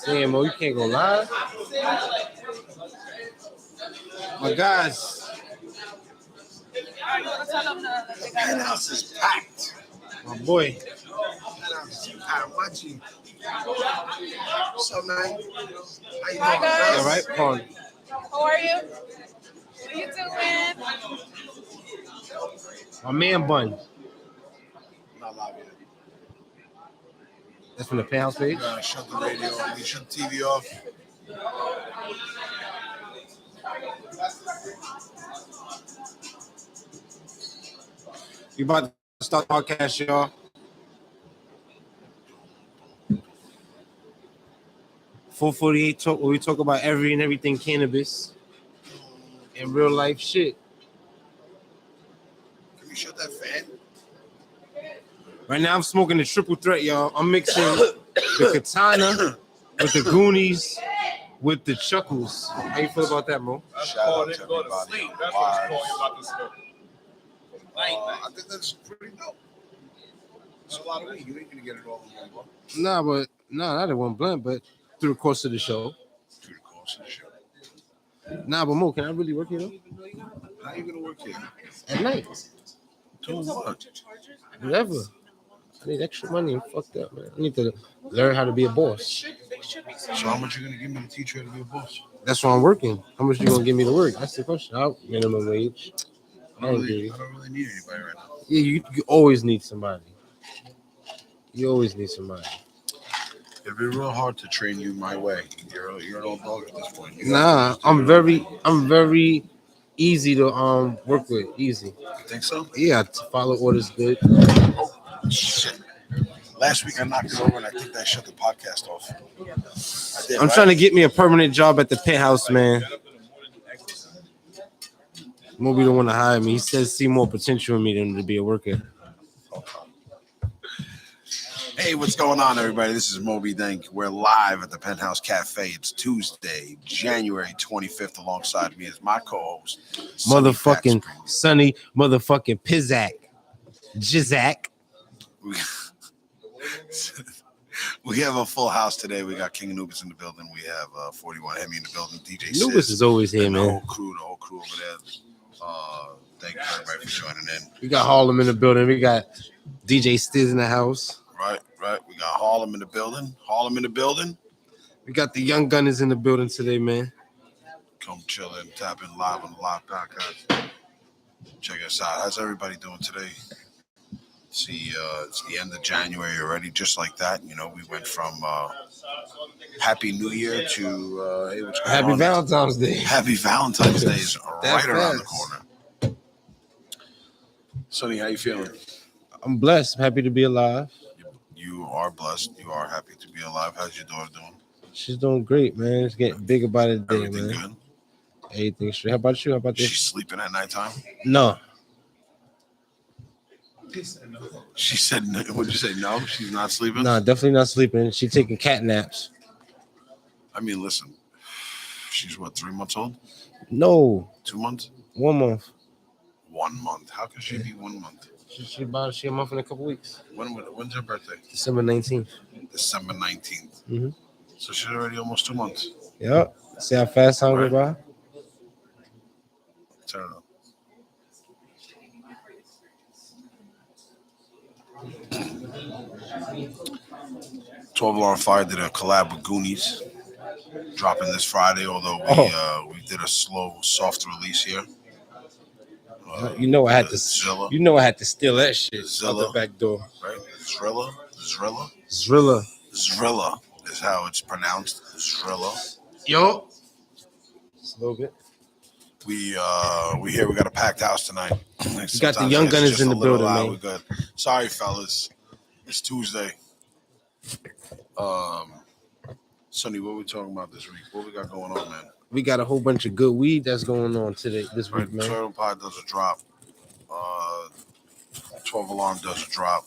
Damn, Mo, you can't go live. My guys. Penthouse is packed. My boy. Penthouse is packed. Watch you. What's up, man? How you doing? Hi, guys. All right, Paul. How are you? What are you doing? My man bun. Not live yet. That's from the Penthouse page. Shut the radio. We shut the TV off. We about to start the podcast, y'all. 448 talk where we talk about every and everything cannabis and real life shit. Can we shut that fan? Right now I'm smoking the triple threat, y'all. I'm mixing the Katana with the Goonies with the Chuckles. How you feel about that, Mo? Shout out to everybody. I think that's pretty dope. It's a lot of weed. You ain't gonna get it all in one blow. Not in one blunt, but through the course of the show. Through the course of the show. Nah, but Mo, can I really work here though? How you gonna work here? At night. Do what? Whatever. I need extra money and fuck that, man. I need to learn how to be a boss. So how much you gonna give me to teach you how to be a boss? That's why I'm working. How much you gonna give me to work? That's the question. Minimum wage. I don't really need anybody right now. Yeah, you always need somebody. You always need somebody. It'd be real hard to train you my way. You're an old dog at this point. Nah, I'm very easy to work with. Easy. You think so? Yeah, to follow orders good. Oh, shit. Last week I knocked it over and I think that shut the podcast off. I'm trying to get me a permanent job at the Penthouse, man. Mo.B don't want to hire me. He says see more potential in me than to be a worker. Hey, what's going on, everybody? This is Mo.B. Dank. We're live at the Penthouse Cafe. It's Tuesday, January 25th. Alongside me is my co-host, motherfucking Sunny, motherfucking Pizzak, Jizzak. We have a full house today. We got King Cannabis in the building. We have 41 Hemi in the building. DJ Cannabis is always here, man. The whole crew over there. Thank you everybody for joining in. We got Harlem in the building. We got DJ Stiz in the house. Right. We got Harlem in the building. We got the Young Gunners in the building today, man. Come chill in, tap in live on the live podcast. Check us out. How's everybody doing today? See, it's the end of January already, just like that. You know, we went from Happy New Year to hey, what's going Happy on? Valentine's Day. Happy Valentine's Day is right around the corner. Sonny, how you feeling? I'm blessed. I'm happy to be alive. You are blessed. You are happy to be alive. How's your daughter doing? She's doing great, man. It's getting bigger by the day, Everything man. Good? Everything straight. How about you? How about this? She's sleeping at nighttime? No. She said no. Would you say no? She's not sleeping? No, definitely not sleeping. She's taking cat naps. I mean, listen. She's what, 3 months old? No. 2 months? 1 month. 1 month. How can she be 1 month? She a month in a couple weeks. When's her birthday? December 19th. December 19th. Mm-hmm. So she's already almost 2 months. Yep. See how fast time go by? Turn it on. Twelve Alarm Fire did a collab with Goonies, dropping this Friday. Although we did a slow, soft release here. You know I had to. Zilla. You know I had to steal that shit Zilla. out the back door. Right? Zrilla is how it's pronounced. Zrilla. Yo. Just a little bit. We here. We got a packed house tonight. We got the Young Gunners in the building, man. We're good. Sorry, fellas. It's Tuesday. Sonny, what we talking about this week? What we got going on, man? We got a whole bunch of good weed that's going on this week, man. Turtle Pie does a drop. 12 Alarm does a drop.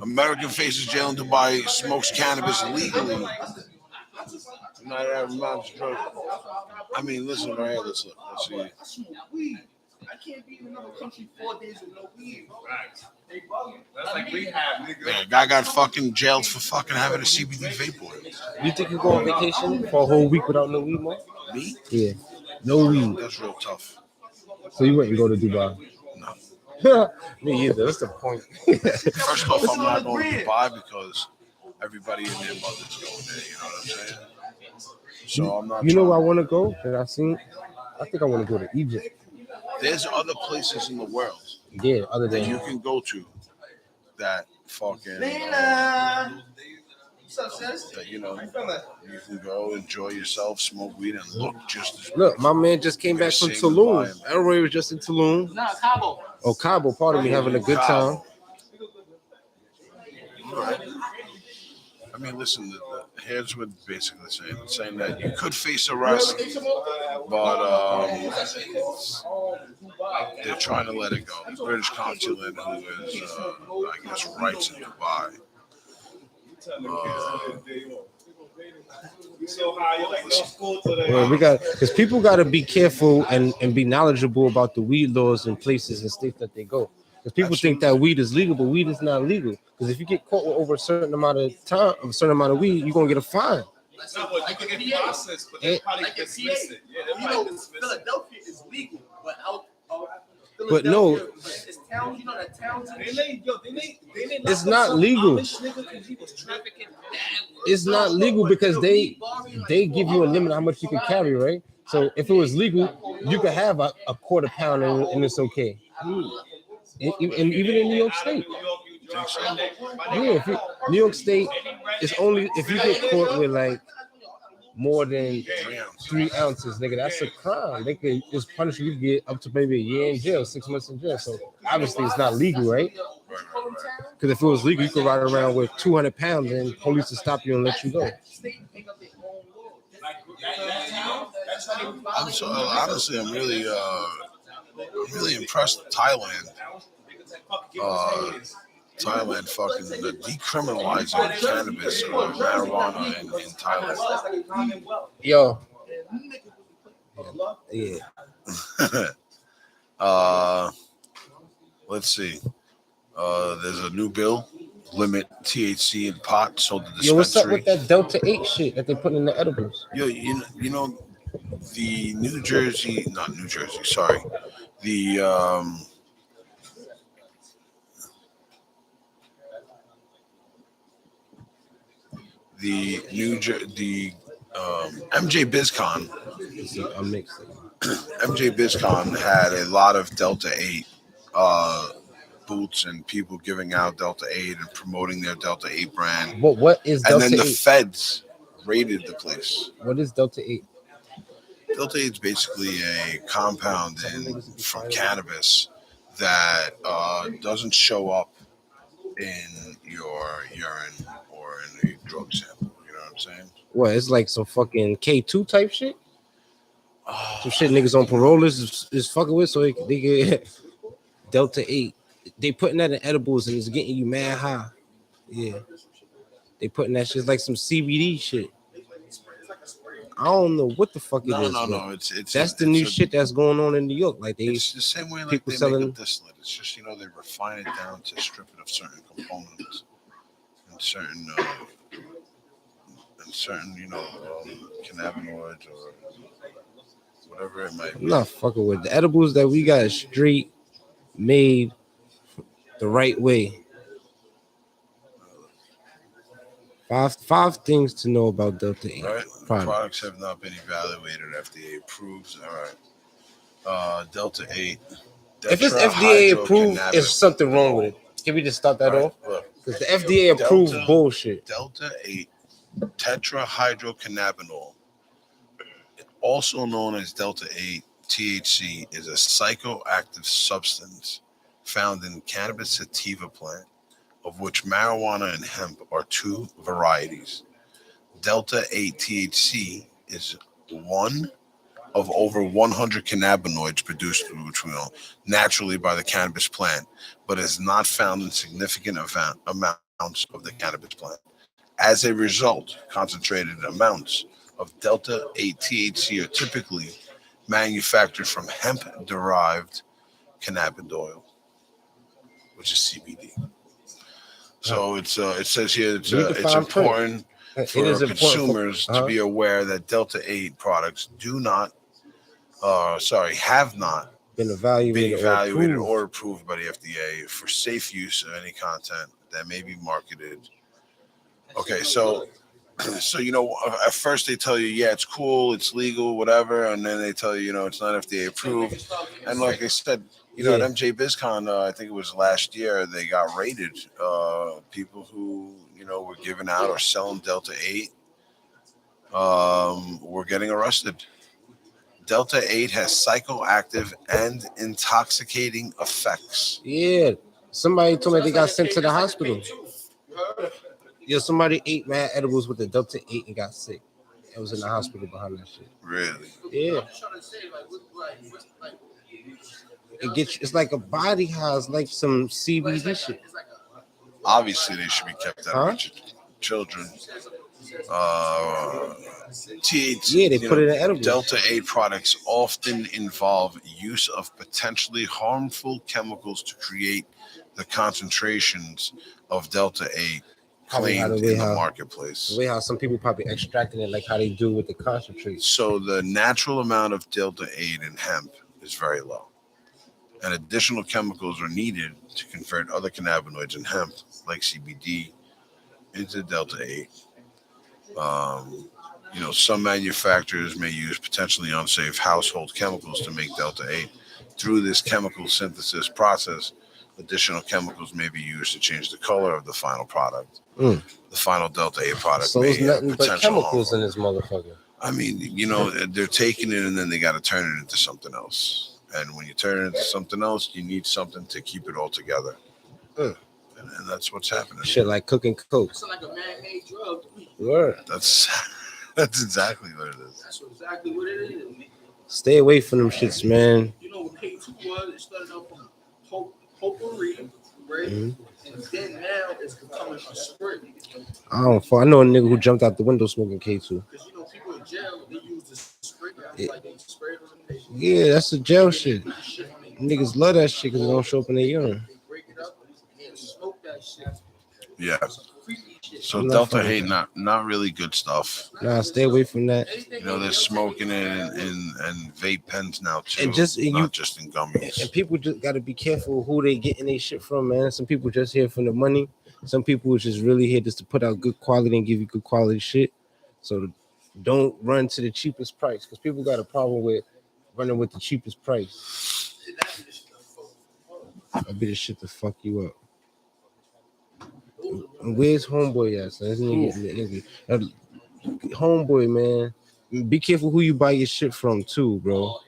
American faces jail in Dubai, smokes cannabis legally. I mean, listen right here. Let's see. I smoke weed. I can't be in another country 4 days with no weed. Right. That's like rehab, nigga. Man, guy got fucking jailed for fucking having a CBD vape oil. You think you go on vacation for a whole week without no weed, man? Me? Yeah, no weed. That's real tough. So you wouldn't go to Dubai? No. Me either. That's the point. First off, I'm not going to Dubai because everybody in their mother's going there. You know what I'm saying? So I'm not. You know where I want to go? That I've seen. I think I want to go to Egypt. There's other places in the world Yeah, other that than you can go to that fucking that you know you can go enjoy yourself, smoke weed, and look just as look. My man just came back from Tulum. Elroy was just in Tulum. No, Cabo. Oh, Cabo, pardon me, having a good time. I mean, listen, here's what basically saying that you could face arrest, but they're trying to let it go. The British consulate, who is, I guess, rights in Dubai. Well, we got because people got to be careful and be knowledgeable about the weed laws in places and states that they go. Because people think that weed is legal, but weed is not legal. Because if you get caught with over a certain amount of time, a certain amount of weed, you're gonna get a fine. Like a process, but they probably dismiss it. Yeah, they probably dismiss it. Philadelphia is legal, but But no, it's towns. You know that towns. it's not legal. It's not legal because they give you a limit on how much you can carry, right? So if it was legal, you could have a quarter pound and it's okay. And even in New York State. Yeah, New York State is only if you get caught with like more than 3 ounces, nigga, that's a crime. They could just punish you. You get up to maybe a year in jail, 6 months in jail. So obviously it's not legal, right? Because if it was legal, you could ride around with 200 pounds and police would stop you and let you go. Honestly, I'm really impressed with Thailand. Thailand fucking decriminalizing cannabis or marijuana in Thailand. Yo. Yeah. Let's see. There's a new bill limit THC in pot sold to dispensary. Yo, what's up with that Delta 8 shit that they put in the edibles? Yo, you know the New Jersey, sorry. The MJ BizCon. MJ BizCon had a lot of Delta 8 booths and people giving out Delta 8 and promoting their Delta 8 brand. What is Delta 8? And then the feds raided the place. What is Delta 8? Delta 8 is basically a compound from cannabis that doesn't show up in your urine or in a drug sample. You know what I'm saying? What, it's like some fucking K2 type shit? Some shit niggas on parole is fucking with, so they get Delta 8. They putting that in edibles and it's getting you mad high. Yeah. They putting that shit like some CBD shit. I don't know what the fuck it is. No. That's the new shit that's going on in New York. Like it's the same way like they make a distillate. It's just they refine it down to strip it of certain components and certain cannabinoids or whatever it might be. I'm not fucking with the edibles that we got straight made the right way. Five things to know about Delta 8. Right. Products have not been evaluated. FDA approved. All right. Delta 8. If it's FDA approved, there's something wrong with it. Can we just start that off? Because the FDA approved bullshit. Delta 8 tetrahydrocannabinol, also known as Delta 8 THC, is a psychoactive substance found in cannabis sativa plant, of which marijuana and hemp are 2 varieties. Delta 8 THC is one of over 100 cannabinoids produced naturally by the cannabis plant, but is not found in significant amount ounce of the cannabis plant. As a result, concentrated amounts of Delta 8 THC are typically manufactured from hemp-derived cannabis oil, which is CBD. So it says here it's Read the fine print. important It for is important consumers for, to be aware that Delta 8 products have not been been evaluated or approved by the FDA for safe use of any content that may be marketed. Okay, so at first they tell you, yeah, it's cool, it's legal, whatever, and then they tell you, it's not FDA approved. And like I said, at MJ BizCon, I think it was last year, they got raided. People who were giving out or selling Delta 8 were getting arrested. Delta 8 has psychoactive and intoxicating effects. Yeah, somebody told me they got sent to the hospital. Yeah, somebody ate mad edibles with the Delta 8 and got sick. It was in the hospital behind that shit. Really? Yeah. It's like a body has like some CBD shit. Obviously, they should be kept out of children. THC, they put it in edibles. Delta 8 products often involve use of potentially harmful chemicals to create the concentrations of Delta 8 claimed in the marketplace. The way how some people probably extracting it like how they do with the concentrate. So the natural amount of Delta 8 in hemp is very low. And additional chemicals are needed to convert other cannabinoids in hemp, like CBD, into Delta 8. Some manufacturers may use potentially unsafe household chemicals to make Delta 8. Through this chemical synthesis process, additional chemicals may be used to change the color of the final product. The final Delta 8 product. So it's nothing but chemicals in this motherfucker. I mean, they're taking it and then they got to turn it into something else. And when you turn it into something else, you need something to keep it all together. And that's what's happening. Shit like cooking coke. It's like a man-made drug. Word. That's exactly what it is. That's exactly what it is. Stay away from them shits, man. You know what K2 was? It started out from potpourri, right? Mm-hmm. And then now it's becoming a spray. I know a nigga who jumped out the window smoking K2. Because people in jail, they use the spray guns, like they spray them. Yeah, that's the jail shit. Niggas love that shit because it don't show up in their urine. They break it up and smoke that shit. Yeah. So Delta 8, not really good stuff. Nah, stay away from that. They're smoking it in vape pens now too. And just not just in gummies. And people just got to be careful who they getting their shit from, man. Some people just here for the money. Some people just really here just to put out good quality and give you good quality shit. So don't run to the cheapest price because people got a problem with running with the cheapest price. That'll be the shit to fuck you up. And where's homeboy at? So this nigga, homeboy, man. Be careful who you buy your shit from too, bro.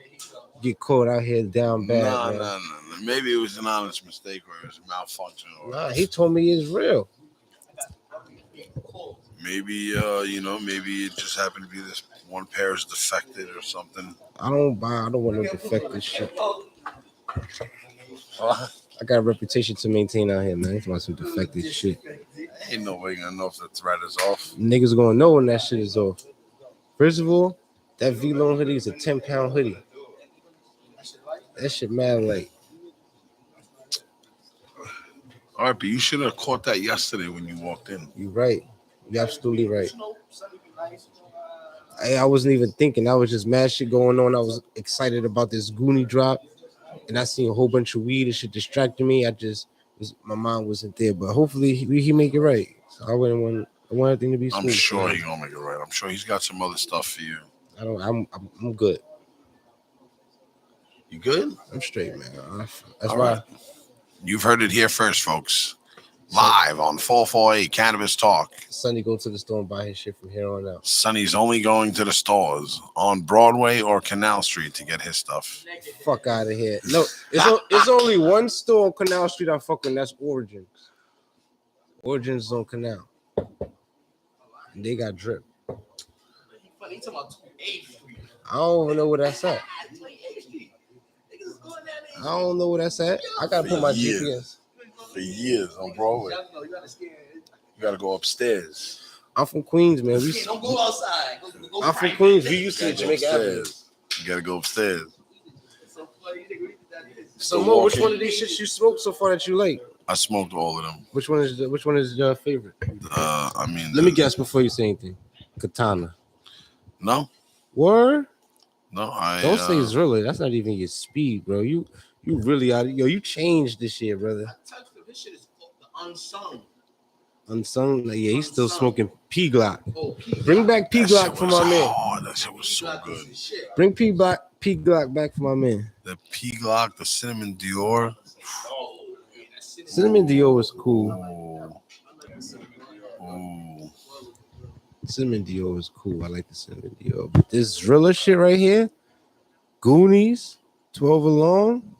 Get caught out here down bad. No. Maybe it was an honest mistake or it was a malfunction. Nah, he told me it's real. Maybe maybe it just happened to be this one pair is defected or something. I don't want no defective shit. I got a reputation to maintain out here, man. It's about some defective shit. Ain't no way gonna know if the thread is off. Niggas gonna know when that shit is off. First of all, that V-Lone hoodie is a 10-pound hoodie. That shit mad light. All right, but you should have caught that yesterday when you walked in. You're right. You're absolutely right. I wasn't even thinking. I was just mad shit going on. I was excited about this Goonie drop. And I seen a whole bunch of weed and shit distracting me. My mind wasn't there. But hopefully he make it right. So I want everything to be smooth. I'm sure he gonna make it right. I'm sure he's got some other stuff for you. I'm good. You good? I'm straight, man. That's all why. Right. You've heard it here first, folks. Live on 448 Cannabis Talk. Sonny go to the store and buy his shit from here on out. Sonny's only going to the stores on Broadway or Canal Street to get his stuff. Fuck out of here. No, it's only one store on Canal Street I fuck with, and that's Origins. Origins is on Canal. And they got drip. I don't even know where that's at. I don't know where that's at. I gotta put my GPS. For years on Broadway. You gotta go upstairs. I'm from Queens, man. Don't go outside. Go I'm from private. Queens. We used to You gotta go Jamaica Avenue. upstairs. You gotta go upstairs. So funny, you think that is. So, Mo, which one of these shits you smoked so far that you like? I smoked all of them. Which one is your favorite? I mean, Let me guess before you say anything. Katana. No, Word? no, I Don't say Zrilla. That's not even your speed, bro. You really out. Yo, you changed this year, brother. This shit is the unsung. Unsung. Like, yeah, he's still smoking P Glock. Oh, P. Bring back P That shit Glock for was my man. hard. That shit was so good. Bring P Glock back for my man. The P Glock, the Cinnamon Dior. Cinnamon Dior was cool. Oh. Cinnamon Dior was cool. I like the Cinnamon Dior. But this Driller shit right here, Goonies, 12 along.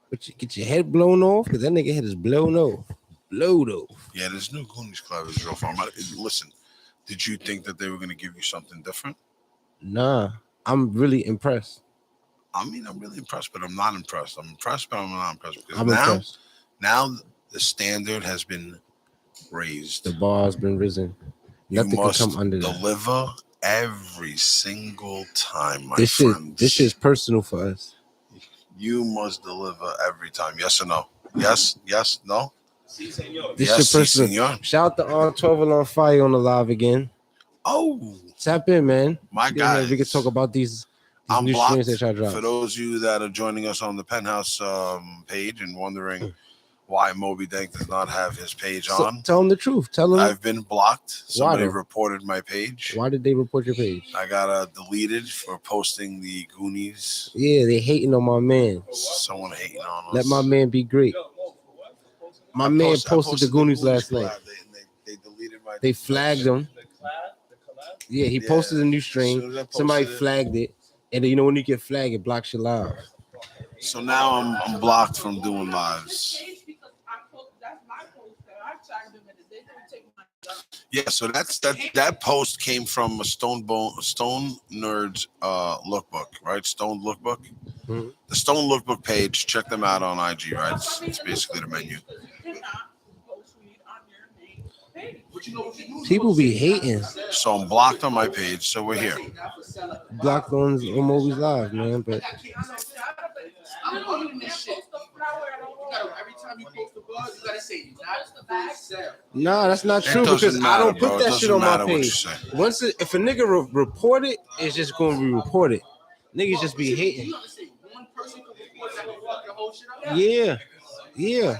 But you get your head blown off because that nigga head is blown off. Blowed off. Yeah, this new Goonies club is real fun. Listen, did you think that they were going to give you something different? Nah, I'm really impressed. I mean, I'm really impressed, but I'm not impressed. I'm impressed, but I'm not impressed. Because I'm impressed. Now the standard has been raised. The bar's been risen. Nothing you must can come under that. deliver every single time, my This friends. This shit's personal for us. You must deliver every time. Yes or no? Yes, no? This Yes, shit personal. senor. Shout out to on 12 along fire on the live again. Oh, Tap in, man. my guys. We can talk about these I'm new blocked. streams that y'all drop. For those of you that are joining us on the Penthouse page and wondering why Mo.B does not have his page So, on, tell them the truth. Tell them I've been blocked. Somebody though? reported my page. Why did they report your page? I got deleted for posting the Goonies. Yeah, they hating on my man. Someone hating on us. Let my man be great. My man posted the Goonies last night. They deleted my. They flagged him. Yeah, he posted a new string. Somebody flagged it. And then, you know, when you get flagged, it blocks your live. So now I'm blocked from doing lives. Yeah, so that post came from a Stone Nerds lookbook, right? Stone lookbook. Mm-hmm. The Stone lookbook page. Check them out on IG, right? It's basically the menu. People be hating. So I'm blocked on my page. So we're here. Blocked on Mo.B's live, man. But I'm owning this shit. Every time you post a buzz, you gotta say not for sale. nah, that's not true doesn't because I don't matter, put bro. It that shit on doesn't my matter what you page. say. Once if a nigga report it, it's just going to be reported. Niggas just be hating. You understand? One person can report that can fuck your whole shit up. Yeah.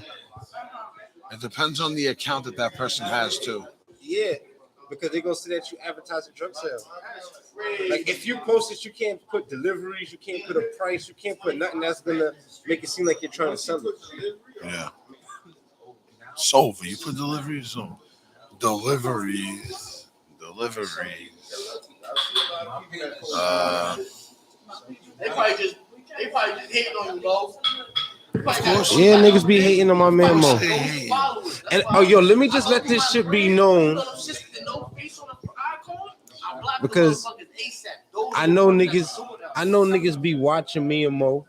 It depends on the account that person has too. Yeah, because they gonna say that you advertising drug sales. Like if you post it, you can't put deliveries, you can't put a price, you can't put nothing that's gonna make it seem like you're trying to sell it. Yeah. Solver, you put deliveries on. Deliveries. They probably just hating on you, Mo. Yeah, niggas be hating on my man Mo. And yo, let me just let this shit be known because I know niggas be watching me and Mo,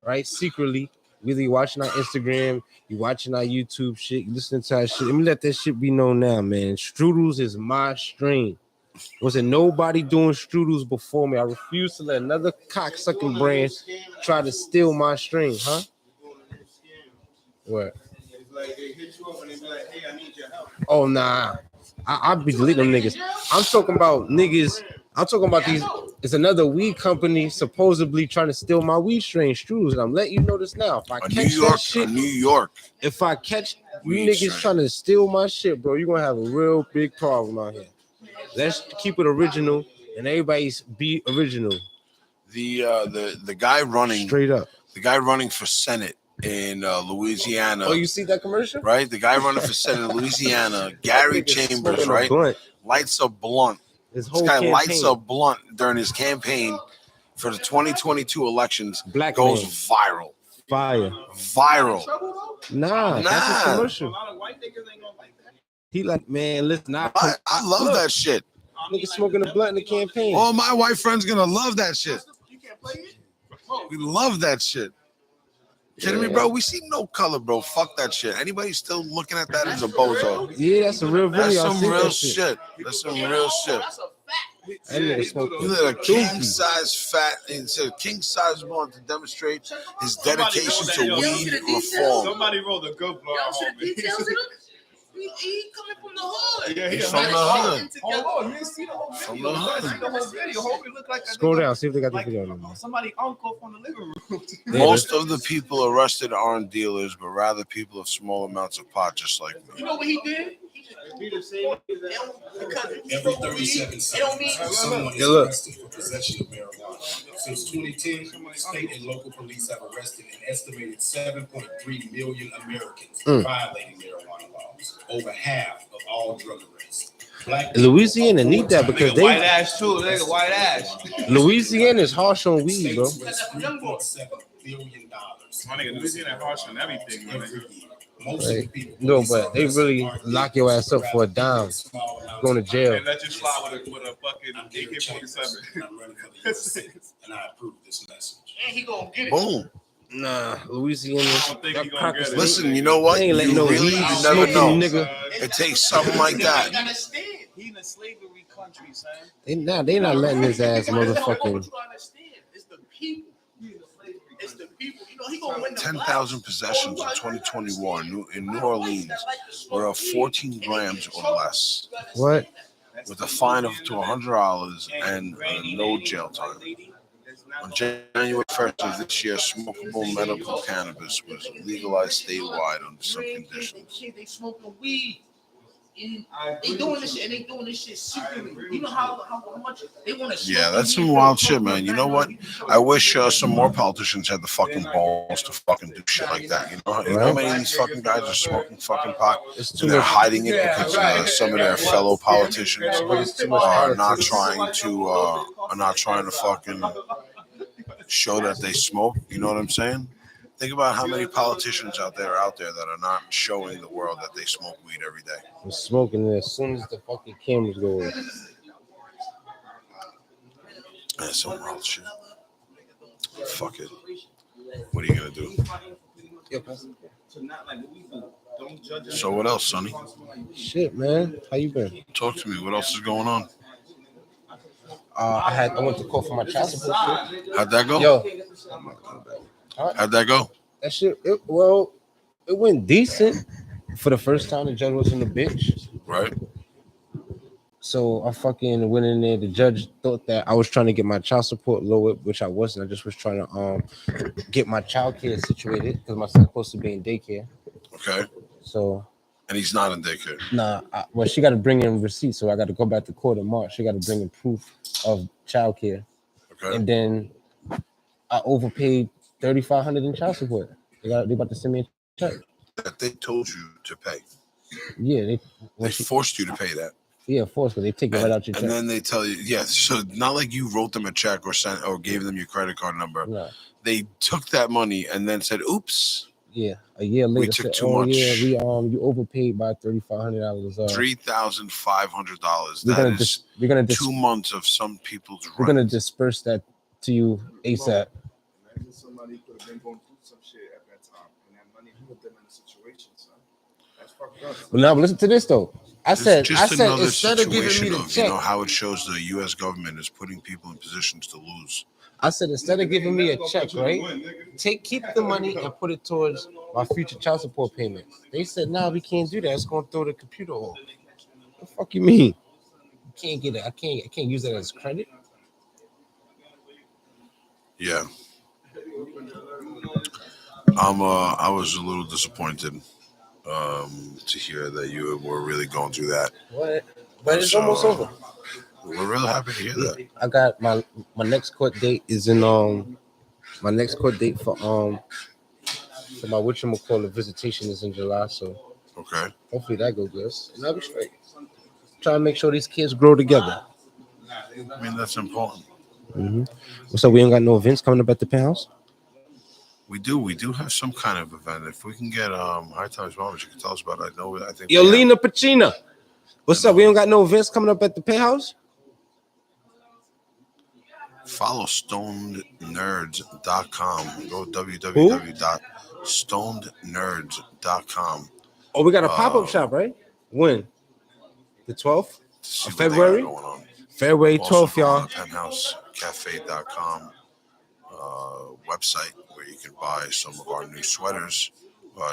right? Secretly, really watching our Instagram, you watching our YouTube shit, you listening to our shit. Let me let that shit be known now, man. Strudels is my strain. Wasn't nobody doing strudels before me. I refuse to let another cocksucking brand try to steal my strain, huh? What? Oh nah, I'll be deleting them niggas. I'm talking about niggas. I'm talking about these. It's another weed company supposedly trying to steal my weed strain, Strudels, and I'm letting you know this now. If I catch that shit, New York. if I catch you Weed niggas strain. trying to steal my shit, bro, you're gonna have a real big problem out here. Let's keep it original, and everybody's be original. The guy running Straight up. The guy running for Senate in Louisiana. Oh, you see that commercial? Right? The guy running for Senate in Louisiana, Gary Chambers, right? Blunt. Lights a blunt. His This whole guy campaign. lights a blunt during his campaign for the 2022 elections. Black goes man. viral. Fire. Viral. Nah, that's his Nah. commercial. He like, man, listen, I love that shit. Nigga smoking a blunt in the campaign. Oh, my white friend's gonna love that shit. We love that shit. Kidding me, bro? We see no color, bro. Fuck that shit. Anybody still looking at that as a bozo? Yeah, that's a real That's video. I some seen real that shit. shit. That's some real shit. That's a fact. That nigga smoking. You let a king size fat and said king size blunt to demonstrate his dedication to weed reform. Somebody rolled a good blunt. He coming from the hood. Yeah, He's from the hood. Hold on, you didn't see the whole From video. the You hood. didn't see the whole video. Hope it looked like a Scroll nigga, down, see if they got the like video on there. somebody uncle from the living room. Most of the people arrested aren't dealers, but rather people of small amounts of pot, just like me. You know what he did? Every 37 seconds, someone is Yeah, look. arrested for possession of marijuana. Since 2010, state and local police have arrested an estimated 7.3 million Americans for violating marijuana laws, over half of all drug arrests. Black Louisiana need that because Nigga, white they ass too. Nigga, white ass. Louisiana is harsh on weed, bro. States waste $3.7 billion My nigga, Louisiana harsh on everything, man. every year. Most of the people No, police but they arrest really aren't lock your ass up for a dime, small amounts going to of jail. And let you slide with a fucking I'm Derek Chambers, AK-47. and I'm running for the US Senate, and I approve this message. And he gonna get it. Boom. Nah, Louisiana. I don't think he gonna get it. Listen, you know what? They ain't letting You no really weed never smoking know. nigga. It takes something like that. Understand? He in a slavery country, son. They not letting his ass But you motherfucking. gotta understand. It's the people. It's the people. You know he gonna win the 10,000 possessions in 2021 in New Orleans were of 14 grams or less, What? with a fine of to $100 and no jail time. On January 1st of this year, smokable medical cannabis was legalized statewide under some conditions. They smoking weed. And they doing this shit, and they doing this shit secretly. You know how much they want to. Yeah, that's some wild shit, man. You know what? I wish some more politicians had the fucking balls to fucking do shit like that. You know how many of these fucking guys are smoking fucking pot It's too and they're much. hiding it because some of their fellow politicians are not trying to fucking show that they smoke. You know what I'm saying? Think about how many politicians out there that are not showing the world that they smoke weed every day. I'm smoking it as soon as the fucking cameras go off. That's some wild shit. Fuck it. What are you gonna do? So what else, Sonny? Shit, man. How you been? Talk to me. What else is going on? I went to court for my child support shit. How'd that go? Yo, How'd that go? that shit. It went decent for the first time. The judge wasn't a bitch. Right? So I fucking went in there. The judge thought that I was trying to get my child support lowered, which I wasn't. I just was trying to get my child care situated because my son's supposed to be in daycare. Okay. So And he's not in daycare. nah, well, she got to bring in receipts, so I got to go back to court in March. She got to bring in proof of child care, Okay. and then I overpaid $3,500 in child support. They about to send me a check. That they told you to pay. Yeah, They forced you to pay that. of course, but they take it right out your check. And then they tell you, yeah, so not like you wrote them a check or sent or gave them your credit card number. Nah. They took that money and then said, oops, Yeah, a year later, took said, too much. Yeah, you overpaid by $3,500. $3,500. We're gonna 2 months of some people's we're gonna rent. disperse that to you ASAP. Imagine somebody could have been going through some shit at that time, and that money put them in a situation, son. That's fucked up. Well, now listen to this though. I said another instead of giving me situation the of, check, how it shows the U.S. government is putting people in positions to lose. I said instead of giving me a check, right? Keep the money and put it towards my future child support payment. They said, "No, we can't do that. It's gonna throw the computer off." What the fuck you mean? You can't get it. I can't use that as credit. Yeah. I was a little disappointed to hear that you were really going through that. What? But it's So, almost over. We're really happy to hear that. I got my next court date is in my next court date for my whatchamacallit visitation is in July, so Okay. hopefully that goes good. And I'll be straight. Trying to make sure these kids grow together. I mean, that's important. So we ain't got no events coming up at the penthouse? We do have some kind of event. If we can get High Times Moments, you can tell us about it. I think Yo, we have- Lena Pacina. What's up? We don't got no events coming up at the penthouse? Follow StonedNerds.com. Go www.stonednerds.com. Oh, we got a pop-up shop, right? When? The 12th See of what they got February? going on. February Also 12th, go on y'all. the penthousecafe.com website where you can buy some of our new sweaters.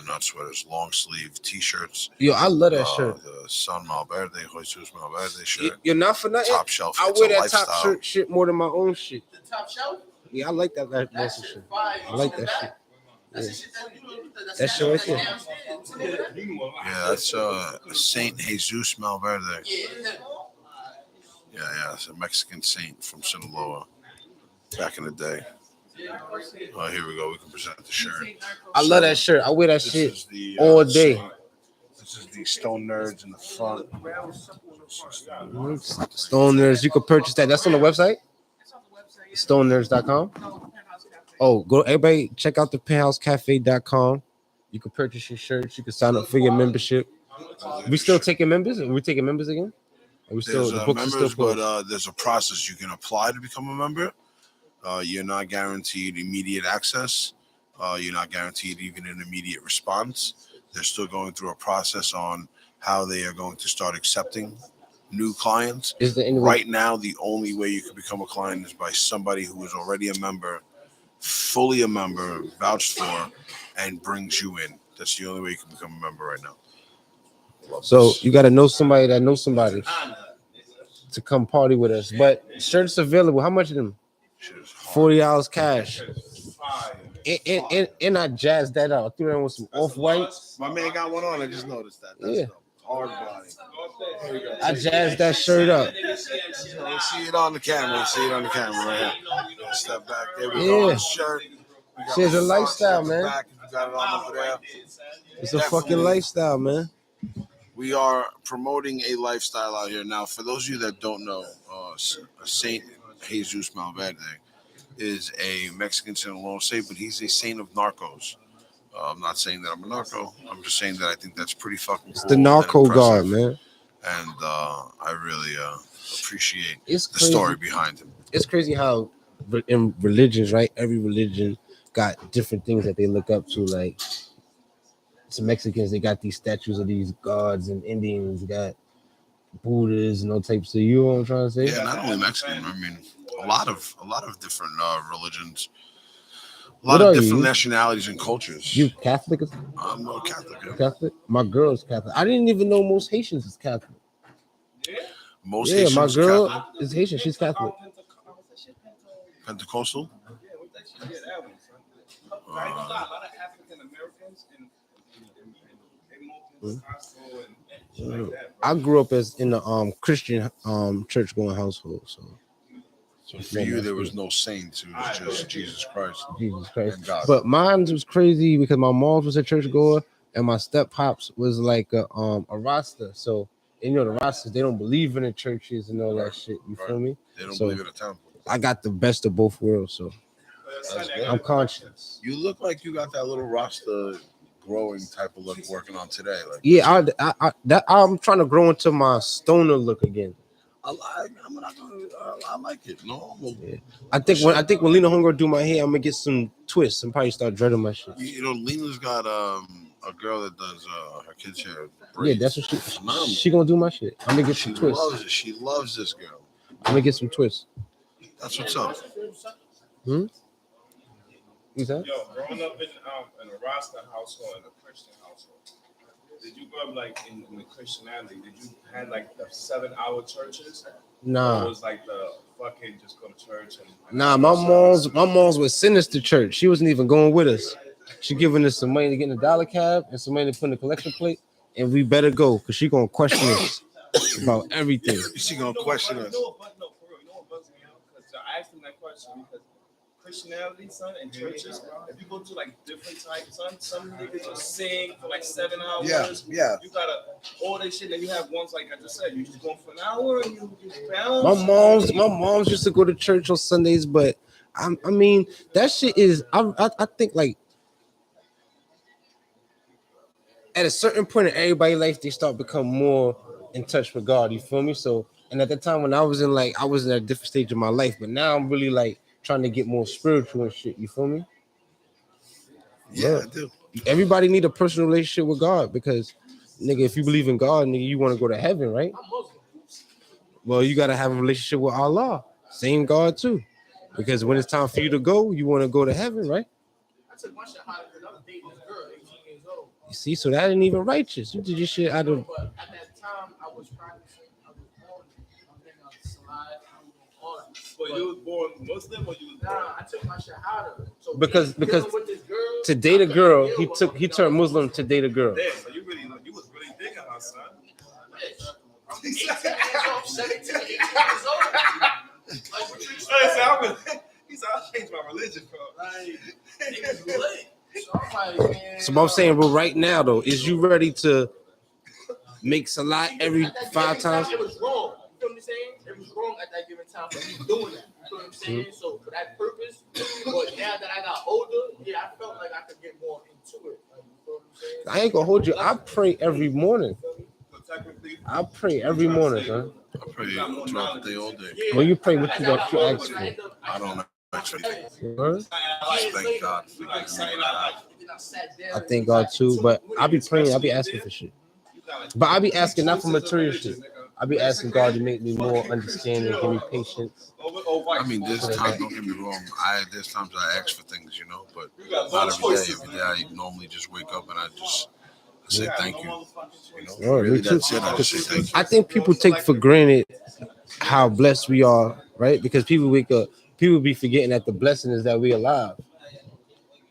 Not sweaters, long sleeve t-shirts. Yo, I love that shirt. The San Malverde, Jesus Malverde shirt. You're not for nothing. Top shelf. I It's wear a that lifestyle. top shirt shit more than my own shit. The top shelf. Yeah, I like that shit. shit. I like that shit. That's Yeah. the shit that That shit right there. Yeah, that's Saint Jesus Malverde. Yeah, it's a Mexican saint from Sinaloa back in the day. Oh, here we go. We can present the shirt. I love that shirt. I wear that This shit is the all day. This is the Stone Nerds in the front. Stone Nerds. You can purchase that. That's on the website. StoneNerds.com. Oh, go everybody check out the penthousecafe.com. You can purchase your shirts. You can sign up for your membership. We still taking members? Are we taking members again? Are we still There's the books are still members, closed? but there's a process. You can apply to become a member. You're not guaranteed immediate access. You're not guaranteed even an immediate response. They're still going through a process on how they are going to start accepting new clients. Is there any way? Right now, the only way you can become a client is by somebody who is already a member, fully a member, vouched for, and brings you in. That's the only way you can become a member right now. So you got to know somebody that knows somebody to come party with us. But shirts available. How much of them? $40 cash. And I jazzed that out. I threw in with some off-white. My man got one on. I just noticed that. That's Yeah. dope. Hard body. I jazzed that shirt up. We see it on the camera. We see it on the camera right here. Step back. There we Yeah. go. The shirt. We got Shit's a the lifestyle, at the man. back. You got it on over there. It's a Definitely. fucking lifestyle, man. We are promoting a lifestyle out here. Now, for those of you that don't know, Saint Jesus Malverde is a Mexican Sinaloa saint, but he's a saint of narcos. I'm not saying that I'm a narco. I'm just saying that I think that's pretty fucking cool. It's the narco guard, man. And I really appreciate It's the crazy. story behind him. It's crazy how in religions, right? Every religion got different things that they look up to. Like some Mexicans, they got these statues of these gods, and Indians got Buddhas and all types of. You know what I'm trying to say? Yeah, not only Mexican. I mean, a lot of different religions, a What lot of are different you? nationalities and cultures. You Catholic? I'm not Catholic. Yeah. Catholic? My girl's Catholic. I didn't even know most Haitians is Catholic. Most Yeah, Haitians my are girl Catholic. is Haitian. She's Catholic. Pentecostal. A lot of African Americans and I grew up as in the Christian church going household. So For you, there was no saints. It was just Jesus Christ. Jesus Christ. And God. But mine was crazy because my mom was a church goer and my step pops was like a Rasta. So and, you know the Rastas, they don't believe in the churches and all that shit. You feel me? They don't So- believe in a temple. I got the best of both worlds. So I'm conscious. You look like you got that little Rasta growing type of look working on today. Like Yeah, I'm trying to grow into my stoner look again. I like it. No, well, Yeah. I think when Lena Hunger do my hair, I'm gonna get some twists and probably start dreading my shit. you know, Lena's got a girl that does her kids' hair. Yeah, braids. that's what Phenomenal. she gonna do my shit. I'm gonna get She some twists. loves it. She loves this girl. I'm gonna get some twists. That's what's up. You said? Yo, growing up in a Rasta household and a Christian household, did you grow up like in the Christianity? Did you had like the 7-hour churches? Or Nah. was like the fucking just go to church and Nah, my mom's was sinister church. She wasn't even going with us. She giving us some money to get in the dollar cab and some money to put in the collection plate, and we better go because she gonna question us about everything. She gonna question us. No, for real, you know what bugs me out? Because I asked him that question because Christianity, son, and churches, if you go to like different types, son, some niggas will sing for like 7 hours. Yeah. You gotta all this shit, and you have ones like I just said, you just going for an hour and you just bounce. My mom's used to go to church on Sundays, but I mean that shit is I think like at a certain point in everybody's life they start becoming more in touch with God. You feel me? So And at the time when I was in a different stage of my life, but now I'm really like trying to get more spiritual and shit. You feel me? Yeah, I do. Everybody need a personal relationship with God because, nigga, if you believe in God, nigga, you want to go to heaven, right? Well, you gotta have a relationship with Allah, same God too, because when it's time for you to go, you want to go to heaven, right? I took my shit higher because I was dating this girl, 18 years old. You see, so that ain't even righteous. You did your shit out of. But at that time, I was practicing. I was born. I'm thinking I was slide. I was on. But you was born Muslim or you was born? Nah, I took my shit harder. So Because dealing with this girl, to date a girl, I he turned Muslim to date a girl. Damn, so you was really digging her, son. Bitch, I'm 18 years old, 17, 18 years old. Like, what you expect? He said, I'll change my religion, bro. Like, niggas lit. So I'm like, man. So I'm saying, but right now though, is you ready to make salat every 5 times? It was wrong. You feel what I'm saying? It was wrong at that given time for me doing that. You feel what I'm saying? So for that purpose, but now that I got older, yeah, I felt like I could get more into it. Like, you feel what I'm saying? I ain't gonna hold you. I pray every morning. So technically, I pray every morning, son. I pray throughout the day, all day. When you pray, what you got? You ask for. I don't actually. Word? Just thank God for giving me what I have. I thank God too, but I be praying. I be asking for shit. But I be asking not for material shit. I be asking God to make me more understanding, give me patience. I mean, there's times, don't get me wrong, there's times I ask for things, you know, but not every day. Every day I normally just wake up and I say thank you. You know, Word, really, me too. that's it. I just say thank you. I think people take for granted how blessed we are, right? Because people wake up, people be forgetting that the blessing is that we alive.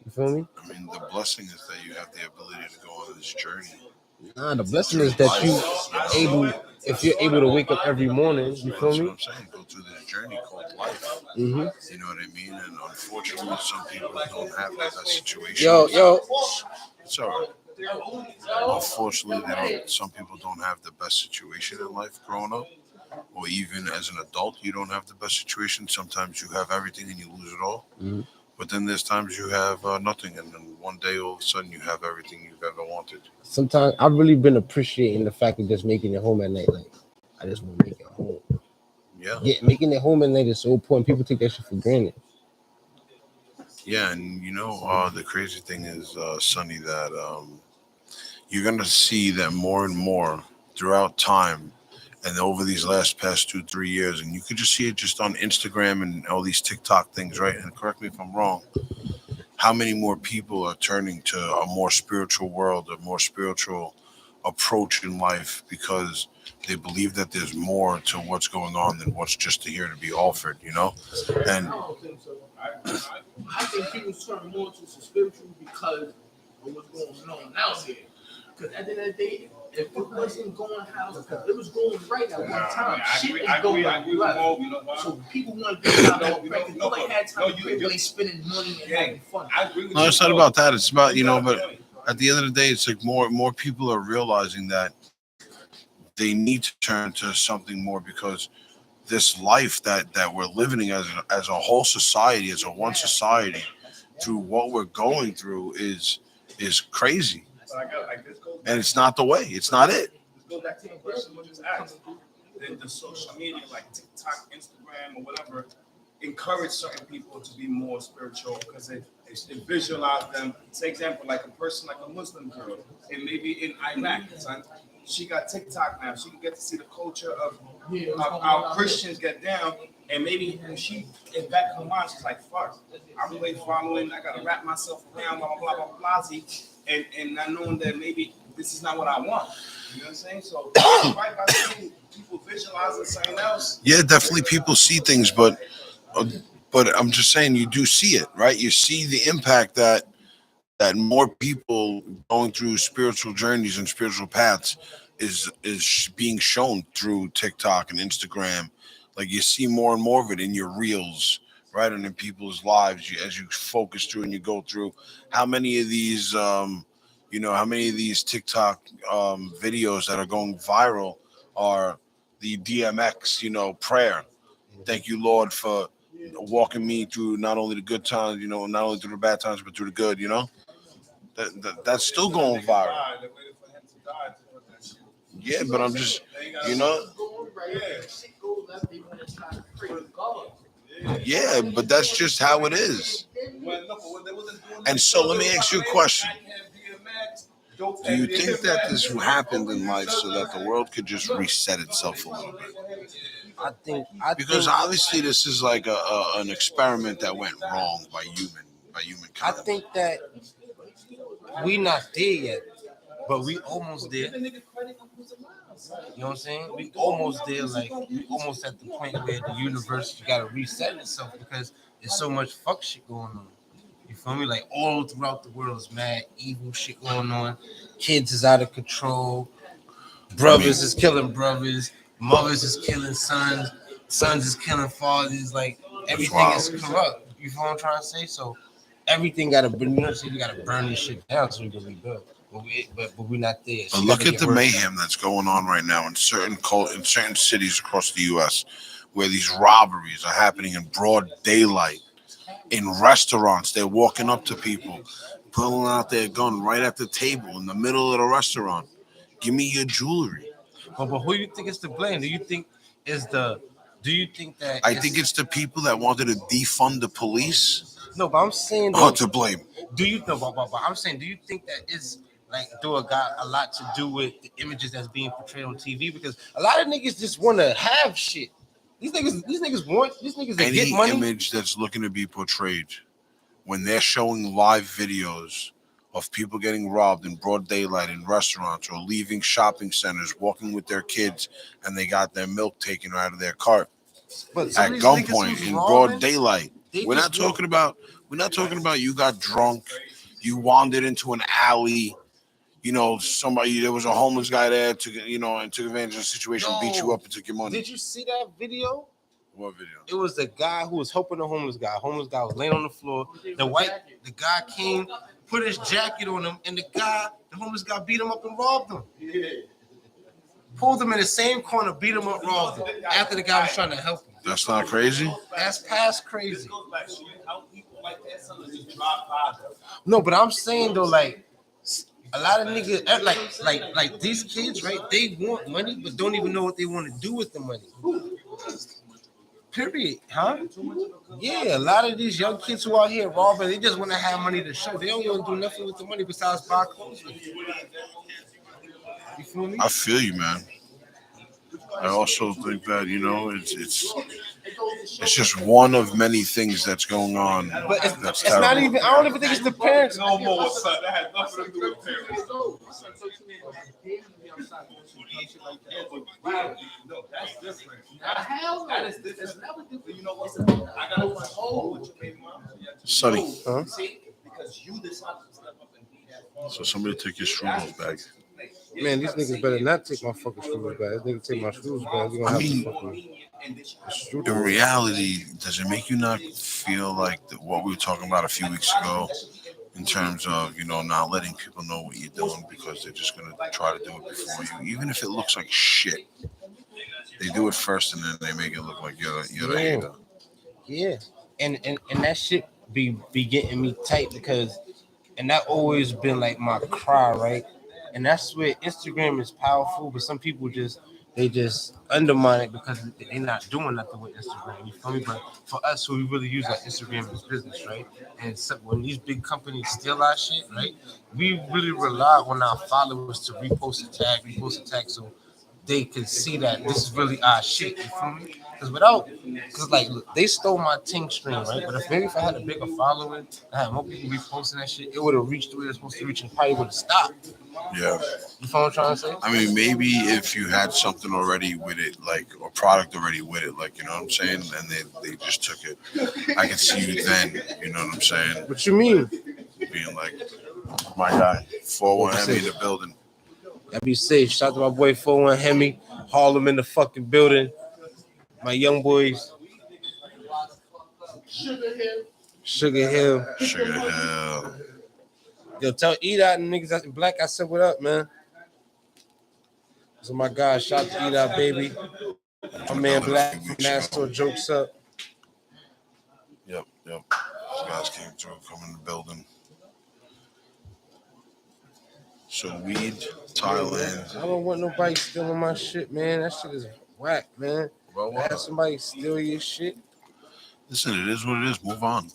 You feel me? I mean, the blessing is that you have the ability to go on this journey. Nah, the blessing is that if you're able to wake up every morning, you feel That's me? what I'm saying. Go through this journey called life. Mm-hmm. You know what I mean? And unfortunately, some people don't have that situation. Yo. It's all right. Unfortunately, some people don't have the best situation in life growing up. Or even as an adult, you don't have the best situation. Sometimes you have everything and you lose it all. Mm-hmm. But then there's times you have nothing, and then one day all of a sudden you have everything you've ever wanted. Sometimes I've really been appreciating the fact of just making it home at night. Like I just want to make it home. Yeah. Making it home at night is so important. People take that shit for granted. Yeah, and you know, the crazy thing is, Sonny, that you're gonna see that more and more throughout time, and over these past 2-3 years, and you could just see it just on Instagram and all these TikTok things, right? And correct me if I'm wrong. How many more people are turning to a more spiritual world, a more spiritual approach in life because they believe that there's more to what's going on than what's just here to be offered, you know? And I don't think so. I think people turn more to spiritual because of what's going on out here. Because at the end of the day, if it wasn't going how, because it was going right at one time. Shit is going right. So people want to be out there because nobody had time to really spending money and having fun. no, it's not about that. It's about, you know, but at the end of the day, it's like more people are realizing that they need to turn to something more because this life that we're living as a whole society, as a one society, through what we're going through is crazy. And it's not the way. It's not it. Go back to the question we just asked. The social media like TikTok, Instagram, or whatever encourage certain people to be more spiritual because they visualize them. Say example, like a person like a Muslim girl, and maybe in Iraq, son, she got TikTok now. She can get to see the culture of how Christians get down, and maybe when she in back of her mind, she's like, "Fuck, I'm really following. I gotta wrap myself around blah blah blah blah blah." And not knowing that maybe this is not what I want. You know what I'm saying? So right by seeing people visualizing something else. Yeah, definitely people see things, but I'm just saying you do see it, right? You see the impact that more people going through spiritual journeys and spiritual paths is being shown through TikTok and Instagram. Like you see more and more of it in your reels, right? And in people's lives as you focus through and you go through. How many of these how many of these TikTok videos that are going viral are the DMX, prayer. Thank you, Lord, for walking me through not only the good times, not only through the bad times, but through the good, That's still going viral. Yeah, but I'm just, Shit goes left, they want to try to praise God. Yeah, but that's just how it is. And so let me ask you a question. Do you think that this happened in life so that the world could just reset itself a little bit? I think Because obviously this is like an experiment that went wrong by humankind. I think that we not there yet, but we almost there. You know what I'm saying? We almost there, like we almost at the point where the universe got to reset itself because there's so much fuck shit going on. You feel me? Like all throughout the world is mad evil shit going on. Kids is out of control. Brothers is killing brothers. Mothers is killing sons. Sons is killing fathers. Like everything is corrupt. You feel what I'm trying to say? So everything got to, you know what I'm saying? We got to burn this shit down so we can rebuild. But we're not there. But look at the mayhem that's going on right now in certain cities across the U.S. where these robberies are happening in broad daylight. In restaurants, they're walking up to people, pulling out their gun right at the table in the middle of the restaurant. Give me your jewelry. But who do you think is to blame? Do you think that? I think it's the people that wanted to defund the police. No, but I'm saying Oh, to blame. Do you know? But I'm saying, do you think that is like got a lot to do with the images that's being portrayed on TV? Because a lot of niggas just want to have shit. These niggas that get money. Any image that's looking to be portrayed, when they're showing live videos of people getting robbed in broad daylight in restaurants or leaving shopping centers, walking with their kids, and they got their milk taken out of their cart at gunpoint in broad daylight. We're not talking about you got drunk, you wandered into an alley. You know, there was a homeless guy there, and took advantage of the situation, beat you up, and took your money. Did you see that video? What video? It was the guy who was helping the homeless guy. Homeless guy was laying on the floor. The guy came, put his jacket on him, and the homeless guy beat him up and robbed him. Pulled him in the same corner, beat him up, robbed him. After the guy was trying to help him. That's not crazy? That's past crazy. No, but I'm saying though, like, a lot of niggas, like these kids, right? They want money, but don't even know what they want to do with the money. Period, huh? Yeah, a lot of these young kids who out here robbing, they just want to have money to show. They don't want to do nothing with the money besides buy clothes. You feel me? I feel you, man. I also think that it's just one of many things that's going on. But it's not even. I don't even think it's the parents. No more, son. That had nothing to do with parents. No, that's different. Hell, That is different. it's never different. You know what? I got a whole with your baby mom. Sonny. Huh? Because you decided to step up and be that. So somebody take your strudels back. Man, these niggas better not take my fucking shoes back. This nigga take my shoes back. You gonna have to fucking. In reality, does it make you not feel like what we were talking about a few weeks ago in terms of, not letting people know what you're doing because they're just going to try to do it before you, even if it looks like shit. They do it first and then they make it look like you're the hater. Yeah. And that shit be getting me tight because, and that always been like my cry, right? And that's where Instagram is powerful, but some people just undermine it because they're not doing nothing with Instagram. You feel me? But for us, who we really use like Instagram as business, right? And so when these big companies steal our shit, right? We really rely on our followers to repost a tag, so they can see that this is really our shit. You feel me? Because like, look, they stole my ting stream, right? But if I had a bigger following, I had more people reposting that shit, it would have reached where it's supposed to reach and probably would have stopped. Yeah. You feel what I'm trying to say? I mean, maybe if you had something already with it, like a product already with it, like, you know what I'm saying? And they just took it. I can see you then, you know what I'm saying? What you mean? Being like, my guy, 4-1 Hemi in the building. Gotta be safe. Shout out to my boy 4-1 Hemi, Harlem in the fucking building. My young boys. Sugar Hill. Yo, tell E-Dot and niggas that's black, I said what up, man. So my God, shout out to E-Dot, baby. My man Black from Nassau jokes up. Yep. These guys came through, come in the building. So weed, Thailand. I don't want nobody stealing my shit, man. That shit is whack, man. Well, Have somebody steal your shit. listen, it is what it is. Move on.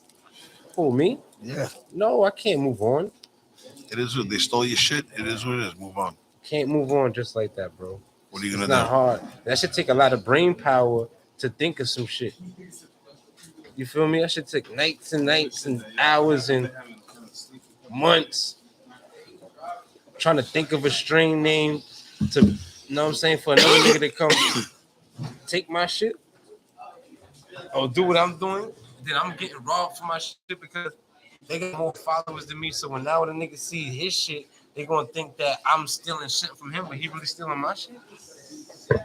Who, me? Yeah, No, I can't move on. it is what they stole your shit. It is what it is. Move on. Can't move on just like that, bro. What are you It's gonna not do? hard. That should take a lot of brain power to think of some shit. You feel me? That should take nights and nights and hours and months trying to think of a string name to, you know what I'm saying, for another nigga to come take my shit or do what I'm doing. Then I'm getting robbed for my shit because they got more followers than me. So when now the nigga see his shit, they gonna think that I'm stealing shit from him, but he really stealing my shit.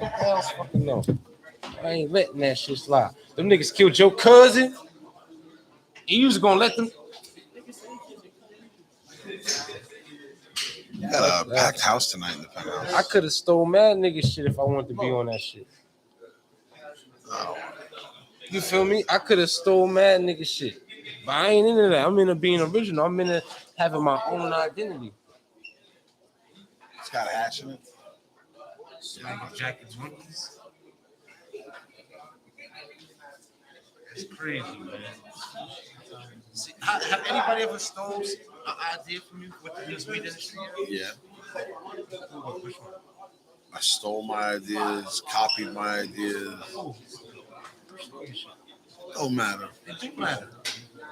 Hell fucking no. I ain't letting that shit slide. Them niggas killed your cousin. You was gonna let them. You got a packed house tonight in the penthouse. I could have stole mad nigga shit if I wanted to be on that shit. You feel me? I could have stole mad nigga shit. But I ain't into that. I'm into being original. I'm into having my own identity. It's got a hatch in it. Like jackets, monkeys. It's crazy, man. See, have anybody ever stole an idea from you with this weed industry? Yeah. I stole my ideas, copied my ideas. Don't matter. It do matter.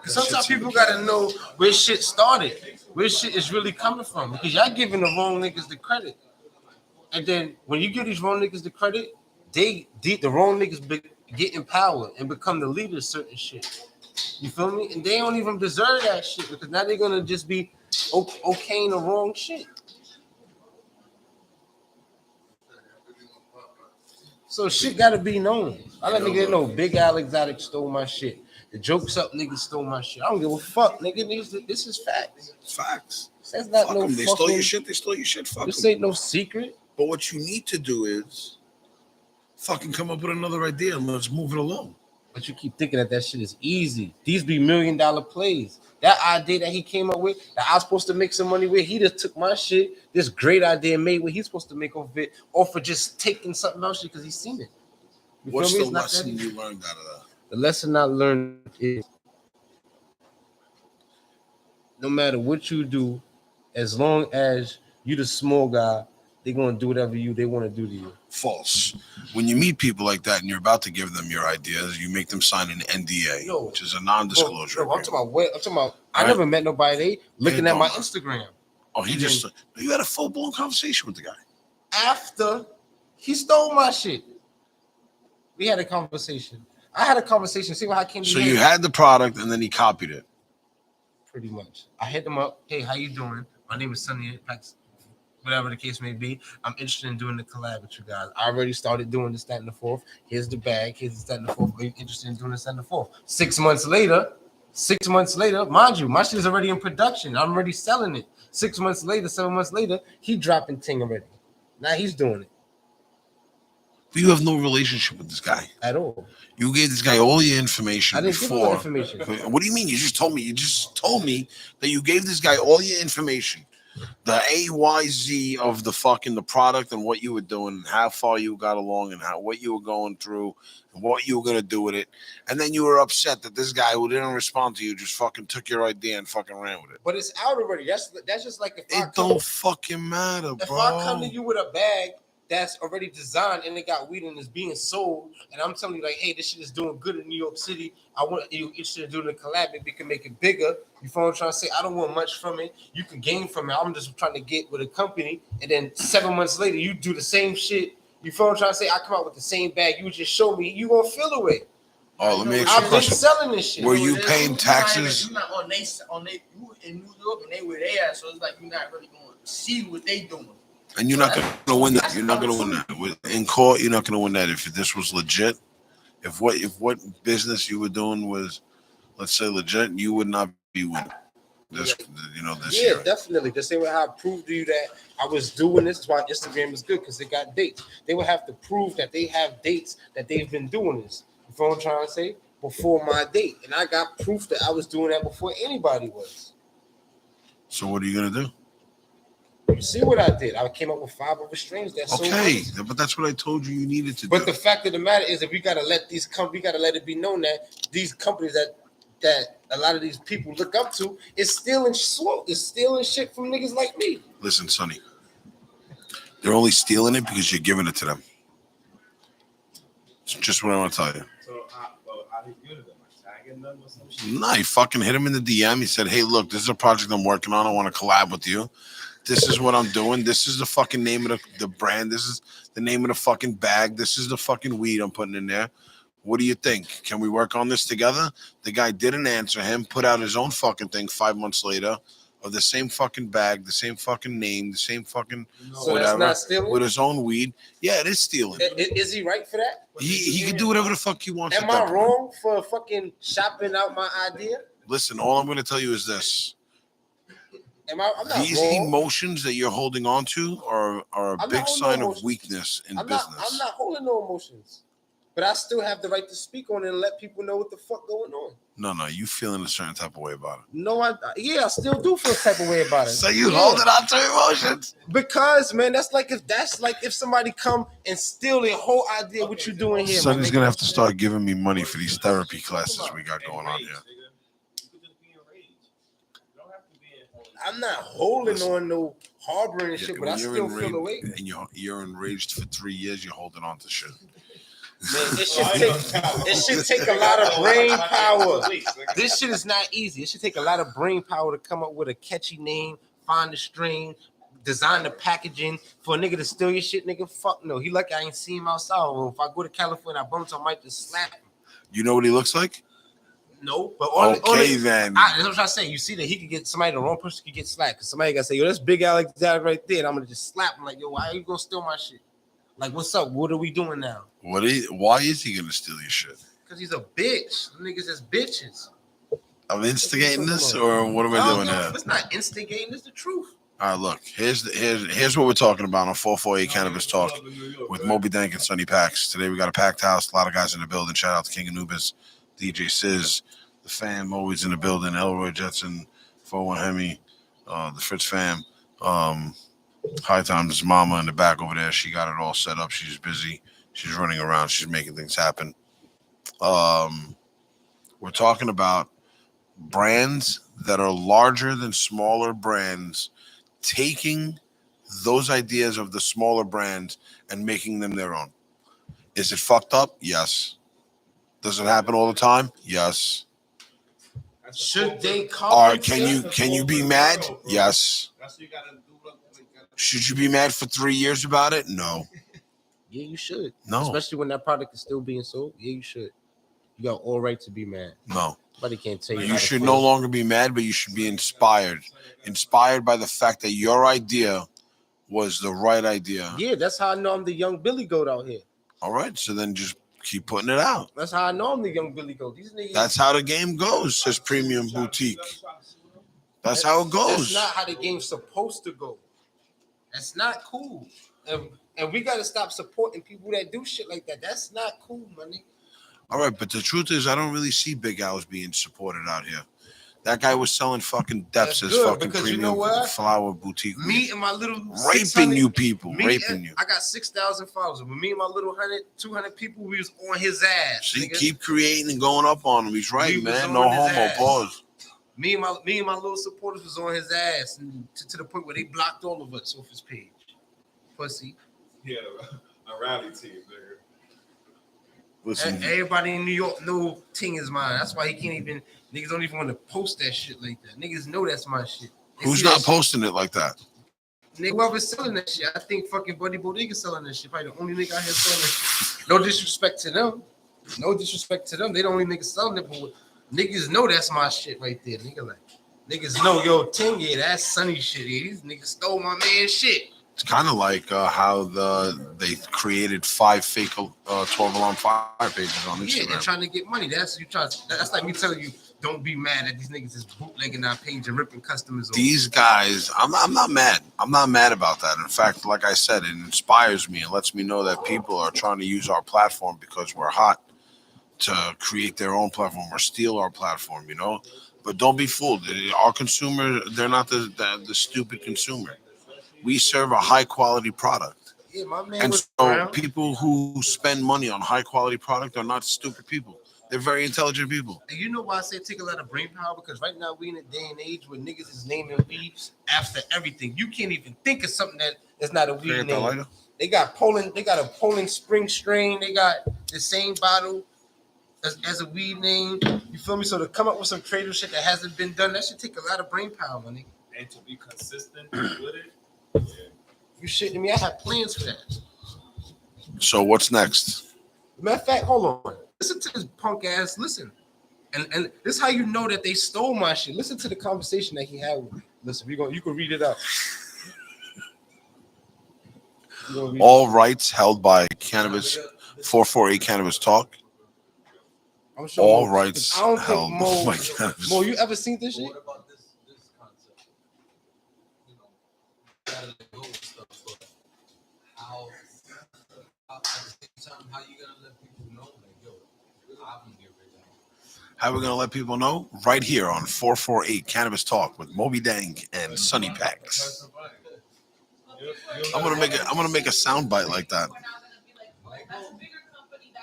Sometimes people gotta know where shit started, where shit is really coming from, because y'all giving the wrong niggas the credit. And then when you give these wrong niggas the credit, the wrong niggas get in power and become the leader of certain shit. You feel me? And they don't even deserve that shit because now they're gonna just be okaying the wrong shit. So shit gotta be known. I let nigga know Big Al Exotic stole my shit. The Jokes Up niggas stole my shit. I don't give a fuck, nigga. This is facts. Facts. That's not Fuck no them. They fucking, stole your shit. They stole your shit. Fuck this them. ain't no secret. But what you need to do is fucking come up with another idea and let's move it along. But you keep thinking that shit is easy. These be $1 million plays. That idea that he came up with, that I was supposed to make some money with, he just took my shit. This great idea made what he's supposed to make off of it, or for just taking something else because he's seen it. You What's feel me? the It's not lesson that you learned out of that? The lesson I learned is no matter what you do, as long as you the small guy, they're gonna do whatever they want to do to you. False. When you meet people like that and you're about to give them your ideas, you make them sign an NDA, which is a non-disclosure. I'm talking about what? I'm talking about. I never met nobody. They looking at my Instagram. Oh, you had a full-blown conversation with the guy after he stole my shit. We had a conversation. I had a conversation. See what I came to. So you had the product and then he copied it. Pretty much. I hit them up. Hey, how you doing? My name is Sunni Paks. Whatever the case may be, I'm interested in doing the collab with you guys. I already started doing this, that, and the fourth. Here's the bag. Here's this, that, and the fourth. Are you interested in doing this, that, and the fourth? 6 months later, mind you, my shit is already in production. I'm already selling it. 6 months later, 7 months later, he dropping ting already. Now he's doing it. But you have no relationship with this guy at all. You gave this guy all your information. I didn't give him no information. What do you mean? You just told me that you gave this guy all your information. The AYZ of the product and what you were doing, and how far you got along, and what you were going through, and what you were gonna do with it, and then you were upset that this guy who didn't respond to you just fucking took your idea and fucking ran with it. But it's out already. That's just like it don't fucking matter, bro. If I come to you with a bag that's already designed and it got weed and it's being sold, and I'm telling you like, hey, this shit is doing good in New York City. I want you interested in doing a collab. If we can make it bigger, you feel what I'm trying to say? I don't want much from it. You can gain from it. I'm just trying to get with a company, and then 7 months later, you do the same shit. You feel what I'm trying to say? I come out with the same bag. You just show me. You gonna feel the way. Oh, let me ask you a question. I've been selling this shit. Were you paying taxes? You're not on they you in New York and they where they at, so it's like you're not really going to see what they doing. And you're not going to win that. You're not going to win that. In court, you're not going to win that. If this was legit, if what business you were doing was, let's say, legit, you would not be winning this year. Yeah, definitely. The same way how I proved to you that I was doing this. That's why Instagram is good, because it got dates. They would have to prove that they have dates that they've been doing this. You feel what I'm trying to say? Before my date. And I got proof that I was doing that before anybody was. So what are you going to do? You see what I did? I came up with 5 other strains. That's Okay, so but that's what I told you needed to But do. the fact of the matter is that we gotta let we gotta let it be known that these companies that a lot of these people look up to is stealing shit from niggas like me. Listen, Sonny, they're only stealing it because you're giving it to them. It's just what I want to tell you. So, how do you get them? Like tagging them or some shit? No, he fucking hit him in the DM. He said, "Hey, look, this is a project I'm working on. I want to collab with you. This is what I'm doing. This is the fucking name of the brand. This is the name of the fucking bag. This is the fucking weed I'm putting in there. What do you think? Can we work on this together?" The guy didn't answer him, put out his own fucking thing 5 months later of the same fucking bag, the same fucking name, the same fucking So whatever, that's not stealing? with his own weed. Yeah, it is stealing. Is he right for that? He can do whatever the fuck he wants. Am at I that point. wrong for fucking shopping out my idea? Listen, all I'm going to tell you is this. I'm not These wrong. emotions that you're holding on to are a I'm big not holding sign no of emotions. weakness in I'm business. not holding no emotions. But I still have the right to speak on it and let people know what the fuck going on. No, you feeling a certain type of way about it. No, I still do feel type of way about it. So you Yeah. holding on to emotions? Because man, that's like if somebody come and steal their whole idea what you doing here. Sonny's man. gonna have to start giving me money for these therapy classes we got going on here. I'm not holding on no harboring and shit, but I When you're still feel away. and you're enraged for 3 years, you're holding on to shit. Man, it should take a lot of brain power. This shit is not easy. It should take a lot of brain power to come up with a catchy name, find the strain, design the packaging for a nigga to steal your shit, nigga. Fuck no. He lucky I ain't see him outside. Well, if I go to California, I bump into him, I might just slap him. You know what he looks like? No, but Then. That's what I'm trying to say. You see that he could get somebody, the wrong person could get slapped. Because somebody got to say, yo, that's Big Alexander right there. And I'm going to just slap him like, yo, why are you going to steal my shit? Like, what's up? What are we doing now? Why is he gonna steal your shit? Because he's a bitch. Them niggas is bitches. I'm instigating this, or what am I doing here? It's not instigating. It's the truth. All right, look. Here's what we're talking about on 448 Cannabis Talk with Mo.B and Sunni Paks. Today we got a packed house. A lot of guys in the building. Shout out to King Anubis, DJ Sizz, the fam always in the building. Elroy Jetson, 41 Hemi, the Fritz fam. High Time's mama in the back over there. She got it all set up. She's busy. She's running around. She's making things happen. We're talking about brands that are larger than smaller brands, taking those ideas of the smaller brands and making them their own. Is it fucked up? Yes. Does it happen all the time? Yes. Should they come? Or can you be mad? Yes. Should you be mad for 3 years about it? No. Yeah, you should. No. Especially when that product is still being sold. Yeah, you should. You got all right to be mad. No. Nobody can't tell you. You should no longer be mad, but you should be inspired. Inspired by the fact that your idea was the right idea. Yeah, that's how I know I'm the young Billy Goat out here. All right, so then just keep putting it out. That's how I know I'm the young Billy Goat. These niggas. That's how the game goes, says Premium Boutique. That's how it goes. That's not how the game's supposed to go. That's not cool. And we got to stop supporting people that do shit like that. That's not cool, my nigga. All right, but the truth is, I don't really see Big Al's being supported out here. That guy was selling fucking depths as fucking Premium Flower Boutique. Me and my little raping you people, raping you. I got 6,000 followers, but me and my little 200 people, we was on his ass. See, nigga. keep creating and going up on him. He's right, We was man. on No his homo. ass. Pause. Me and my little supporters was on his ass, and to the point where they blocked all of us off his page. Pussy. Yeah, a rally team, nigga. Listen, Everybody in New York know Ting is mine. That's why he can't even. Niggas don't even want to post that shit like that. Niggas know that's my shit. They who's see not that posting it like that? shit. Nigga, whoever's selling that shit, I think fucking Buddy Bodega selling that shit. Probably the only nigga out here selling it. No disrespect to them. No disrespect to them. They the only niggas selling it, but niggas know that's my shit right there. Nigga, like niggas know, yo, Ting, yeah, that's Sunny shit. Yeah, these niggas stole my man shit. It's kind of like how they created 5 fake 12-alarm fire pages on Instagram. Yeah, they're trying to get money. That's like me telling you, don't be mad that these niggas is bootlegging our page and ripping customers off. These guys, I'm not mad. I'm not mad about that. In fact, like I said, it inspires me and lets me know that people are trying to use our platform because we're hot to create their own platform or steal our platform, you know? But don't be fooled. Our consumer, they're not the stupid consumer. We serve a high quality product. Yeah, my man And was so around. people who spend money on high quality product are not stupid people. They're very intelligent people. And you know why I say take a lot of brain power? Because right now we in a day and age where niggas is naming weed after everything. You can't even think of something that's not a weed name. They got a Poland Spring strain. They got the same bottle as a weed name. You feel me? So to come up with some creative shit that hasn't been done, that should take a lot of brain power, my nigga. And to be consistent with it. You shitting me? I have plans for that. So what's next? Matter of fact, hold on. Listen to this punk ass. Listen. And this is how you know that they stole my shit. Listen to the conversation that he had with me. Listen, you can read it out. All rights held by Cannabis 448 Cannabis Talk. I'm sure All Mo, rights I don't held think Mo, by Cannabis. Mo, you ever seen this shit? What about this concept? You know, gotta let go of stuff, but how at the same time, how you gonna let people know, like, yo, I'm gonna get rid of that? How are we gonna let people know? Right here on 448 Cannabis Talk with Mo.B and Sunni Paks. I'm gonna make a sound bite like that.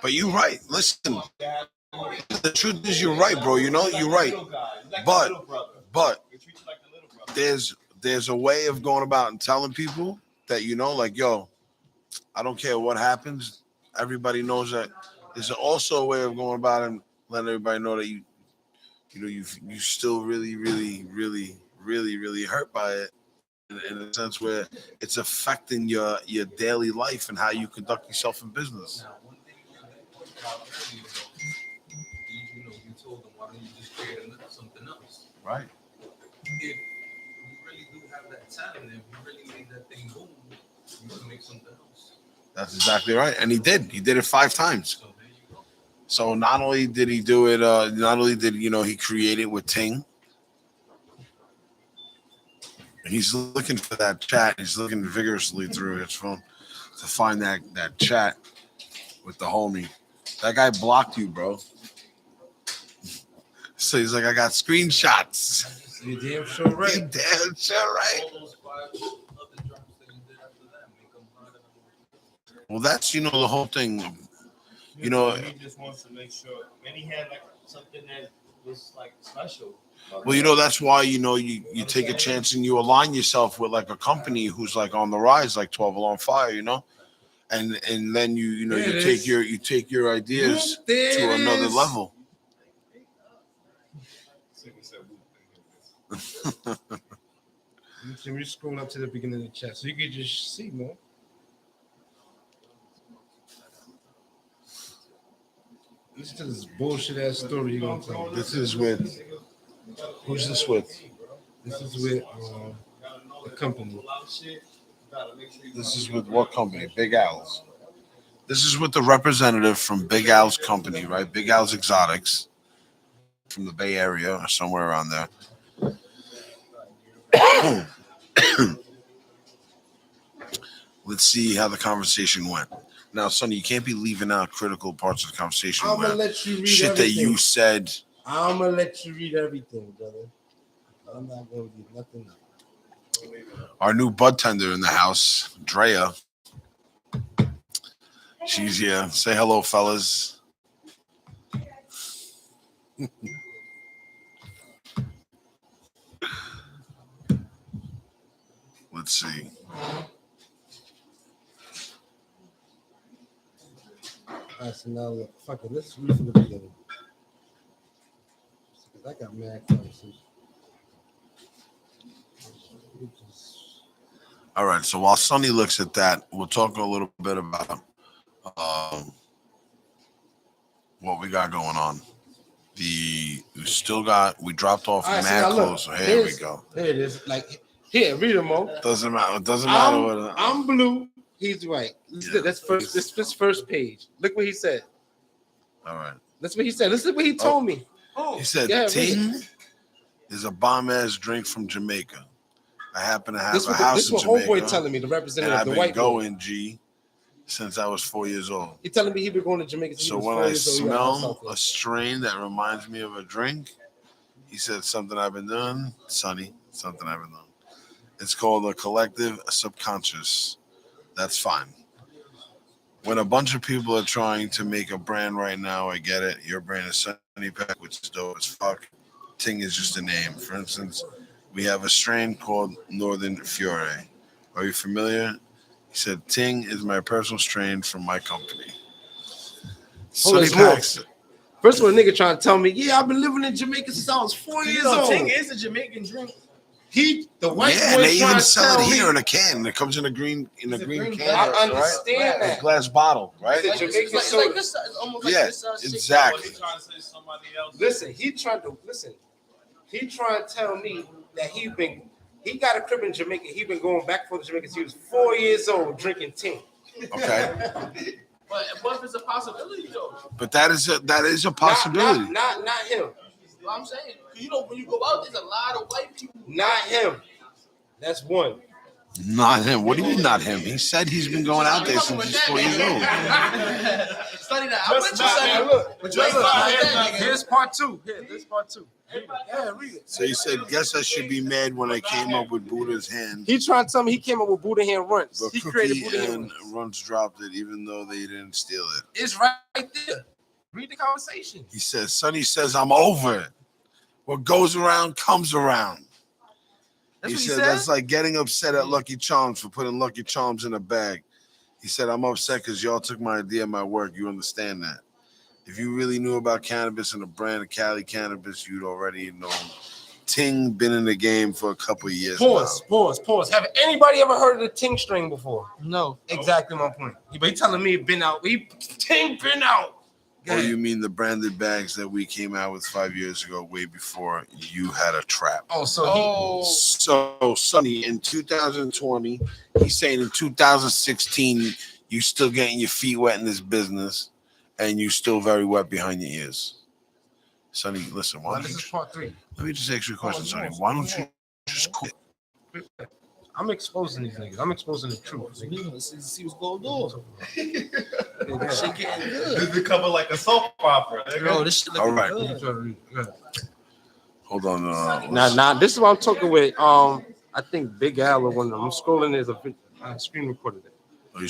But you're right. Listen, the truth is you're right, bro. You know you're right. But there's a way of going about and telling people that, you know, like, yo, I don't care what happens. Everybody knows that. There's also a way of going about and letting everybody know that you still really hurt by it, in a sense where it's affecting your daily life and how you conduct yourself in business. Now, one thing you pointed out earlier, though, you told them, why don't you just create something else? Right. If you really do have that talent, if you really made that thing boom, you can make something else. That's exactly right. And he did. He did it 5 times. So there you go. So not only did he do it, not only did, you know, he create it with Ting. He's looking for that chat. He's looking vigorously through his phone to find that chat with the homie. That guy blocked you, bro. So he's like, I got screenshots. You damn sure right. You damn sure right. All those 5 other drops that you did after that, make them harder than Well, that's, you know, the whole thing. You know, he just wants to make sure. And he had like something that was like special. well, you know, that's why, you know, you take a chance and you align yourself with like a company who's like on the rise, like 12 Alarm Fire, you know, and then you take your ideas to another level. Let me scroll up to the beginning of the chat so you can just see more. Listen to this bullshit ass story you're gonna tell me. This is with, who's this with? This is with the company. This is with what company? Big Al's. This is with the representative from Big Al's company, right? Big Al's Exotics from the Bay Area or somewhere around there. Let's see how the conversation went. Now, Sonny, you can't be leaving out critical parts of the conversation. I'm gonna let you read shit everything. that you said. I'm gonna let you read everything, brother. I'm not gonna leave nothing out. Our new bud tender in the house, Drea. She's here. Say hello, fellas. Let's see. All right, so now look, fuck it. Let's read from the beginning. I got mad conversation. All right. So while Sonny looks at that, we'll talk a little bit about what we got going on. We dropped off Right, mad so clothes. So here we go. There it is. Like, here, read them all. Doesn't matter. It doesn't matter what. I'm blue. He's white. That's first. This first page. Look what he said. All right. That's what he said. Listen what he told me. He said, yeah, Ting is a bomb-ass drink from Jamaica. I happen to have This a house this in what Jamaica. homeboy telling me, the and representative, I've the been white going, boy. G, since I was 4 years old. He telling me he been going to Jamaica. So when I smell a strain that reminds me of a drink, he said something I've been doing, Sonny, something I've been doing. It's called a collective subconscious. That's fine. When a bunch of people are trying to make a brand right now, I get it. Your brand is Sunny Pack, which is dope as fuck. Ting is just a name. For instance, we have a strain called Northern Fiore. Are you familiar? He said, Ting is my personal strain from my company. Hold on, Sunny it's more. Packs. First of all, a nigga trying to tell me, yeah, I've been living in Jamaica since I was 4 You years know, old. Ting is a Jamaican drink. The white Yeah, and boy they even trying to sell tell it here me. in a can. It comes in a green can. I understand A that. glass bottle, right? It's a Jamaican It's soda. like this, it's almost like Yeah, this. exactly. He's trying to say somebody else. Listen, he trying to tell me that he got a crib in Jamaica. He been going back for the Jamaica since he was 4 years old drinking Ting. Okay, But what if it's a possibility though? but that is a possibility. Not him. What I'm saying, you know, when you go out, there's a lot of white people. Not him. That's one. Not him. What do you mean not him? He said he's been going out there since he's 4 years old. Study that. I bet you study. Look, But you ain't fucking with that nigga. here's part two. Here's part two. Yeah, read it. So he said, guess I should be mad when I came up with Buddha's hand. He trying to tell me he came up with Buddha hand runs. But He created Cookie Buddha hand and runs. Runs dropped it even though they didn't steal it. It's right there. Read the conversation. He says, Sonny says, I'm over it. What goes around comes around. That's He what he said, said? that's like getting upset at Lucky Charms for putting Lucky Charms in a bag. He said, I'm upset because y'all took my idea, my work. You understand that. If you really knew about cannabis and the brand of Cali Cannabis, you'd already know. Ting been in the game for a couple of years Pause. Have anybody ever heard of the Ting string before? No. Exactly my point. But he telling me it been out. Ting been out. Go Or ahead. you mean the branded bags that we came out with 5 years ago, way before you had a trap? So Sonny, in 2020, he's saying in 2016, you still getting your feet wet in this business, and you still very wet behind your ears. Sonny, listen, why don't This you is part three. let me just ask you a question, Sonny. Why don't you just quit? I'm exposing these niggas. I'm exposing the truth. See what's going on. Nigga. Shit getting good. This becoming like a soap opera. Bro, this shit All looking right. good. Hold on. Nah. This is what I'm talking with. I think Big Al or one of them. I'm scrolling. There's a screen recorded it. Oh,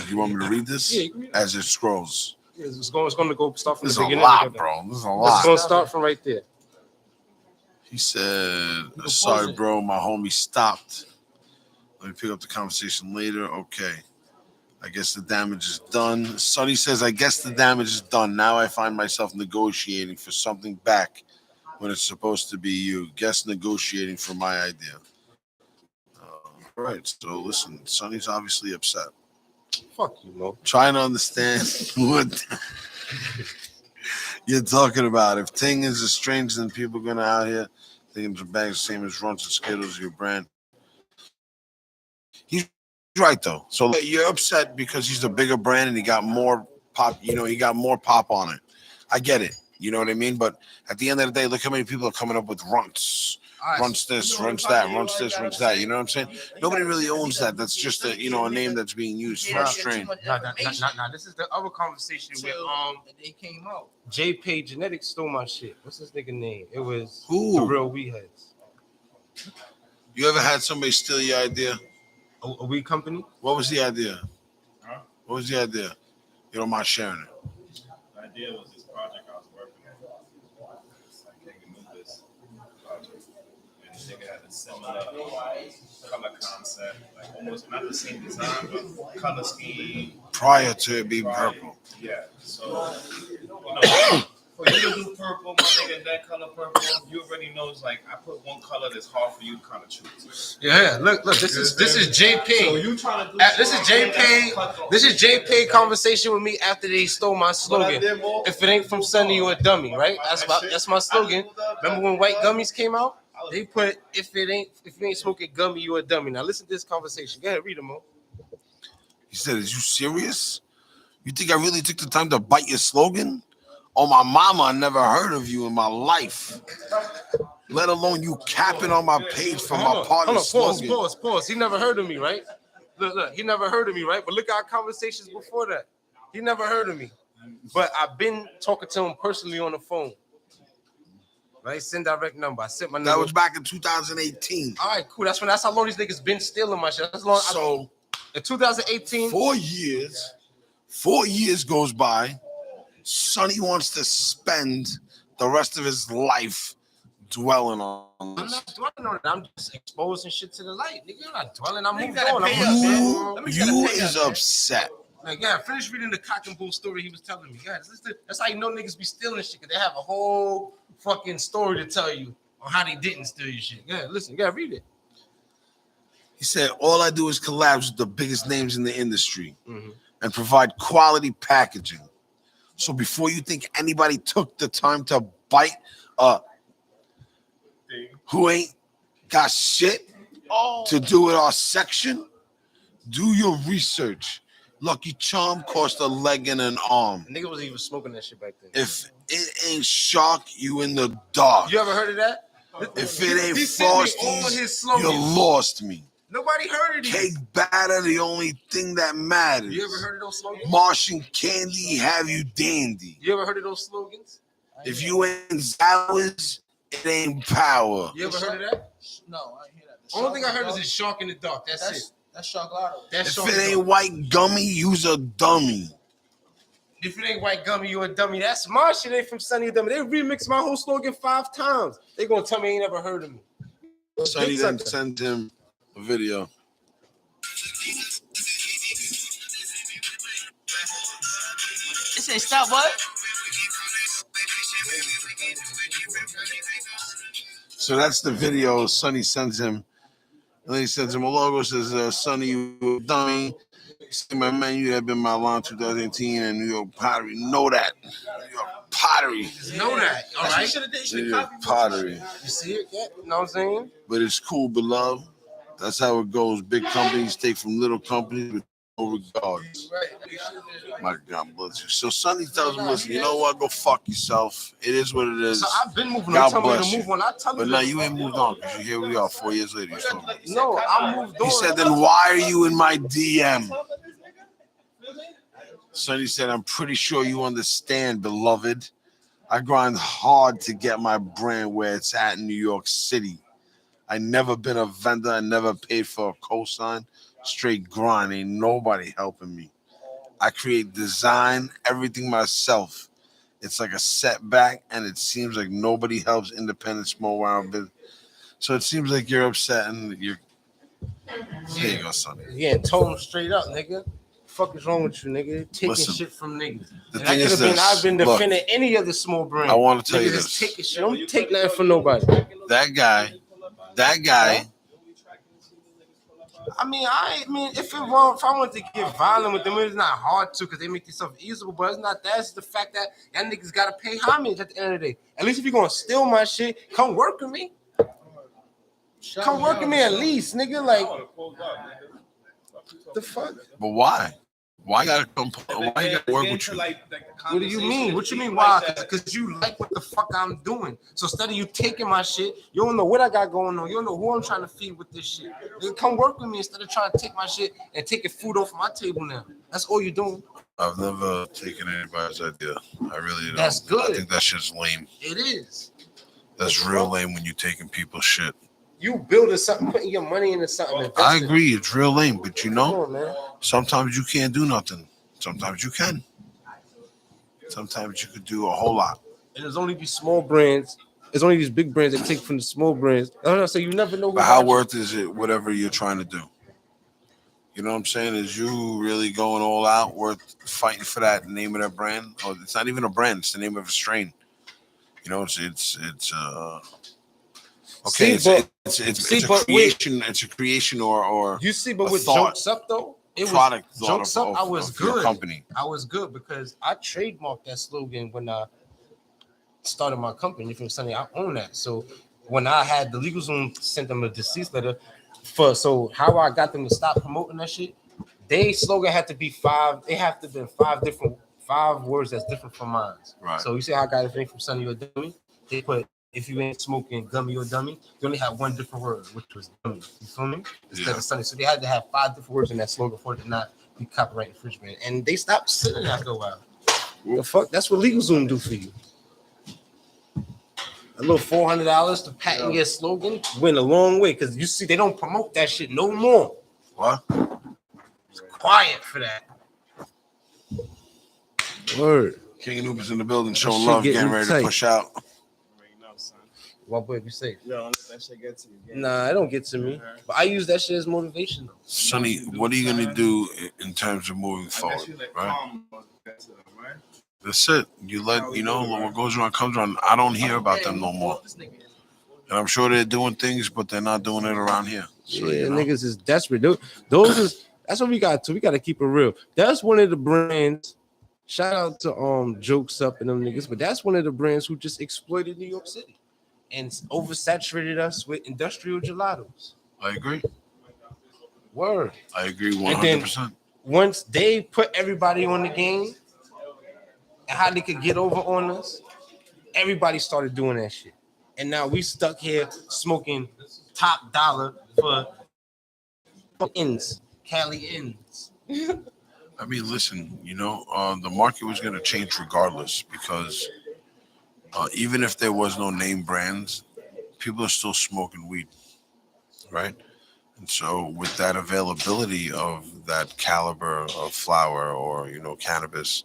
you want me to read this Yeah, you can read it. as it scrolls? It's going to go start from This is the a beginning. lot, bro. This is a It's lot. going to start from right there. He said, sorry, bro, my homie stopped. Let me pick up the conversation later. Okay. I guess the damage is done. Sonny says, I guess the damage is done. Now I find myself negotiating for something back when it's supposed to be you. Guess negotiating for my idea. All right. So listen, Sonny's obviously upset. Fuck you, Mo. Trying to understand what you're talking about. If Ting is as strange than people going to out here thinking the bag's the same as Runs and Skittles, your brand. He's right though. So you're upset because he's a bigger brand and he got more pop. He got more pop on it. I get it. You know what I mean? But at the end of the day, look how many people are coming up with runts. Runs this, runs that, runs this, runs that. You know what I'm saying? Nobody really owns that. That's just a name that's being used for a strain. Nah. This is the other conversation with they came out. JP Genetics stole my shit. What's this nigga name? It was Who? The Real Weed Heads. You ever had somebody steal your idea? A weed company? What was the idea? Huh? What was the idea? You don't mind sharing it. The idea was this project I was working on. It's like nigga knew this project. And the nigga had a similar color concept, like almost not the same design, but color scheme. Prior to it being purple. Yeah. So, for you to do purple, my nigga, that color purple, you already know it's like I put one color that's hard for you to kind of choose. Yeah. Look. This is JP. So you trying to do This is JP. This is JP conversation with me after they stole my slogan. If it ain't from Sunny, you a dummy, right? That's my slogan. Remember when white gummies came out? They put if you ain't smoking gummy, you a dummy. Now listen to this conversation. Go ahead, read them all. He said, "Is you serious? You think I really took the time to bite your slogan? Oh, my mama, I never heard of you in my life. Let alone you capping on my page for my partner's slogan." Pause. He never heard of me, right? Look. He never heard of me, right? But look at our conversations before that. He never heard of me. But I've been talking to him personally on the phone. Right? Send direct number. I sent my That number. was back in 2018. All right, cool. That's how long these niggas been stealing my shit. That's long. So In 2018. 4 years. 4 years goes by. Sonny wants to spend the rest of his life dwelling on I'm this. not dwelling on it. I'm just exposing shit to the light. Nigga, I'm not dwelling. I'm moving gotta on. pay I'm You is upset. like, yeah, finish reading the cock and bull story he was telling me. Guys, that's how you know niggas be stealing shit, because they have a whole fucking story to tell you on how they didn't steal your shit. Yeah, listen, yeah, read it. He said, all I do is collabs with the biggest names in the industry Mhm. and provide quality packaging. So before you think anybody took the time to bite who ain't got shit to do with our section, do your research. Lucky Charm cost a leg and an arm. The nigga was even smoking that shit back then. If it ain't Shark, you in the dark. You ever heard of that? If it ain't He sent me all Frosties, his slogans. you lost me. Nobody heard of Cake these. batter, the only thing that matters. You ever heard of those slogans? Martian candy, have you dandy. You ever heard of those slogans? If you ain't Zowers, it ain't power. You ever heard of that? No, I ain't hear that. The Only thing I Shark heard is Dog, it's Shark in the Dark. That's it. That's Shark Lotto. That's If Shark it in the ain't Dark. white gummy, you's a dummy. If it ain't white gummy, you a dummy. That's my shit. Ain't from Sunny Dummy. They remixed my whole slogan 5 times. They gonna tell me they ain't never heard of me. Sonny then sent him a video. It said stop what? So that's the video Sonny sends him. And then he sends him a logo, says, Sonny, you a dummy. See my menu that been my launch 2018 and New York Pottery. Know that. New York Pottery. Just know that. All right. New York Pottery. You see it? Yeah. You know what I'm saying? But it's cool, beloved. That's how it goes. Big companies take from little companies with no regards. My God bless you. So Sonny tells him, listen, you know what? Go fuck yourself. It is what it is. So I've been moving God on. Tell me bless to you. move on. I tell But you. now you ain't moved on because here we are 4 years later. You're still moving. No, I moved on. He said, then why are you in my DM? Sonny said, I'm pretty sure you understand, beloved. I grind hard to get my brand where it's at in New York City. I never been a vendor. I never paid for a cosign. Straight grind. Ain't nobody helping me. I create design, everything myself. It's like a setback, and it seems like nobody helps independent small round business. So it seems like you're upset, and you're. There you go, Sonny. Yeah, told him straight up, nigga. Fuck is wrong with you, nigga? Taking Listen, shit from niggas. The And thing I is could have been. this. I've been Look, defending any other small brand. I want to tell you Niggas this. just taking shit. Don't take nothing from nobody. That guy. I mean, if I wanted to get violent with them, it's not hard to, because they make themselves easable. But it's not that. It's the fact that y'all niggas gotta pay homage at the end of the day. At least if you're gonna steal my shit, come work with me. Come work with me at least, nigga. Like, the fuck? But why? Why you gotta come? Why you gotta work with you? What do you mean? What you mean? Why? Because you like what the fuck I'm doing. So instead of you taking my shit, you don't know what I got going on. You don't know who I'm trying to feed with this shit. You come work with me instead of trying to take my shit and taking food off my table now. That's all you're doing. I've never taken anybody's idea. I really don't. That's good. I think that shit's lame. It is. That's real lame when you taking people's shit. You building something, putting your money into something. I agree, it's real lame, but you Come know, on, man. sometimes you can't do nothing. Sometimes you can. Sometimes you could do a whole lot. And there's only these small brands. There's only these big brands that take from the small brands. I don't know. So you never know. But how worth is it, whatever you're trying to do? You know what I'm saying? Is you really going all out, worth fighting for that name of that brand? Or it's not even a brand; it's the name of a strain. You know, it's okay. It's a creation. It's a creation or you see, but a with thought, Jokes Up though, it product was Jokes Up. I was of your good. company. I was good because I trademarked that slogan when I started my company. From Sunny, I own that. So when I had the Legal Zone sent them a deceased letter so how I got them to stop promoting that shit, they slogan had to be 5. They have to be 5 words that's different from mine. Right. So you see how I got everything from Sunny or Dummy? They put, if you ain't smoking gummy or dummy, you only have 1 different word, which was dummy. You feel me? Instead of Sunny. So they had to have 5 different words in that slogan for it to not be copyright infringement. And they stopped sitting after a while. The fuck? That's what LegalZoom do for you. A little $400 to patent your slogan went a long way because you see they don't promote that shit no more. What? It's quiet for that. Word. King and Uber's in the building, showing shit love, getting getting ready tight. to push out. What boy, be safe. Yo, don't let that shit get to you. Nah, it don't get to me. But I use that shit as motivation though. Sonny, what are you gonna do in terms of moving forward? Right? That's it. You let what goes around comes around. I don't hear about them no more. And I'm sure they're doing things, but they're not doing it around here. So, Yeah, niggas is desperate. That's what we got to. We got to keep it real. That's one of the brands. Shout out to Jokes Up and them niggas, but that's one of the brands who just exploited New York City and oversaturated us with industrial gelatos. I agree. Word. I agree 100%. Once they put everybody on the game and how they could get over on us, everybody started doing that shit. And now we stuck here smoking top dollar for Cali ends. I mean, listen, the market was going to change regardless because even if there was no name brands, people are still smoking weed, right? And so with that availability of that caliber of flower or, cannabis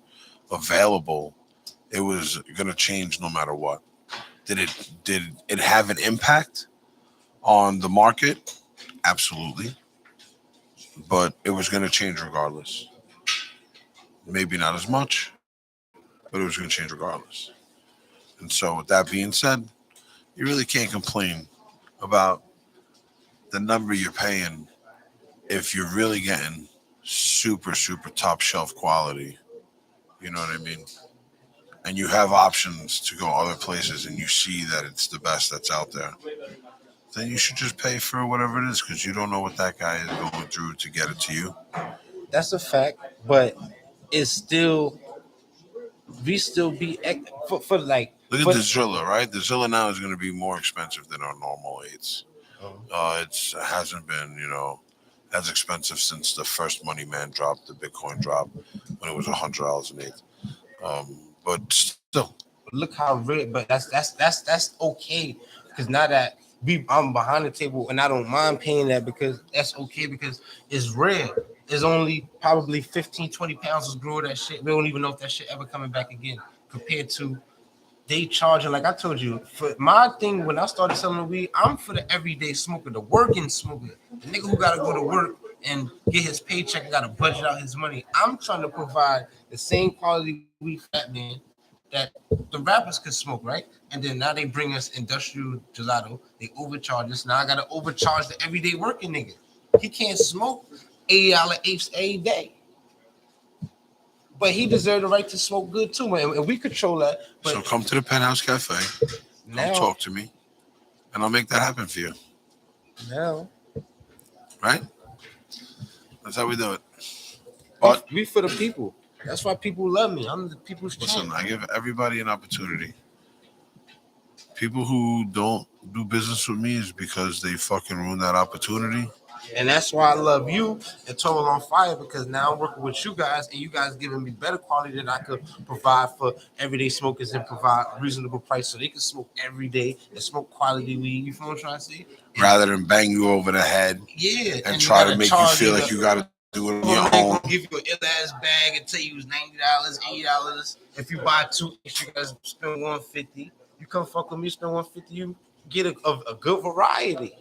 available, it was going to change no matter what. Did it have an impact on the market? Absolutely. But it was going to change regardless. Maybe not as much, but it was going to change regardless. And so with that being said, you really can't complain about the number you're paying if you're really getting super, super top shelf quality. You know what I mean? And you have options to go other places and you see that it's the best that's out there, then you should just pay for whatever it is because you don't know what that guy is going through to get it to you. That's a fact, but it's still, we still be for like. Look at the Zilla, right? The Zilla now is going to be more expensive than our normal 8s. It hasn't been, as expensive since the first Money Man dropped, the Bitcoin drop, when it was $100 an 8. But still, look how rare. But that's okay because now that I'm behind the table and I don't mind paying that because that's okay because it's rare. There's only probably 15, 20 pounds of grow that shit. We don't even know if that shit ever coming back again compared to they charging, like I told you, for my thing when I started selling the weed, I'm for the everyday smoker, the working smoker, the nigga who gotta go to work and get his paycheck and gotta budget out his money. I'm trying to provide the same quality weed for that man that the rappers could smoke, right? And then now they bring us industrial gelato, they overcharge us. Now I gotta overcharge the everyday working nigga. He can't smoke $80 apes a day. But he deserved the right to smoke good too, man. And we control that. But so come to the Penthouse Cafe, come talk to me, and I'll make that happen for you. Now, right? That's how we do it. But we for the people. That's why people love me. I'm the people's champ. Listen, I give everybody an opportunity. People who don't do business with me is because they fucking ruined that opportunity. And that's why I love you and Total on Fire because now I'm working with you guys and you guys giving me better quality than I could provide for everyday smokers and provide reasonable price so they can smoke every day and smoke quality weed. You feel what I'm trying to say? Rather than bang you over the head, and try to make you feel like you got to do it on your own. Give you an ill-ass bag and tell you it's $90, $80. If you buy 2 extra, you guys spend $150. You come fuck with me, spend $150. You get a good variety.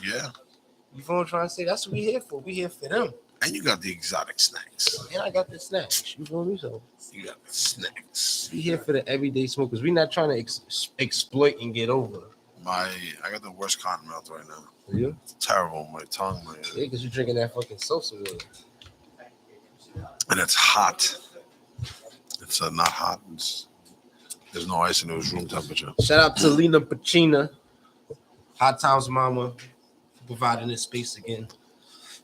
Yeah. You feel what I'm trying to say? That's what we here for. We here for them. And you got the exotic snacks. And I got the snacks. You feel me? So you got the snacks. We here for the everyday smokers. We not trying to exploit and get over. I got the worst cotton mouth right now. Yeah? It's terrible. My tongue. Yeah, because you're drinking that fucking salsa water. And it's hot. It's not hot. There's no ice and it was room temperature. Shout out to Lena Pacina, Hot Times Mama, for providing this space again.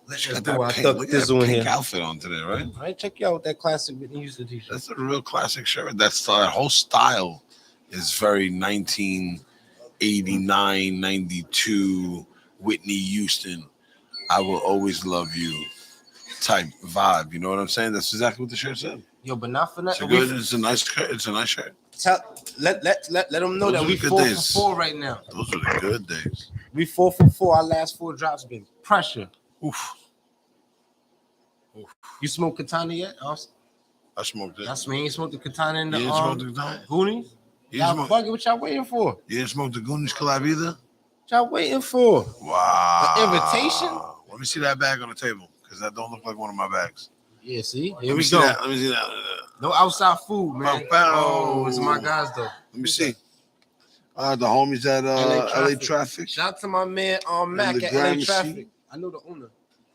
Let's just do our Thug Thizzle in here. Outfit on today, right? All right, check you out with that classic Whitney Houston t-shirt. That's a real classic shirt. That whole style is very 1989, 92 Whitney Houston. I will always love you type vibe. You know what I'm saying? That's exactly what the shirt said. Yo, but not for It's nothing. good. It's a nice shirt. It's a nice shirt. Let them know Those that are we the good 4 days. for 4 right now. Those are the good days. We 4 for 4. Our last 4 drops been pressure. Oof. You smoke Katana yet? I smoked it. That's me. You smoked the Katana in the You didn't smoke the Katana? Goonies? You Y'all didn't smoke- bugging. What y'all waiting for? You didn't smoke the Goonies collab either? What y'all waiting for? Wow. An invitation? Let me see that bag on the table because that don't look like one of my bags. Yeah, see? Let Here me we see go. that. Let me see that. No outside food, man. Oh, it's my guys, though. Let me see. The homies at LA Traffic. Shout out to my man Mac the at LA Gramercy. Traffic. I know the owner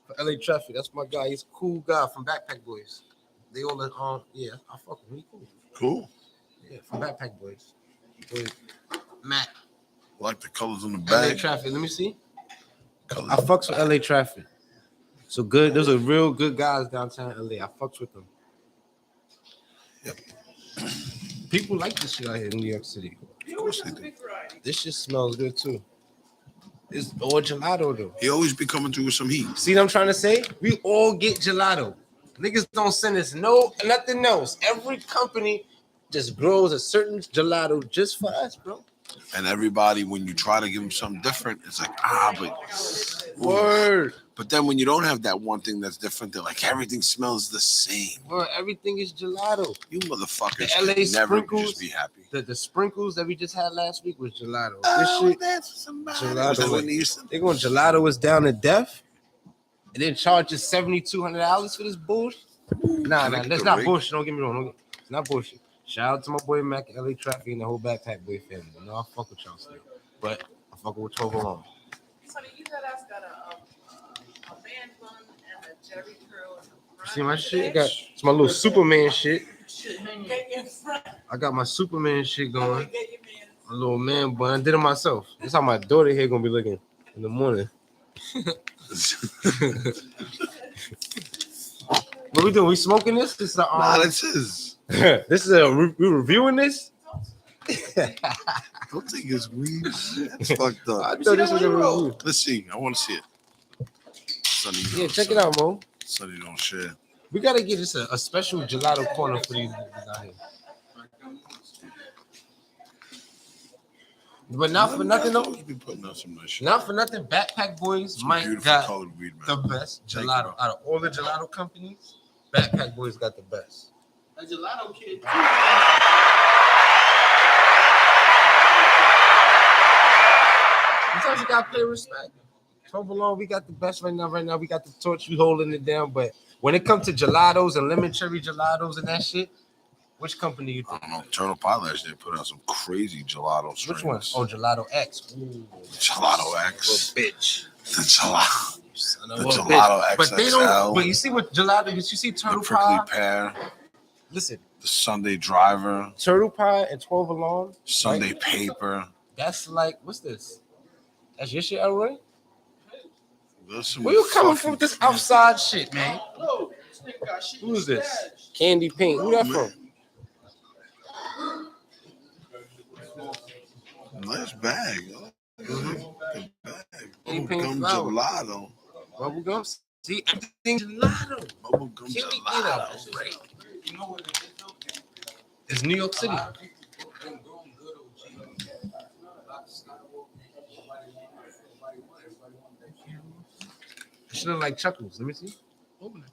for LA Traffic. That's my guy. He's a cool guy from Backpack Boys. They all yeah, I fuck with him. He cool. Cool. Yeah, from Backpack Boys. Mac. I like the colors on the LA bag. Traffic. Let me see. Colors. I fucks with LA Traffic. So good. Those are real good guys downtown LA. I fucks with them. Yep. People like this shit out here in New York City. Of course they do. This shit smells good too. It's all gelato though. He always be coming through with some heat. See what I'm trying to say? We all get gelato. Niggas don't send us nothing else. Every company just grows a certain gelato just for us, bro. And everybody, when you try to give them something different, it's like, but Word. But then when you don't have that one thing that's different, they're like, everything smells the same. Bro, everything is gelato. You motherfuckers The LA can never sprinkles, just be happy. The sprinkles that we just had last week was gelato. Oh, This shit, that's somebody. gelato. They're going gelato is down to death, and then charge us $7,200 for this bullshit. Nah, that's not bullshit. Don't get me wrong. It's not bullshit. Shout out to my boy Mac, LA Traffic, and the whole Backpack Boy family. You know, I fuck with y'all still, but I fuck with 12 alone. Sonny, you got us got a man bun and a jerry curl. See my shit? It's my little Superman shit. I got my Superman shit going. A little man bun. I did it myself. That's how my daughter here gonna be looking in the morning. What we doing? We smoking this? This is this is. This is we reviewing this. Don't think it's weed. That's fucked up. I thought this was a review. Let's see. I want to see it. Sonny, Yeah, check it out, Mo. Sonny don't share. We gotta get this a special gelato corner for these niggas out here. But not for nothing though. You be putting out some nice shit. Not for nothing. Backpack Boys Some might beautiful got colored weed, man. the best Thank gelato you, bro. out of all the gelato companies. Backpack Boys got the best. A gelato kid. Sometimes you gotta pay respect. 12 alone, we got the best right now. Right now, we got the torch. We holding it down. But when it comes to gelatos and lemon cherry gelatos and that shit, which company you I think? don't know. Turtle Pie last year put out some crazy gelato strains. Which one? Oh, Gelato X. Ooh, Gelato X. bitch. The gelato. Son of The a gelato bitch. But they don't. XXL. But you see what gelato? Did you see The Turtle prickly Pie? pear. Listen, The Sunday Driver. Turtle Pie and 12 alone. Sunday right? Paper. That's like, what's this? That's your shit, Elroy? Listen, Where you coming from with this outside shit, man? No, this nigga got shit. Who's this? Candy Pink. Who that from? Nice bag. Mm-hmm. Good bag. Candy Pink Bubblegum flower. gelato. Bubblegum. See, everything gelato. Bubblegum Can we get gelato. a break? It's New York City. It should look like Chuckles. Let me see. Open it.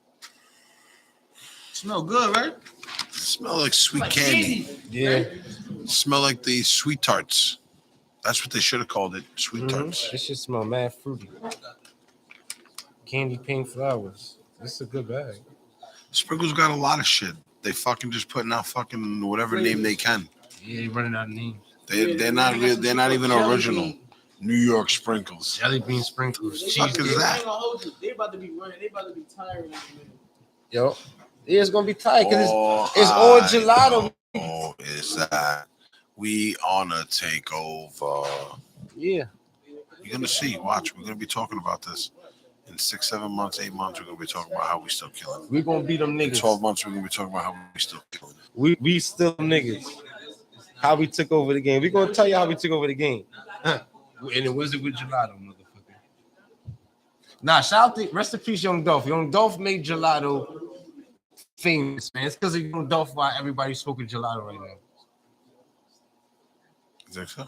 Smell good, right? Smell like sweet candy. Yeah. Smell like the sweet tarts. That's what they should have called it. Sweet tarts. This shit smell mad fruity. Candy pink flowers. This is a good bag. Sprinkles got a lot of shit. They fucking just putting out fucking whatever name they can. Yeah, you're running out of names. They're not real. They're not even original. New York sprinkles. Jelly bean sprinkles. Fuck Cheese is dip. that? I ain't gonna hold you. They about to be running. They about to be tired. In a minute. Yo. Yeah, it's gonna be tight because Oh, it's all gelato. Oh, is that we on a takeover? Yeah. You're gonna see. Watch. We're gonna be talking about this in 6, 7 months, 8 months. We're gonna be talking about how we still killing. We gonna beat them In niggas. 12 months, we're gonna be talking about how we still killing. We still niggas. How we took over the game. We gonna tell you how we took over the game. And it was it with gelato, motherfucker. Nah, shout out to rest in peace, Young Dolph. Young Dolph made gelato famous, man. It's because of Young Dolph why everybody's smoking gelato right now. You think so?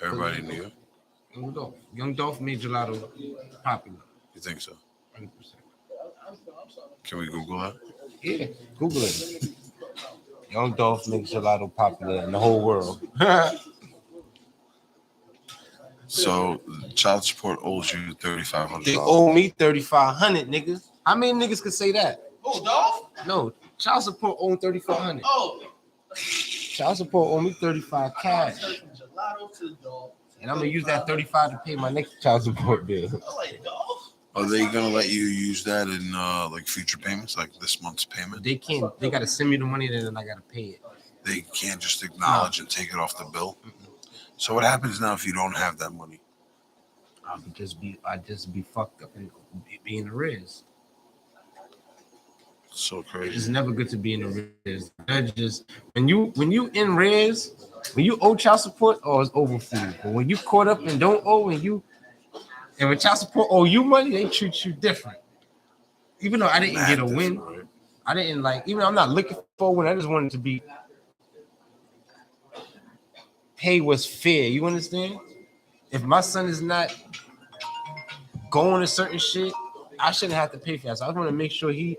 Everybody in New York? Young Dolph made gelato popular. You think so? 100%. Can we Google that? Yeah, Google it. Young Dolph makes gelato popular in the whole world. So child support owes you $3,500. They owe me $3,500, niggas. How many niggas could say that? Oh, Dolph? No, child support owe $3,500. Oh. Child support owe me $35 cash. Gelato to Dolph. And I'm gonna use that $35 to pay my next child support bill. I like Dolph. Are they gonna let you use that in like future payments, like this month's payment? They can't. They gotta send me the money, then I gotta pay it. They can't just acknowledge and take it off the bill. So what happens now if you don't have that money? I'd just be fucked up and be in the arrears. So crazy. It's never good to be in the arrears. Just when you in arrears, when you owe child support, it's over for you. But when you caught up and don't owe, and when child support owe you money, they treat you different. Even though I didn't get a win, right? I didn't even though I'm not looking for a win. I just wanted to be pay was fair. You understand? If my son is not going to certain shit, I shouldn't have to pay for that. So I want to make sure he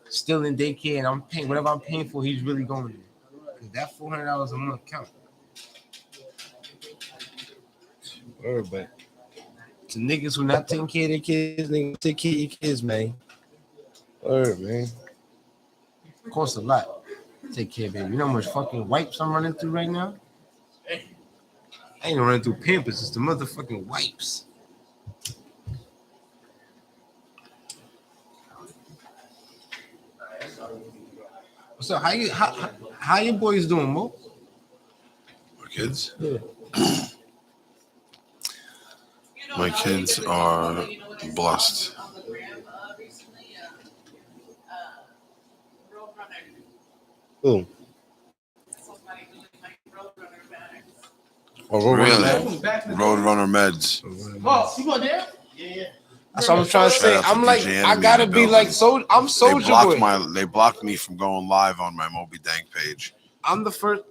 still in daycare and I'm paying whatever I'm paying for. He's really going there. Cause that $400 a month count. But to niggas who not taking care of their kids, niggas take care of your kids, man. Man. Costs a lot. Take care, baby. You know how much fucking wipes I'm running through right now? I ain't running through Pampers. It's the motherfucking wipes. What's up? How your boys doing, Mo? My kids? Yeah. My kids are blessed. Who? Really? Roadrunner meds. Oh, you going there? Yeah. That's what I'm trying to say. Shout out to I'm like, DJ I Enemy gotta in the be like, building. I'm Soldier Boy. They blocked me from going live on my Mo.B Dank page. I'm the first.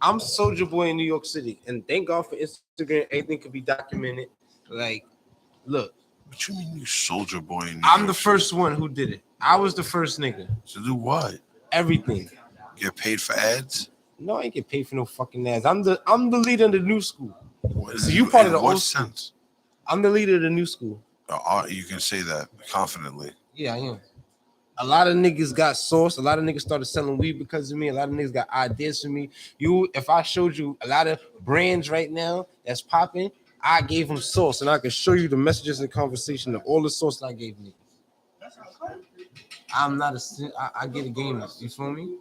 I'm Soldier Boy in New York City, and thank God for Instagram. Everything could be documented. Like, look. What you mean, you Soldier Boy in New I'm York the first one who did it. I was the first nigga. To do what? Everything. Get paid for ads? No, I ain't get paid for no fucking ads. I'm the leader of the new school. What, So you part of the what old school. sense? I'm the leader of the new school. You can say that confidently. Yeah, I am. A lot of niggas got sourced. A lot of niggas started selling weed because of me. A lot of niggas got ideas from me. If I showed you a lot of brands right now that's popping, I gave them source, and I can show you the messages and conversation of all the source I gave me. I'm not I get a game up. You feel me?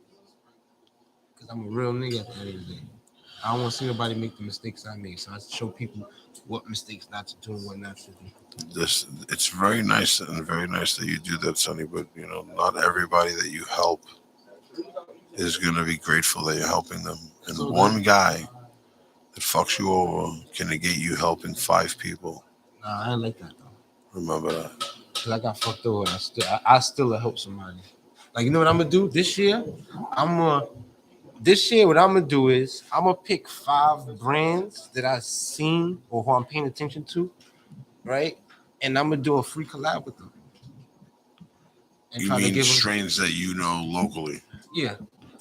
Because I'm a real nigga at the end of the day. I don't want to see nobody make the mistakes I made. So I show people what mistakes not to do and what not to do. It's very nice and very nice that you do that, Sonny. But you know, not everybody that you help is gonna be grateful that you're helping them. And So one guy that fucks you over can negate you helping 5 people. Nah, I ain't like that though. Remember that. Cause I got fucked over. I still help somebody. Like, you know what I'm gonna do this year? What I'm gonna do is I'm gonna pick 5 brands that I've seen or who I'm paying attention to, right? And I'm gonna do a free collab with them. And You try to mean give them, strains that you know locally? yeah,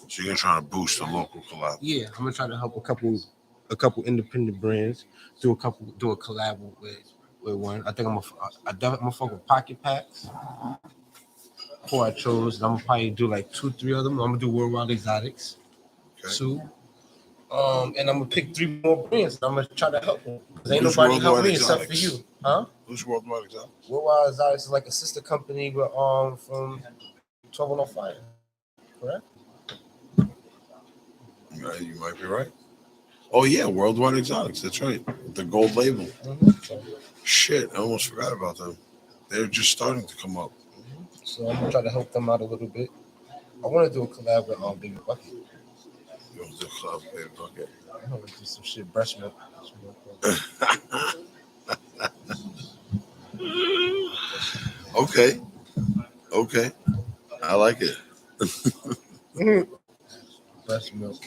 So you're trying to boost the local collab. yeah. I'm gonna try to help a couple independent brands do a collab with one. I think I'm gonna fuck with Pocket Packs. Who I chose, and I'm gonna probably do like 2-3 of them. I'm gonna do Worldwide Exotics, Okay. 2. And I'm gonna pick 3 more brands. I'm gonna try to help them. Cause ain't Who's nobody help Worldwide me except for Exotics? you, huh? Who's Worldwide Exotics? Worldwide Exotics is like a sister company with from 12 on Fire, correct? You might be right. Oh yeah, Worldwide Exotics. That's right. The gold label. Mm-hmm. Shit, I almost forgot about them. They're just starting to come up. So I'm gonna try to help them out a little bit. I want to do a collab with Baby Bucket. You want to do club, baby bucket? I want to do some shit, breast milk. Okay. I like it. Breast milk.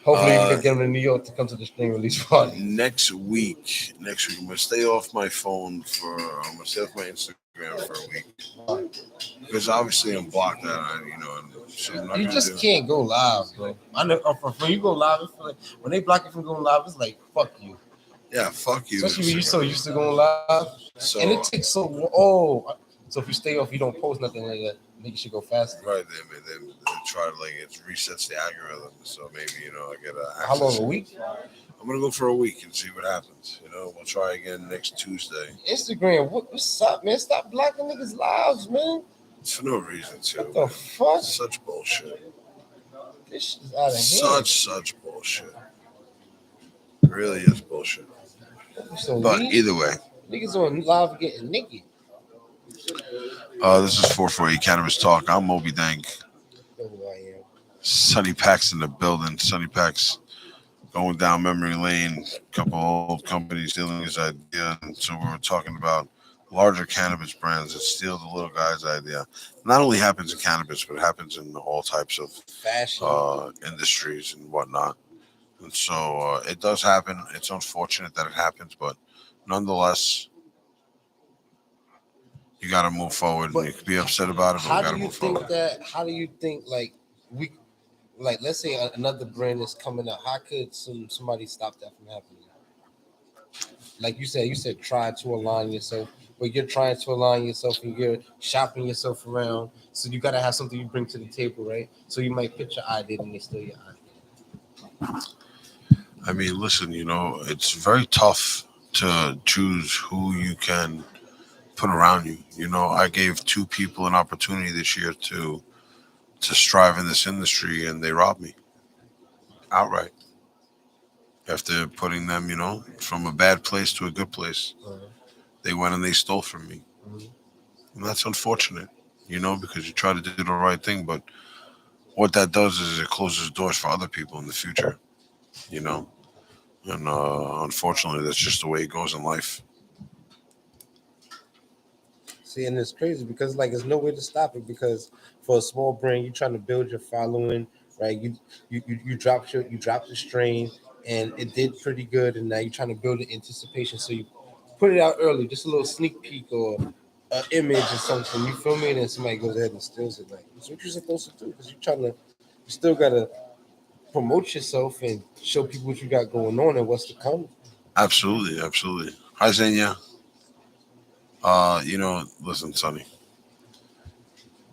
Hopefully, you Uh, can get them to New York to come to the string release party. next week, I'm gonna stay off my phone I'm gonna stay off my Instagram for a week because obviously I'm blocked out. So I'm not You gonna just do. can't go live, bro. I know when you go live, it's like, when they block you from going live, it's like fuck you. Yeah, fuck you. Especially when you're so used to going live, So and it takes so. So if you stay off, you don't post nothing like that. Make it should go faster. right, they try to it resets the algorithm. So maybe I get How long? access. A week? I'm gonna go for a week and see what happens. We'll try again next Tuesday. Instagram, what's up, man? Stop blocking niggas' lives, man. It's for no reason too. What the fuck? Such bullshit. This shit is out of hand. Such bullshit. It really is bullshit. So But either way, niggas on live getting naked. this is 448 Cannabis Talk. I'm Mo.B Dank. That's who I am. Sunny Paks in the building. Sunny Paks going down memory lane. A couple old companies stealing his idea. And so we were talking about larger cannabis brands that steal the little guy's idea. Not only happens in cannabis, but it happens in all types of Fashion. industries and whatnot. And so it does happen. It's unfortunate that it happens, but nonetheless, you got to move forward. And you can be upset about it, but we got to move forward. How do you think let's say another brand is coming out? How could somebody stop that from happening? Like you said try to align yourself, but you're trying to align yourself and you're shopping yourself around. So you gotta have something you bring to the table, right? So you might pitch your idea and they steal your idea. I mean, listen, it's very tough to choose who you can put around you. I gave 2 people an opportunity this year to strive in this industry, and they robbed me outright after putting them, from a bad place to a good place. They went and they stole from me, and that's unfortunate, because you try to do the right thing, but what that does is it closes doors for other people in the future, and unfortunately, that's just the way it goes in life. See, and it's crazy because there's no way to stop it because for a small brand, you're trying to build your following, right? You dropped the strain and it did pretty good, and now you're trying to build the anticipation. So you put it out early, just a little sneak peek or an image or something. You feel me? And then somebody goes ahead and steals it. Like that's what you're supposed to do because you still gotta promote yourself and show people what you got going on and what's to come. Absolutely, absolutely. Hi, Zenia. Listen, Sonny.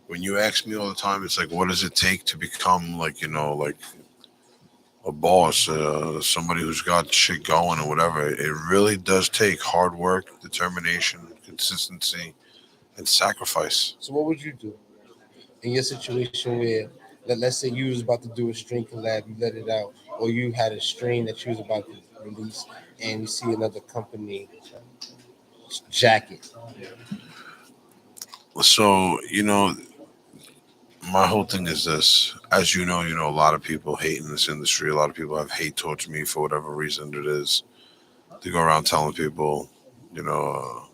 When you ask me all the time, it's like, what does it take to become like a boss, somebody who's got shit going or whatever? It really does take hard work, determination, consistency, and sacrifice. So what would you do in your situation where, let's say you was about to do a string collab, you let it out, or you had a strain that you was about to release, and you see another company jacket? So, my whole thing is this. As a lot of people hate in this industry. A lot of people have hate towards me for whatever reason it is. They go around telling people, you know,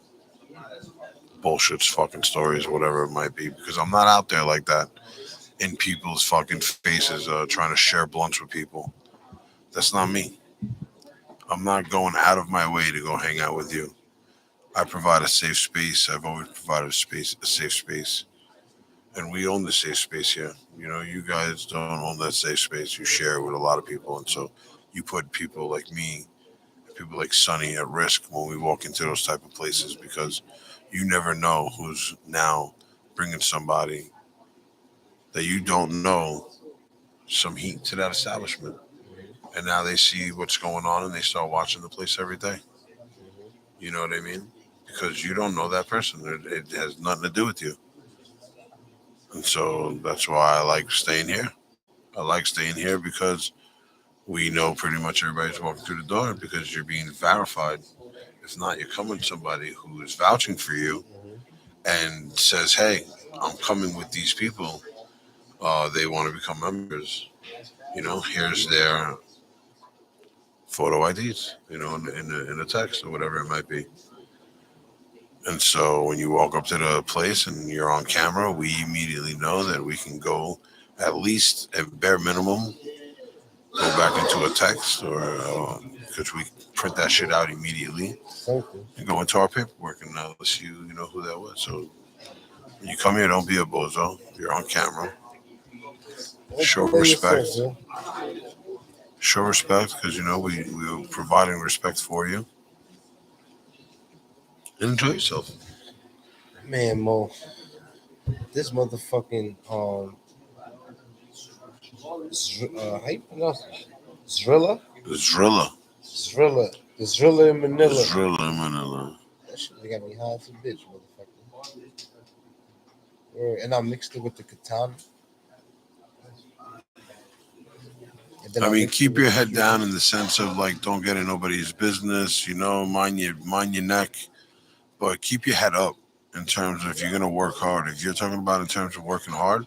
bullshit fucking stories, whatever it might be, because I'm not out there like that in people's fucking faces, trying to share blunts with people. That's not me. I'm not going out of my way to go hang out with you. I provide a safe space. I've always provided a safe space, and we own the safe space here. You guys don't own that safe space. You share it with a lot of people, and so you put people like me, people like Sonny, at risk when we walk into those type of places because you never know who's now bringing somebody that you don't know some heat to that establishment, and now they see what's going on and they start watching the place every day. You know what I mean? Because you don't know that person. It has nothing to do with you. And so that's why I like staying here. I like staying here because we know pretty much everybody's walking through the door because you're being verified. If not, you're coming to somebody who is vouching for you and says, hey, I'm coming with these people. They want to become members. Here's their photo IDs, in the text or whatever it might be. And so when you walk up to the place and you're on camera, we immediately know that we can go at least at bare minimum go back into a text or because we print that shit out immediately Something. and go into our paperwork and let's you know who that was. So when you come here, don't be a bozo. You're on camera. Don't Show play respect. yourself, man. Show respect because you know we're providing respect for you. And enjoy yourself. Man, Mo, this motherfucking how you pronounce it? Zrilla? Zrilla. Zrilla. The Zrilla in Manila. Zrilla in Manila. That shit they got me high as a bitch, motherfucker. And I mixed it with the Katana. And then I mean, mixed it keep with your the head Cuban. down in the sense of like, don't get in nobody's business. You know, mind your neck, but keep your head up in terms of if you're gonna work hard. If you're talking about in terms of working hard,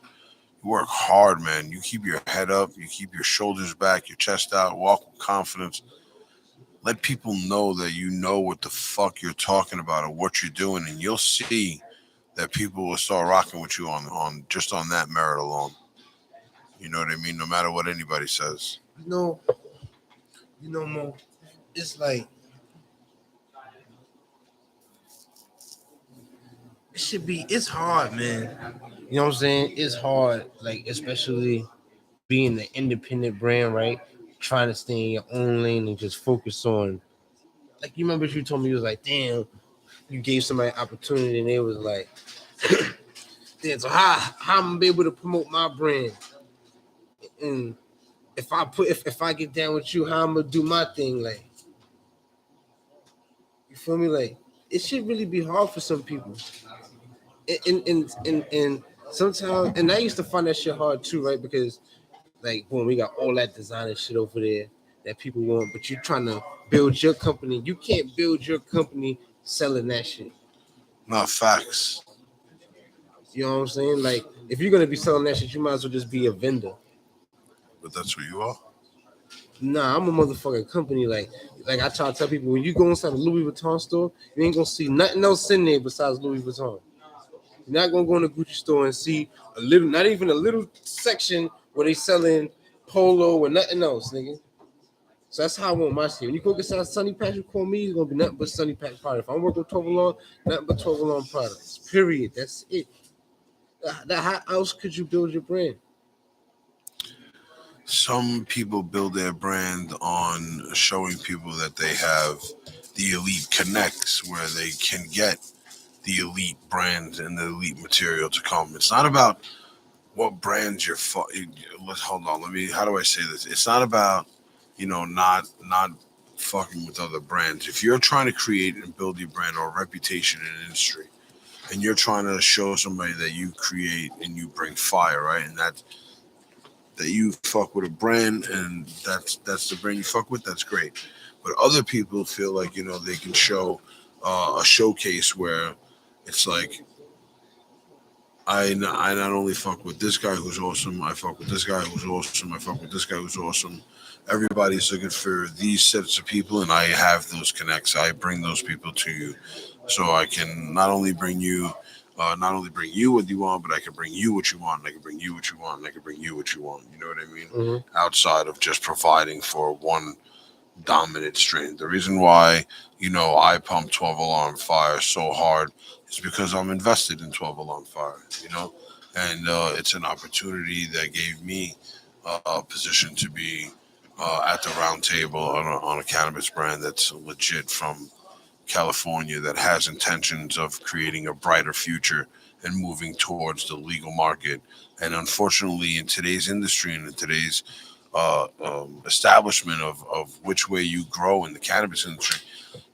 you work hard, man. You keep your head up. You keep your shoulders back, your chest out. Walk with confidence. Let people know that you know what the fuck you're talking about or what you're doing, and you'll see that people will start rocking with you on just on that merit alone. You know what I mean? No matter what anybody says. You know, Mo, it's like it should be. It's hard, man. You know what I'm saying? It's hard, like especially being an independent brand, right? Trying to stay in your own lane and just focus on. Like you remember, you told me you was like, damn, you gave somebody an opportunity, and they was like, damn. So how I'm gonna be able to promote my brand? And if I get down with you, how I'm gonna do my thing? Like, you feel me? Like, it should really be hard for some people. And sometimes, and I used to find that shit hard too, right? Because like, boom, we got all that designer shit over there that people want, but you're trying to build your company. You can't build your company selling that shit. Not facts. You know what I'm saying? Like, if you're gonna be selling that shit, you might as well just be a vendor. But that's what you are. Nah, I'm a motherfucking company. Like I try to tell people, when you go inside a Louis Vuitton store, you ain't gonna see nothing else in there besides Louis Vuitton. You're not gonna go in a Gucci store and see a little, not even a little section where they selling polo or nothing else, nigga. So that's how I want my shit. When you go get some Sunny Paks, you call me, it's gonna be nothing but Sunny Paks product. If I'm working with 12 along, nothing but 12 along products. Period. That's it. How else could you build your brand? Some people build their brand on showing people that they have the elite connects where they can get the elite brands and the elite material to come. It's not about what brands let's hold on. Let me. How do I say this? It's not about not fucking with other brands. If you're trying to create and build your brand or reputation in an industry, and you're trying to show somebody that you create and you bring fire, right? And that you fuck with a brand and that's the brand you fuck with, that's great. But other people feel like they can show a showcase where it's like I not only fuck with this guy who's awesome, I fuck with this guy who's awesome, I fuck with this guy who's awesome. Everybody's looking for these sets of people, and I have those connects. I bring those people to you, so I can not only bring you what you want, but I can bring you what you want, and I can bring you what you want, and I can bring you what you want. You know what I mean? Mm-hmm. Outside of just providing for one dominant strain. The reason why, I pump 12 Alarm Fire so hard is because I'm invested in 12 Alarm Fire, and it's an opportunity that gave me a position to be at the round table on a cannabis brand that's legit from California that has intentions of creating a brighter future and moving towards the legal market. And unfortunately, in today's industry and in today's establishment of which way you grow in the cannabis industry,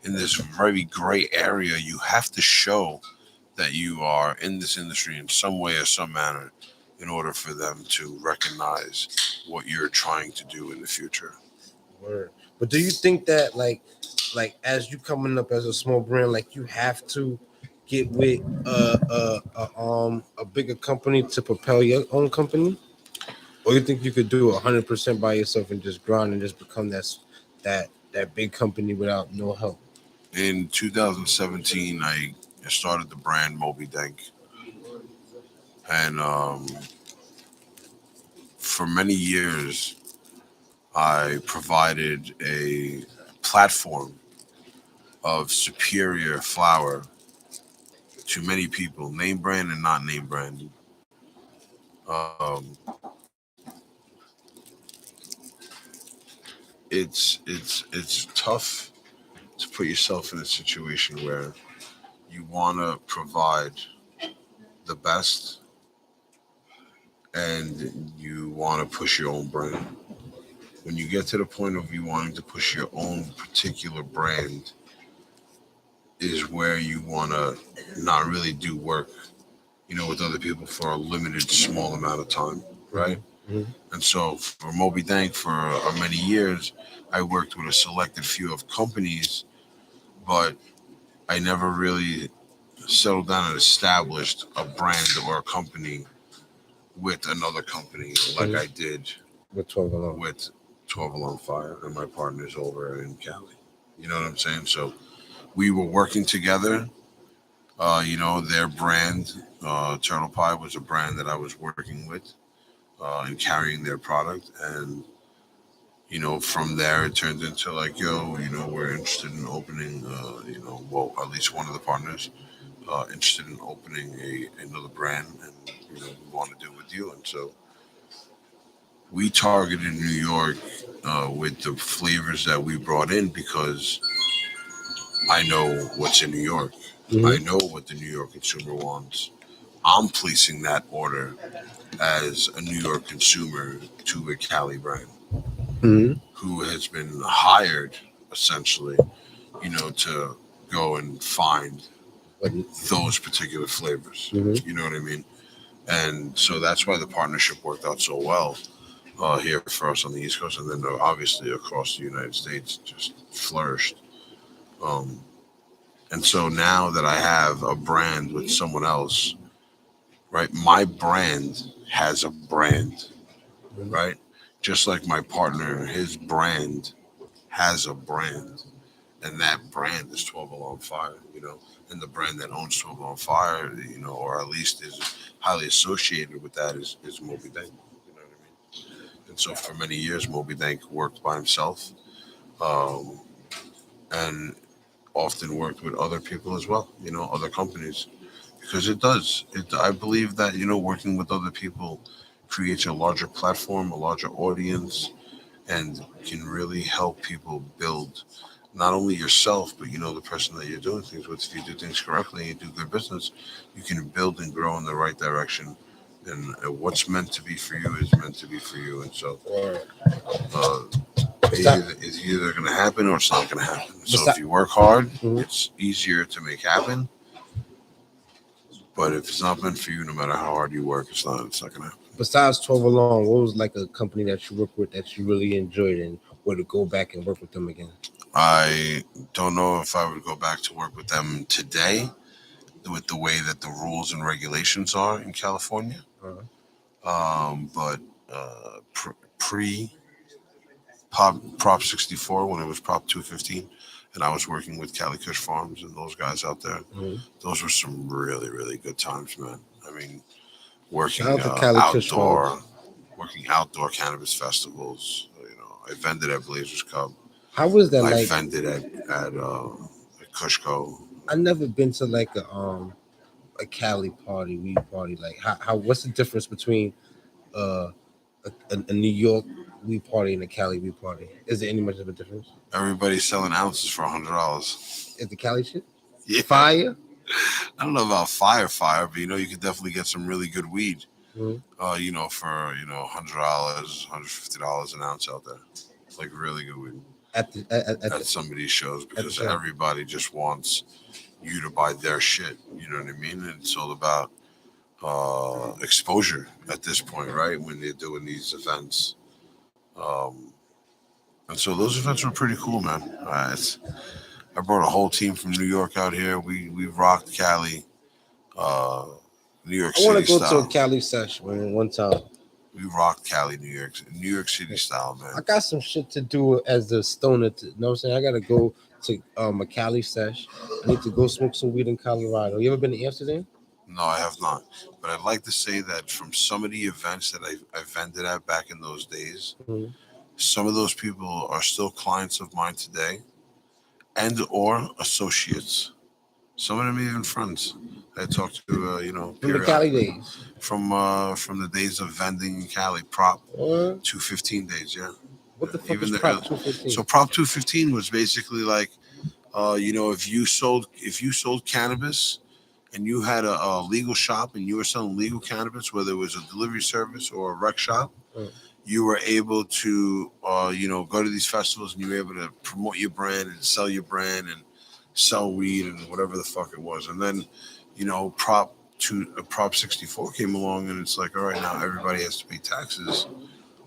in this very gray area, you have to show that you are in this industry in some way or some manner in order for them to recognize what you're trying to do in the future. Word. But do you think that like as you coming up as a small brand, like you have to get with a bigger company to propel your own company, or you think you could do 100% by yourself and just grind and just become that big company without no help? In 2017, I started the brand Mo.B and for many years, I provided a platform of superior flower to many people, name brand and not name brand. Um, it's tough to put yourself in a situation where you want to provide the best and you want to push your own brand. When you get to the point of you wanting to push your own particular brand, is where you want to not really do work, with other people for a limited small amount of time, right? Mhm. And so for Mo.B for many years, I worked with a selected few of companies, but I never really settled down and established a brand or a company with another company like I did With 12 alone. with 12 Alarm Fire and my partners over in Cali. You know what I'm saying? So we were working together. Their brand, Turtle Pie, was a brand that I was working with and carrying their product. And, from there, it turned into like, yo, we're interested in opening, at least one of the partners interested in opening another brand, and we want to do it with you. And so we targeted New York with the flavors that we brought in because I know what's in New York. I know what the New York consumer wants. I'm placing that order as a New York consumer to a Cali brand who has been hired essentially, to go and find those particular flavors. You know what I mean? And so that's why the partnership worked out so well here for us on the East Coast, and then obviously across the United States, just flourished. Um, and so now that I have a brand with someone else, right? My brand has a brand, right? Just like my partner, his brand has a brand, and that brand is 12 Alarm Fire, and the brand that owns 12 Alarm Fire, or at least is highly associated with that is Mo.B Dank. You know what I mean? And so for many years, Mo.B Dank worked by himself, um, and often worked with other people as well, other companies, because it does. I believe that working with other people creates a larger platform, a larger audience, and can really help people build not only yourself, but the person that you're doing things with. If you do things correctly and you do good business, you can build and grow in the right direction. And what's meant to be for you is meant to be for you. And so it's either going to happen or it's not going to happen. So if you work hard, it's easier to make happen. But if it's not meant for you, no matter how hard you work, it's not going to happen. Besides 12 along, what was like a company that you worked with that you really enjoyed and would to go back and work with them again? I don't know if I would go back to work with them today with the way that the rules and regulations are in California. But pre Prop 64, when it was Prop 215, and I was working with Cali Kush Farms and those guys out there, those were some really, really good times, man. I mean, working outdoor cannabis festivals. I vended at Blazers Cup. How was that I like? vended at Kushco. I never been to like a Cali party, weed party. Like how what's the difference between a New York weed party and a Cali weed party? Is there any much of a difference? Everybody's selling ounces for $100. Is the Cali shit? Yeah. Fire? I don't know about fire, but you can definitely get some really good weed. For $100, $150 an ounce out there. Like really good weed. At some of these shows, because everybody just wants you to buy their shit. You know what I mean? And it's all about exposure at this point, right? When they're doing these events. And so those events were pretty cool, man. I brought a whole team from New York out here. We rocked Cali, New York City. I want to go style. to a Cali session one time. We rocked Cali, New York City style, man. I got some shit to do as the stoner. You know what I'm saying? I got to go to a Cali sesh. I need to go smoke some weed in Colorado. You ever been to Amsterdam? No, I have not. But I'd like to say that from some of the events that I vended at back in those days, Mhm. some of those people are still clients of mine today, and or associates. Some of them even friends. I talk to, From the Cali periodically days. from the days of vending in Cali. Prop Uh, 215 days, yeah. what the fuck Even is the, Prop so 215? Prop 215 was basically like, if you sold cannabis and you had a legal shop and you were selling legal cannabis, whether it was a delivery service or a rec shop, Mm. you were able to, go to these festivals and you were able to promote your brand and sell your brand and sell weed and whatever the fuck it was. And then, Prop 64 came along and it's like, all right, now everybody has to pay taxes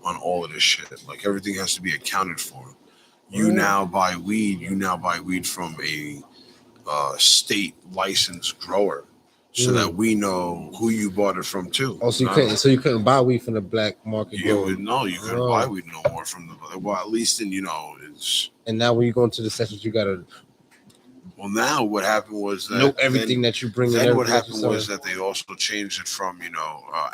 on all of this shit. Like everything has to be accounted for. You now buy weed. You now buy weed from a state licensed grower, so that we know who you bought it from too. Oh, you couldn't buy weed from the black market You grower. would know you couldn't No. buy weed no more from the, well, at least in it's. And now when you go into the sessions, you gotta Well, now what happened was that know everything that you bring in. then what everything that you happened was sell. that they also changed it from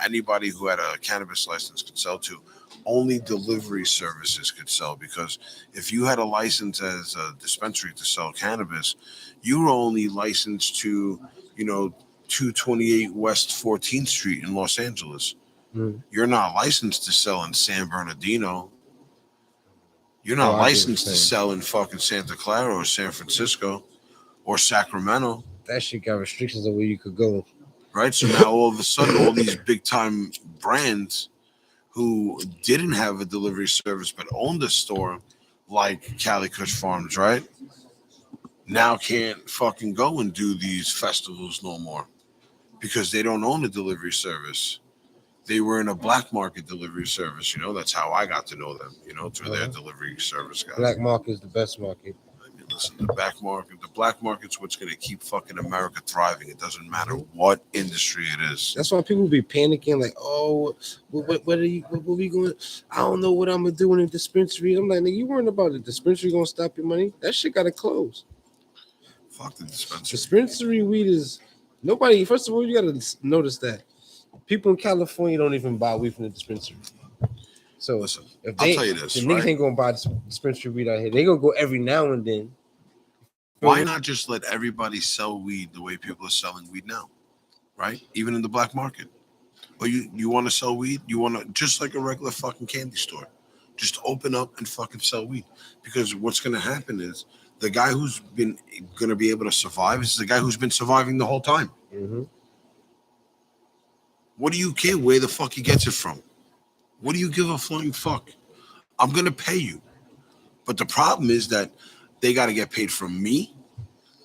anybody who had a cannabis license could sell to only delivery services could sell, because if you had a license as a dispensary to sell cannabis, you were only licensed to 228 West 14th Street in Los Angeles. Mm. You're not licensed to sell in San Bernardino. You're Oh, not I get what you're licensed to saying. sell in fucking Santa Clara or San Francisco or Sacramento. That shit got restrictions on where you could go. Right? So now all of a sudden, all these big time brands who didn't have a delivery service but owned a store, like Cali Kush Farms, right? Now can't fucking go and do these festivals no more because they don't own a delivery service. They were in a black market delivery service. That's how I got to know them, through their delivery service guys. Black market is the best market. Listen, the black market's what's going to keep fucking America thriving. It doesn't matter what industry it is. That's why people be panicking, like, oh, what are you, what we going? I don't know what I'm gonna do in a dispensary. I'm like, nigga, you worrying about the dispensary gonna stop your money? That shit gotta close. Fuck the dispensary. Dispensary weed is nobody. First of all, you gotta notice that people in California don't even buy weed from the dispensary. So Listen, if I'll tell you this, the niggas right? ain't gonna buy dispensary weed out here. They gonna go every now and then. Why not just let everybody sell weed the way people are selling weed now, right? Even in the black market. Or you want to sell weed? You want to, just like a regular fucking candy store, just open up and fucking sell weed. Because what's going to happen is the guy who's been going to be able to survive is the guy who's been surviving the whole time. Mm-hmm. What do you care where the fuck he gets it from? What do you give a flying fuck? I'm going to pay you. But the problem is that they got to get paid from me.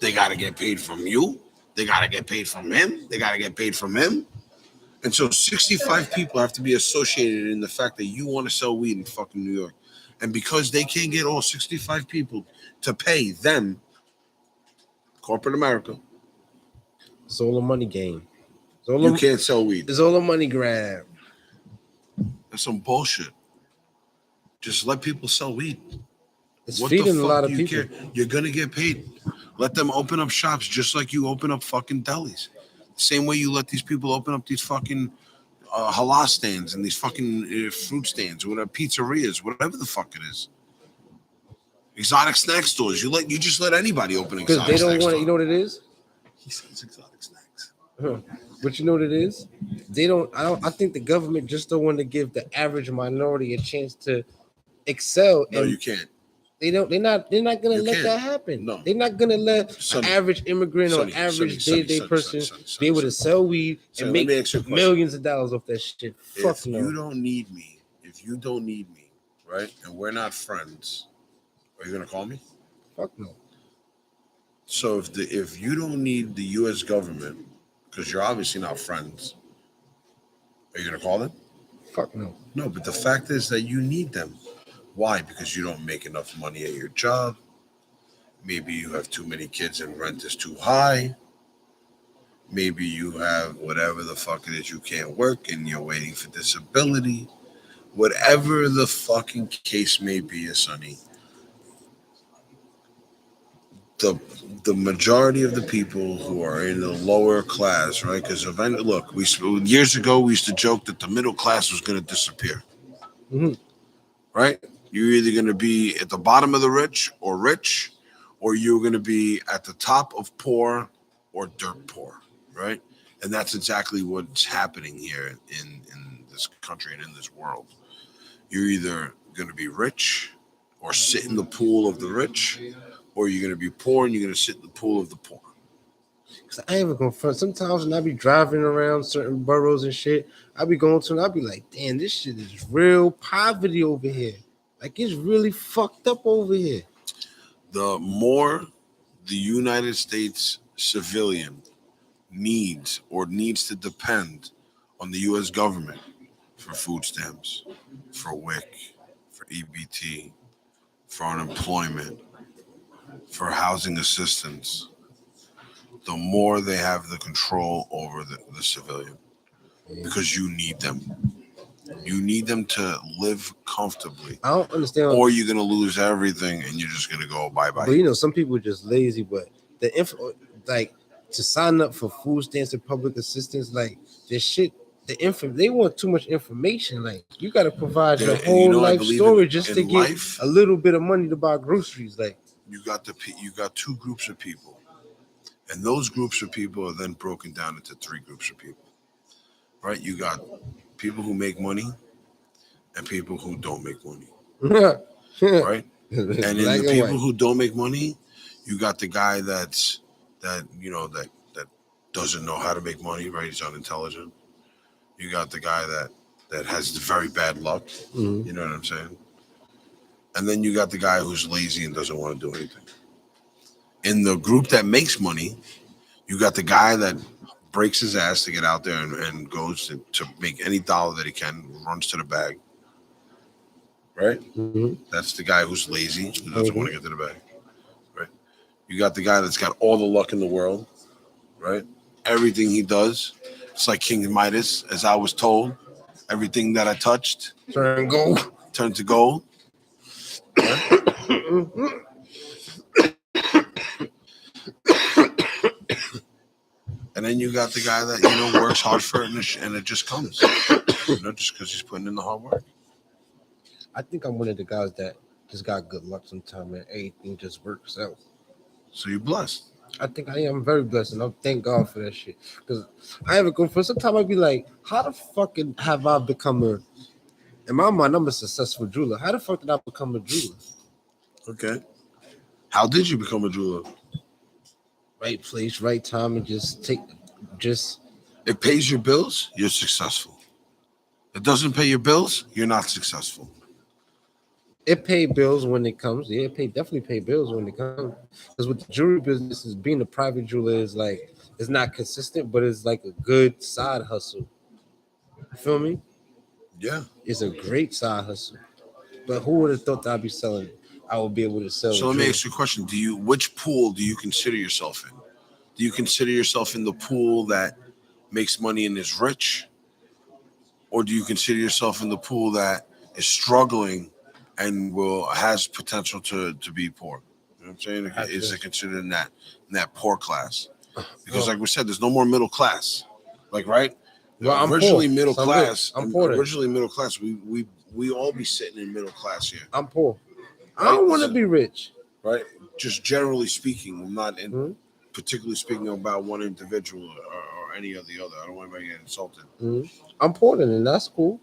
They got to get paid from you. They got to get paid from him. They got to get paid from him. And so 65 people have to be associated in the fact that you want to sell weed in fucking New York. And because they can't get all 65 people to pay them, corporate America, It's all a money game. you can't sell weed. It's all a money grab. That's some bullshit. Just let people sell weed. It's What feeding the a fuck lot do of you people. care? You're gonna get paid. Let them open up shops just like you open up fucking delis. Same way you let these people open up these fucking halal stands and these fucking fruit stands, whatever, pizzerias, whatever the fuck it is. Exotic snack stores. You just let anybody open Because exotic they don't snack want store. it. You know what it is? He sells exotic snacks. But you know what it is? They don't. I think the government just don't want to give the average minority a chance to excel. No, and you can't. They don't. They're not gonna You let can't. that happen. No. They're not gonna let Sonny, an average immigrant Sonny, or average Sonny, day-to-day Sonny, person Sonny, be able to sell weed Sonny, and let me make ask you a question. millions of dollars off that shit. Fuck If no. you don't need me, right, and we're not friends, are you gonna call me? Fuck no. So if you don't need the U.S. government, because you're obviously not friends, are you gonna call them? Fuck no. No, but the fact is that you need them. Why? Because you don't make enough money at your job. Maybe you have too many kids and rent is too high. Maybe you have whatever the fuck it is, you can't work and you're waiting for disability. Whatever the fucking case may be, Sonny, the majority of the people who are in the lower class, right? Because look, years ago we used to joke that the middle class was going to disappear, right? You're either going to be at the bottom of the rich, or you're going to be at the top of poor or dirt poor, right? And that's exactly what's happening here in this country and in this world. You're either going to be rich or sit in the pool of the rich, or you're going to be poor and you're going to sit in the pool of the poor. Cause I ain't even confront. Sometimes when I be driving around certain boroughs and shit, I be going to and I be like, damn, this shit is real poverty over here. Like it's really fucked up over here. The more the United States civilian needs to depend on the U.S. government for food stamps, for WIC, for EBT, for unemployment, for housing assistance, the more they have the control over the civilian, because you need them. You need them to live comfortably, I don't understand. or you're gonna lose everything and you're just gonna go bye bye. But you know, some people are just lazy. But the like to sign up for food stamps and public assistance, like this shit, they want too much information. Like you got to provide your whole life story just to get a little bit of money to buy groceries. Like you got two groups of people, and those groups of people are then broken down into three groups of people, right? You got people who make money and people who don't make money, right? And in the people who don't make money, you got the guy that doesn't know how to make money, right? He's unintelligent. You got the guy that has very bad luck. You know what I'm saying? And then you got the guy who's lazy and doesn't want to do anything. In the group that makes money, you got the guy that breaks his ass to get out there and goes to make any dollar that he can, runs to the bag. Right? That's the guy who's lazy, who doesn't want to get to the bag. Right? You got the guy that's got all the luck in the world. Right? Everything he does, it's like King Midas, as I was told. Everything that I touched turned to gold. Right? And then you got the guy that works hard for it and it just comes. Just because he's putting in the hard work. I think I'm one of the guys that just got good luck sometimes and everything just works out. So you're blessed. I think I am very blessed, and I thank God for that shit. Because I have a good friend. Sometimes I be like, how the fuck have I become in my mind, I'm a successful jeweler. How the fuck did I become a jeweler? Okay. How did you become a jeweler? Right place, right time, and it pays your bills, you're successful. It doesn't pay your bills, you're not successful. It paid bills when it comes. Yeah, definitely pay bills when it comes. Because with the jewelry business, is being a private jeweler is like it's not consistent, but it's like a good side hustle. You feel me? Yeah, it's a great side hustle. But who would have thought that I'd be selling? I would be able to sell. So let me ask you a question: which pool do you consider yourself in? Do you consider yourself in the pool that makes money and is rich, or do you consider yourself in the pool that is struggling and has potential to be poor? You know what I'm saying? Is it considered in that poor class? Because like we said, there's no more middle class. Like right? Well, originally middle class. I'm poor. Originally middle class. We all be sitting in middle class here. I'm poor. Right? I don't want to be rich. Right? Just generally speaking, I'm not particularly speaking about one individual or any of the other. I don't want anybody to get insulted. I'm poor, and that's cool.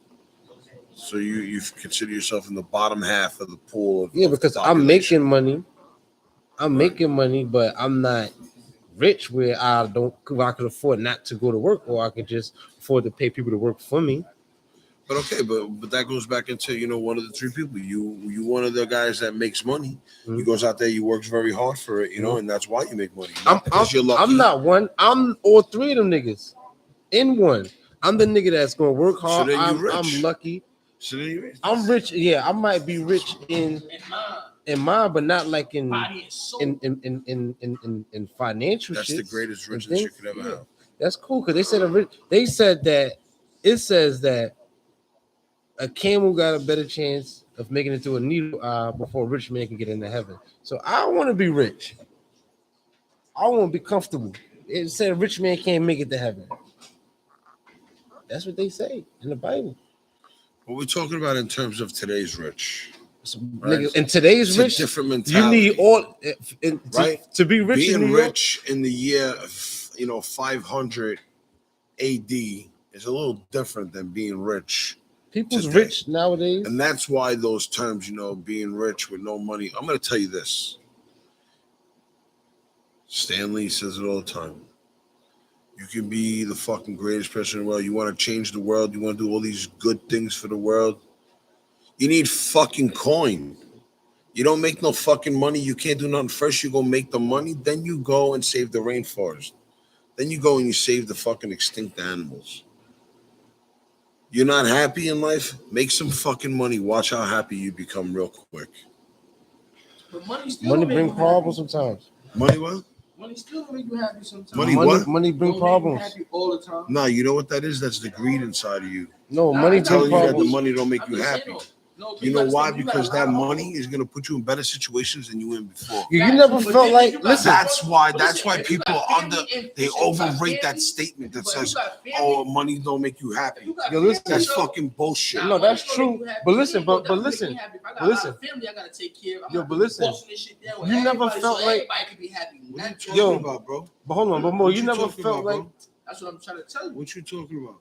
So you consider yourself in the bottom half of the pool. Because I'm making money. I'm making money, but I'm not rich where I could afford not to go to work, or I could just afford to pay people to work for me. But okay, but that goes back into one of the three people. You one of the guys that makes money. He goes out there, he works very hard for it, and that's why you make money. You're lucky. I'm not one. I'm all three of them niggas in one. I'm the nigga that's gonna work hard. So I'm lucky. So then you're rich. I'm rich. Yeah, I might be rich in mine, but not like in financial. That's the greatest richness you could ever have. That's cool because they said that it says that a camel got a better chance of making it through a needle eye before a rich man can get into heaven. So I don't want to be rich. I want to be comfortable. It said a rich man can't make it to heaven. That's what they say in the Bible. What we're talking about in terms of today's rich. So, Right. nigga, in today's It's rich, a different you mentality. need all Right? to be rich. Being in New York, rich in the year, 500 AD is a little different than being rich. people's today. rich nowadays. And that's why those terms, being rich with no money. I'm going to tell you this. Stanley says it all the time. You can be the fucking greatest person in the world. You want to change the world. You want to do all these good things for the world. You need fucking coin. You don't make no fucking money. You can't do nothing. First, you go make the money. Then you go and save the rainforest. Then you go and you save the fucking extinct animals. You're not happy in life? Make some fucking money. Watch how happy you become real quick. But money still Money don't make bring you problems happy. sometimes. Money what? Money still don't make you happy sometimes. Money what? Money bring Don't problems. make you happy all the time. No, you know what that is? That's the greed inside of you. No, Nah, money it's bring Telling you that the problems. money don't make I'm you just saying, happy. though. No, You know why? gotta Because got a that lot of money hope. is going to put you in better situations than you were in before. You Facts, never but felt then like you got- listen. That's why But listen, if you people got family and- they listen, you got overrate that family, statement that but if you says, got family- "Oh, money don't make you If happy." you got Yo, listen. family, That's though, fucking bullshit. No, money that's don't true. make you happy. But listen, Money don't but definitely listen, make me happy. If I got but a lot listen. of family, I gotta take care of. I'm Yo, not but just listen. bossing this shit down with You never everybody felt so like- everybody can be happy. What are you That's talking Yo. about, bro? But hold on, but Mo, What you you never talking felt about, like bro? what I'm trying to tell you. What you talking about?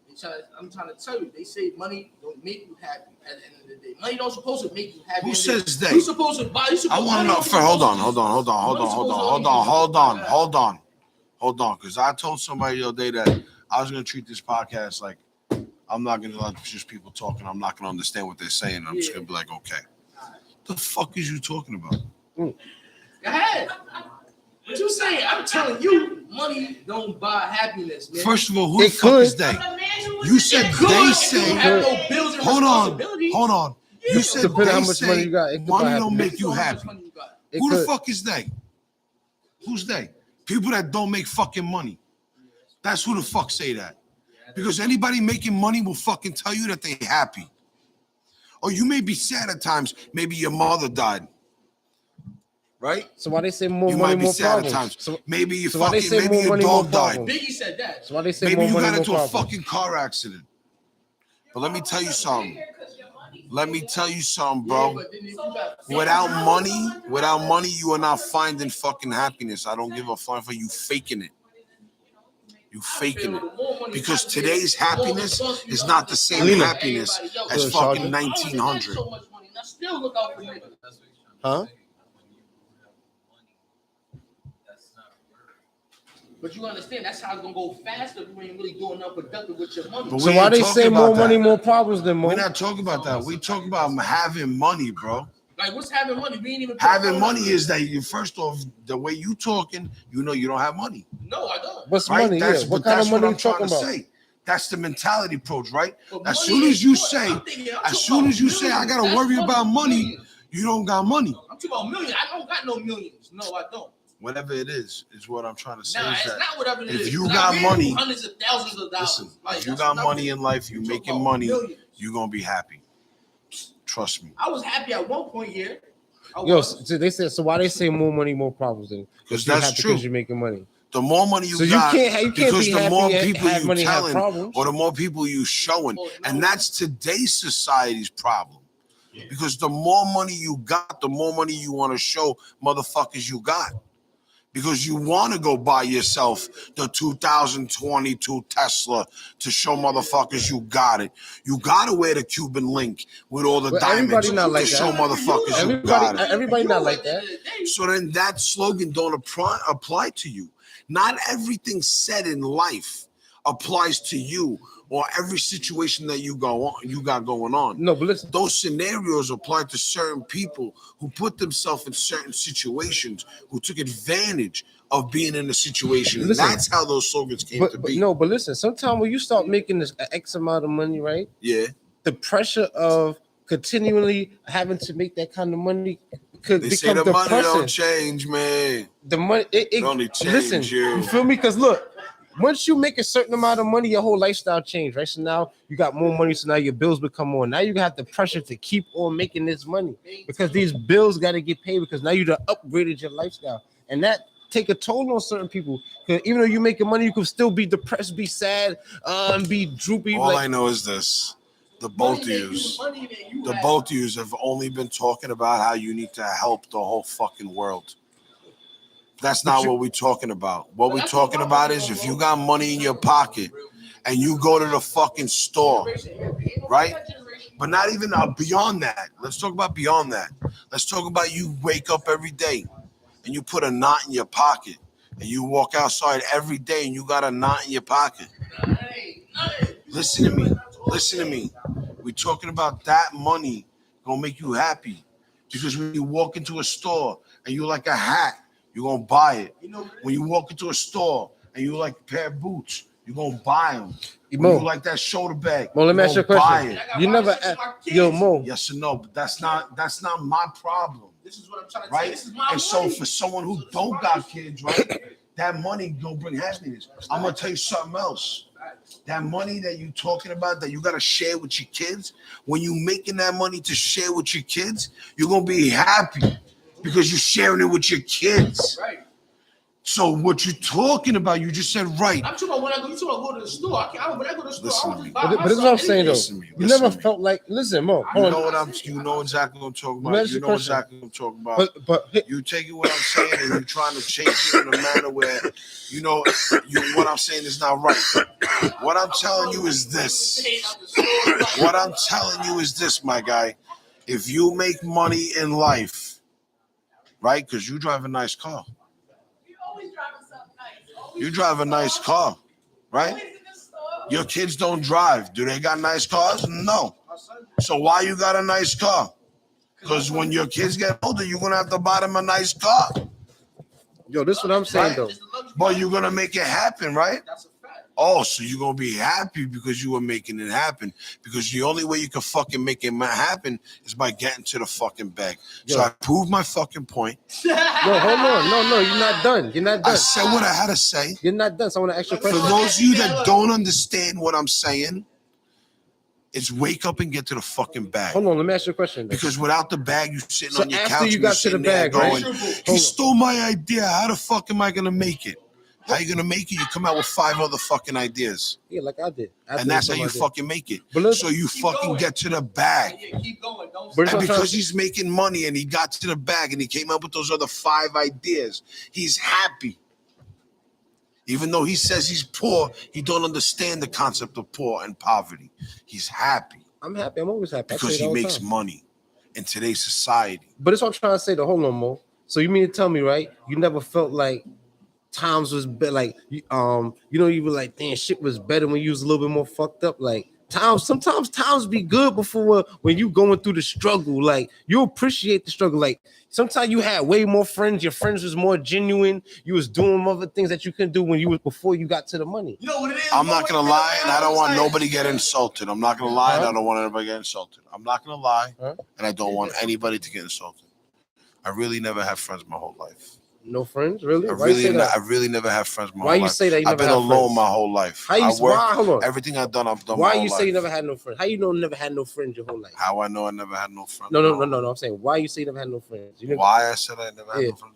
I'm trying to tell you. They say money don't make you happy. At the end of the day, money don't supposed to make you happy. Who says that? You supposed to buy. You supposed. I want to money know. don't For hold supposed on, to- hold on, hold on, hold money on, hold on, supposed to hold only on, be- hold on. Because I told somebody the other day that I was gonna treat this podcast like I'm not gonna let just people talking. I'm not gonna understand what they're saying. I'm just Yeah. gonna be like, okay, the fuck is you talking about? Go ahead. What you saying? I'm telling you, money don't buy happiness, man. First of all, who the It fuck could. is they? You said It could they if say. you have no bills and Hold on, responsibilities. hold on. Yeah. You said Depending on they how much say money you got, it could buy money don't happiness. make you How much happy. money you got? It Who the could. fuck is they? Who's they? People that don't make fucking money. That's who the fuck say that. Because anybody making money will fucking tell you that they happy. Or you may be sad at times. Maybe your mother died. Right? So why they say more You money, might be more sad at problems? times. So, Maybe you so why they fucking say maybe more your money, more dog died. problems? Biggie said that. So why they say Maybe more you money, got more into a problems? fucking car accident. But let me tell you something. Let me tell you something, Yeah, bro. but then if you got Without money, you are not finding fucking happiness. I don't give a fuck for you faking it. You faking it. Because today's happiness is not the same Lena. happiness Yo, as Sergeant. fucking 1900. So much money, and I still look out for niggas. Huh? But you understand that's how it's gonna go faster if you ain't really doing nothing productive with your money. But So we why ain't they talking say more about money, that. more problems than more? We're not talking about that. We talking about having money, bro. Like what's having money? We ain't even Having money is that you first off, the way you talking, you know you don't have money. No, I don't. What's Right? money? That's Yeah. What kind of money you talking about? say. That's the mentality approach, right? But As money soon is as you what? say, I'm thinking- I'm as talking soon about as you say, I millions. gotta That's worry about money, millions. you don't got money. I'm talking about millions. I don't got no millions. No, I don't. Whatever it is what I'm trying to say. Nah, Is it's that not whatever it is. if you Like, got we money, do hundreds of thousands of dollars. listen, Like, if you that's got nothing. money in life, you We making talking about money, millions. you're gonna be happy. Trust me. I was happy at one point here. Yo, so they said. So why they say more money, more problems? Then Because you that's happy true. Because you're making money. The more money you So you got, can't because be the happy more and people have you money, have telling, problems. or the more people you showing, Oh, no. and that's today's society's problem. Because the more money you got, the more money you want to show motherfuckers you got. Because you want to go buy yourself the 2022 Tesla to show motherfuckers you got it. You got to wear the Cuban link with all the But diamonds everybody not to like show that. motherfuckers you got it. Everybody not like that. So then that slogan don't apply to you. Not everything said in life applies to you or every situation that you got going on. No, but listen. Those scenarios apply to certain people who put themselves in certain situations, who took advantage of being in a situation. Listen, and that's how those slogans came to be. No, but listen. Sometimes when you start making this X amount of money, right? Yeah. The pressure of continually having to make that kind of money could They say become the money depressing. don't change, man. The money, it only change listen, you. You feel me? Because look, once you make a certain amount of money, your whole lifestyle change, right? So now you got more money, so now your bills become more. Now you have the pressure to keep on making this money because these bills got to get paid because now you done upgraded your lifestyle, and that take a toll on certain people. Because even though you're making money, you could still be depressed, be sad, and be droopy. All like, I know is this: the both of yous have only been talking about how you need to help the whole fucking world. That's not what we're talking about. What we're talking about is if you got money in your pocket and you go to the fucking store, right? But not even beyond that. Let's talk about beyond that. Let's talk about you wake up every day and you put a knot in your pocket and you walk outside every day and you got a knot in your pocket. Listen to me. Listen to me. We're talking about that money gonna make you happy. Because when you walk into a store and you like a hat, you're gonna buy it. When you walk into a store and you like a pair of boots, you're gonna buy them. When you like that shoulder bag, Mo, let me ask you a question. You never yo, Mo. Yes or no, but that's not my problem. This is what I'm trying to right? say. This is my and so money. for someone who don't got kids, right, that money don't bring happiness. I'm gonna tell you something else. That money that you talking about that you gotta share with your kids, when you making that money to share with your kids, you're gonna be happy because you're sharing it with your kids. Right. So what you talking about? You just said right. I'm talking about when I go to the store. When I go to the store, Listen I to don't me. just buy But this is what I'm saying though. Listen to me. You Listen never to me. felt like, listen, Mo. You hold know on. what you know exactly what I'm talking Let me about. ask you You a know question. exactly what I'm talking about. But You taking what I'm saying and you're trying to change it in a manner where, you know, what I'm saying is not right. What I'm telling you is this. What I'm telling you is this, my guy. If you make money in life, right? Because you drive a nice car. You drive a nice car, right? Your kids don't drive. Do they got nice cars? No. So why you got a nice car? Because when your kids get older, you're gonna have to buy them a nice car. yo, this is what I'm saying though. But you're gonna make it happen, right? Oh, so you're gonna be happy because you were making it happen. Because the only way you can fucking make it happen is by getting to the fucking bag. So I proved my fucking point. No, hold on. No, you're not done. You're not done. I said what I had to say. You're not done. So I want to ask you a For question. those of you that don't understand what I'm saying, it's wake up and get to the fucking bag. Hold on, let me ask you a question. Because without the bag, you sitting So on your after couch you and got you're to sitting the there bag, right? going, he stole my idea. How the fuck am I gonna make it? How you gonna make it? You come out with 5 other fucking ideas. Yeah, like I did. And that's how you fucking make it. But So you fucking get to the bag. Keep going. Don't And because he's making money and he got to the bag and he came up with those other 5 ideas, he's happy. Even though he says he's poor, he don't understand the concept of poor and poverty. He's happy. I'm happy. I'm always happy. Because he makes money in today's society. But that's what I'm trying to say. Hold on, Mo. So you mean to tell me, right? You never felt like times was better, like you were like, damn, shit was better when you was a little bit more fucked up. Like sometimes times be good before when you going through the struggle. Like you appreciate the struggle. Like sometimes you had way more friends. Your friends was more genuine. You was doing other things that you couldn't do when you was before you got to the money. You know what it is? I'm not gonna lie, and I don't want nobody to get insulted. I'm not gonna lie, and I don't want anybody to get insulted. I'm not gonna lie, and I don't want anybody to get insulted. I really never had friends my whole life. No friends, really? I really never had friends my whole life. Why you say that? I've been alone my whole life. How you? Hold on. Everything I've done my whole life. Why you say you never had no friends? How you know never had no friends your whole life? How I know I never had no friends? No. I'm saying why you say you never had no friends? Why I said I never had no friends?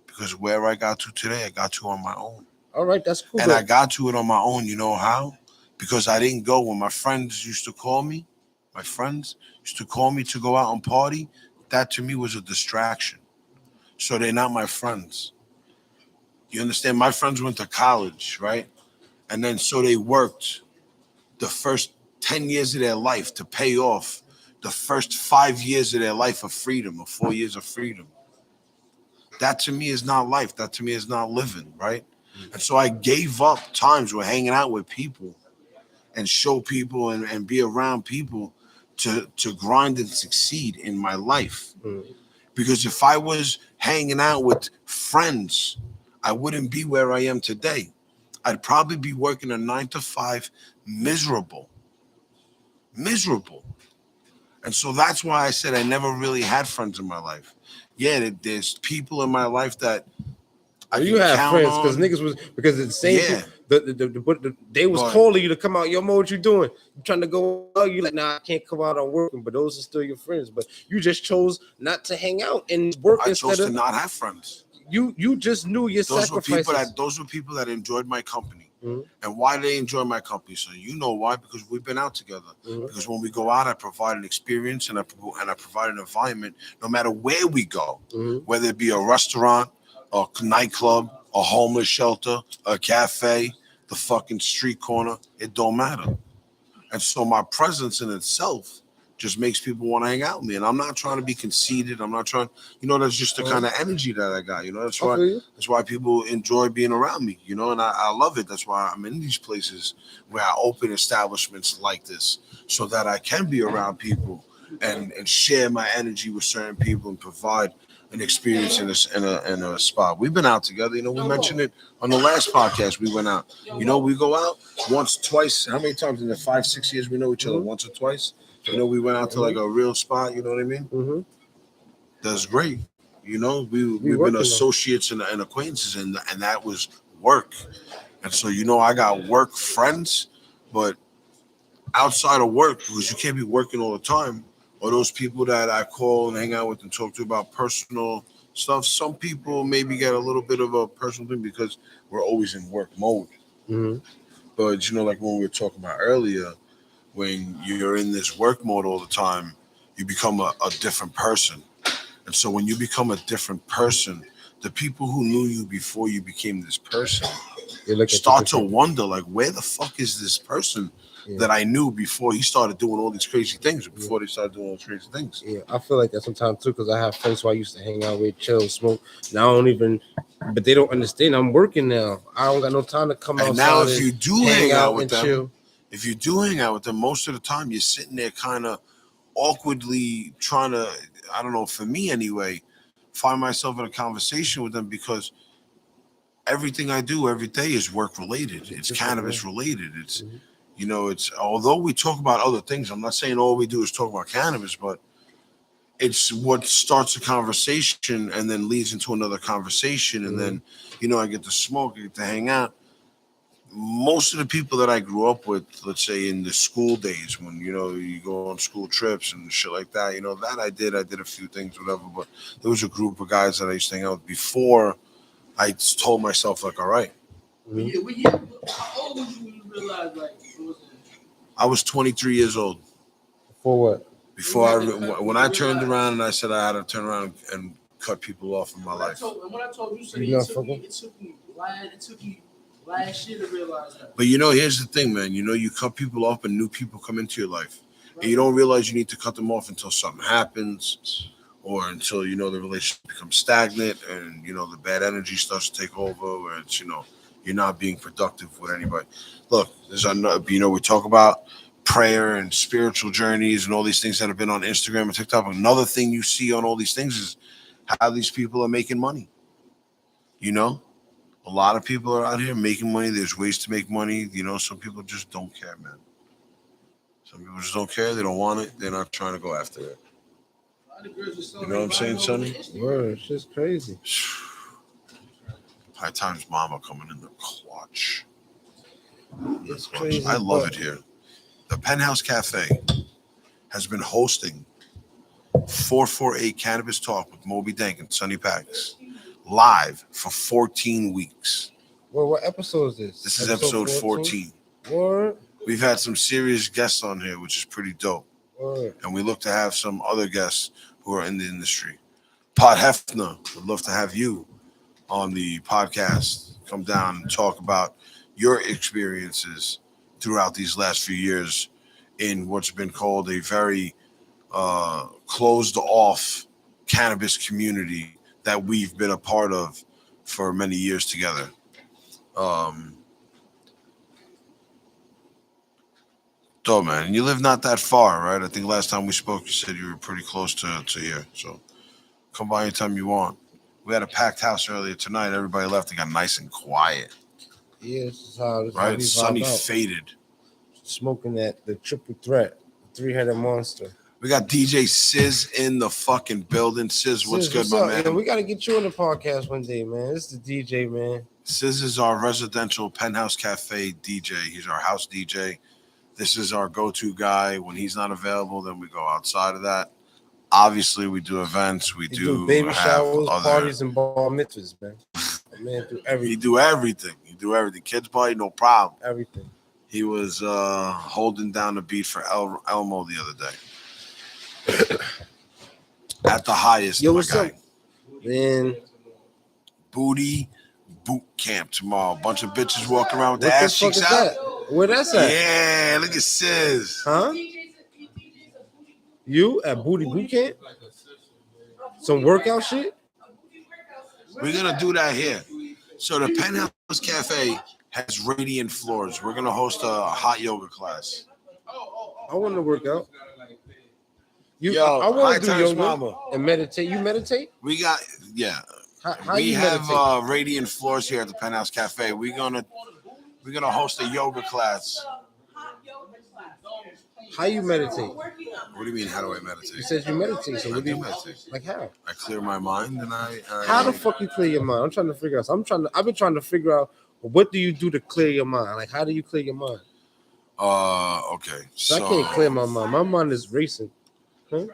Because where I got to today, I got to on my own. All right, that's cool. And I got to it on my own. You know how? Because I didn't go when my friends used to call me. My friends used to call me to go out and party. That to me was a distraction. So they're not my friends. You understand? My friends went to college, right? And then so they worked the first 10 years of their life to pay off the first 5 years of their life of freedom, or 4 years of freedom. That to me is not life. That to me is not living, right? And so I gave up times where hanging out with people and show people and be around people to grind and succeed in my life. Because if I was hanging out with friends, I wouldn't be where I am today. I'd probably be working a 9-to-5, miserable. And so that's why I said I never really had friends in my life. Yeah, there's people in my life that you have friends because niggas was because it's the same. Yeah. They was calling you to come out. Yo, Mo, what you doing? You trying to go out? You like, nah, I can't come out. I'm working. But those are still your friends. But you just chose not to hang out and work. I chose to not have friends. you just knew your Those were sacrifices. people that enjoyed my company. Mhm. And why they enjoy my company? So you know why? Because we've been out together. Mhm. Because when we go out, I provide an experience and I provide an environment. No matter where we go, Mhm. whether it be a restaurant, a nightclub, a homeless shelter, a cafe, the fucking street corner, it don't matter. And so my presence in itself just makes people want to hang out with me. And I'm not trying to be conceited. I'm not trying, that's just the kind of energy that I got. That's I why feel you. people enjoy being around me, and I love it. That's why I'm in these places where I open establishments like this so that I can be around people and share my energy with certain people and provide an experience in a spot. We've been out together. We mentioned it on the last podcast. We went out. We go out once, twice. How many times in the 5-6 years we know each other? Mhm. Once or twice. We went out to like a real spot. You know what I mean? Mm-hmm. That's great. We've been working though. associates and acquaintances, and that was work. And so I got work friends, but outside of work, because you can't be working all the time, or those people that I call and hang out with and talk to about personal stuff. Some people maybe get a little bit of a personal thing because we're always in work mode. Mm-hmm. But like when we were talking about earlier, when you're in this work mode all the time, you become a different person. And so when you become a different person, the people who knew you before you became this person start to wonder, like, where the fuck is this person that I knew before he started doing all these crazy things, or before they started doing all these crazy things? Yeah, I feel like that sometimes too, because I have friends who I used to hang out with, chill, smoke. Now I don't even, but they don't understand. I'm working now. I don't got no time to come And outside. now, if you do hang out with them, chill. if you do hang out with them, most of the time you're sitting there kind of awkwardly trying to, I don't know, for me anyway, find myself in a conversation with them because everything I do every day is work related. It's cannabis related. It's, it's, although we talk about other things, I'm not saying all we do is talk about cannabis, but it's what starts a conversation and then leads into another conversation. And then, I get to smoke, I get to hang out. Most of the people that I grew up with, let's say in the school days, when you go on school trips and shit like that, that I did a few things, whatever. But there was a group of guys that I used to hang out with before I told myself, like, all right. How old was you when you realized, like, it was I was 23 years old. For what? Before when I turned around and I said I had to turn around and cut people off in my life. When I told you, so You it took me last year to realize that. But here's the thing, man. You cut people off and new people come into your life. And you don't realize you need to cut them off until something happens or until, the relationship becomes stagnant and, the bad energy starts to take over or it's, you're not being productive with anybody. Look, there's another, we talk about prayer and spiritual journeys and all these things that have been on Instagram and TikTok. Another thing you see on all these things is how these people are making money. A lot of people are out here making money. There's ways to make money. Some people just don't care, man. Some people just don't care. They don't want it. They're not trying to go after it. You know what I'm saying, Sonny? Word, it's just crazy. High Times Mama coming in the clutch. It's crazy. I love it here. The Penthouse Cafe has been hosting 448 Cannabis Talk with Mo.B Sunni Paks live for 14 weeks. Well, what episode is this? This is episode 14. Word. We've had some serious guests on here, which is pretty dope. Word. And we look to have some other guests who are in the industry. Pod Hefner, would love to have you on the podcast. Come down and talk about your experiences throughout these last few years in what's been called a very closed off cannabis community that we've been a part of for many years together. Dope, man. And you live not that far, right? I think last time we spoke, you said you were pretty close to here. So come by anytime you want. We had a packed house earlier tonight. Everybody left. It got nice and quiet. Yeah, this is how right? Sunny out. faded. Smoking the triple threat, the 3-headed monster. We got DJ Sizz in the fucking building. Sizz, what's good, my man? Yeah, we got to get you on the podcast one day, man. This is the DJ, man. Sizz is our residential Penthouse Cafe DJ. He's our house DJ. This is our go-to guy. When he's not available, then we go outside of that. Obviously, we do events. We He do baby have showers, other. parties, and bar mitzvahs, man. Man, do He everything. do everything. He do everything. Kids party, no problem. Everything. He was holding down the beat for Elmo the other day. At the highest, Yo, my what's guy. up? Man, Booty boot camp tomorrow. Bunch of bitches walking around with what their the ass fuck cheeks is out. that? Where that's at? Yeah, look at Sis. Huh? You at Booty Boot Camp? Some workout shit? We're gonna do that here. So the Penthouse Cafe has radiant floors. We're gonna host a hot yoga class. I want to work out. Yo, I hi, want to do Terrence yoga Mama. and meditate. You meditate? We got How we you have meditate? radiant floors here at the Penthouse Cafe. We're gonna host a yoga class. How you meditate? What do you mean? How do I You meditate? said you meditate. So I what do do you meditate. like? How? I clear my mind and I How the fuck you clear your mind? I'm trying to figure out. I've been trying to figure out what do you do to clear your mind? Like how do you clear your mind? Okay. So I can't clear my mind. My mind is racing. Huh?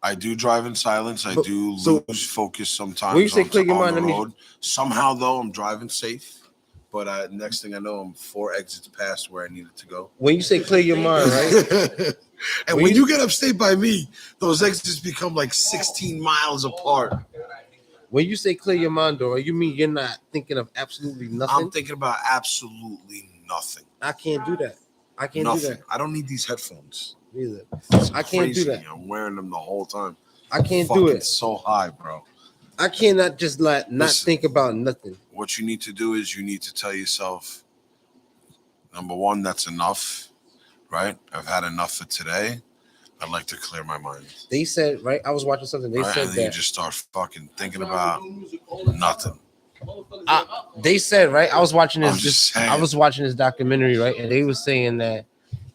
I do drive in silence. I do lose focus sometimes. When you say clear your mind, on the that means road. Somehow though, I'm driving safe. But next thing I know, I'm 4 exits past where I needed to go. when you say clear your mind, right? And when you get upstate by me, those exits become like 16 miles apart. When you say clear your mind, though, you mean you're not thinking of absolutely nothing? I'm thinking about absolutely nothing. I can't do that. I can't do that. I don't need these headphones. Either. It's I can't do crazy. that. I'm wearing them the whole time. I can't do it. So high, bro. I cannot just not Listen, think about nothing. What you need to do is you need to tell yourself, number one, that's enough, right? I've had enough for today. I'd like to clear my mind. They said, right? I was watching something. They said and then that you just start fucking thinking about nothing. They said, right? I was watching I'm just saying. I was watching this documentary, right? And they were saying that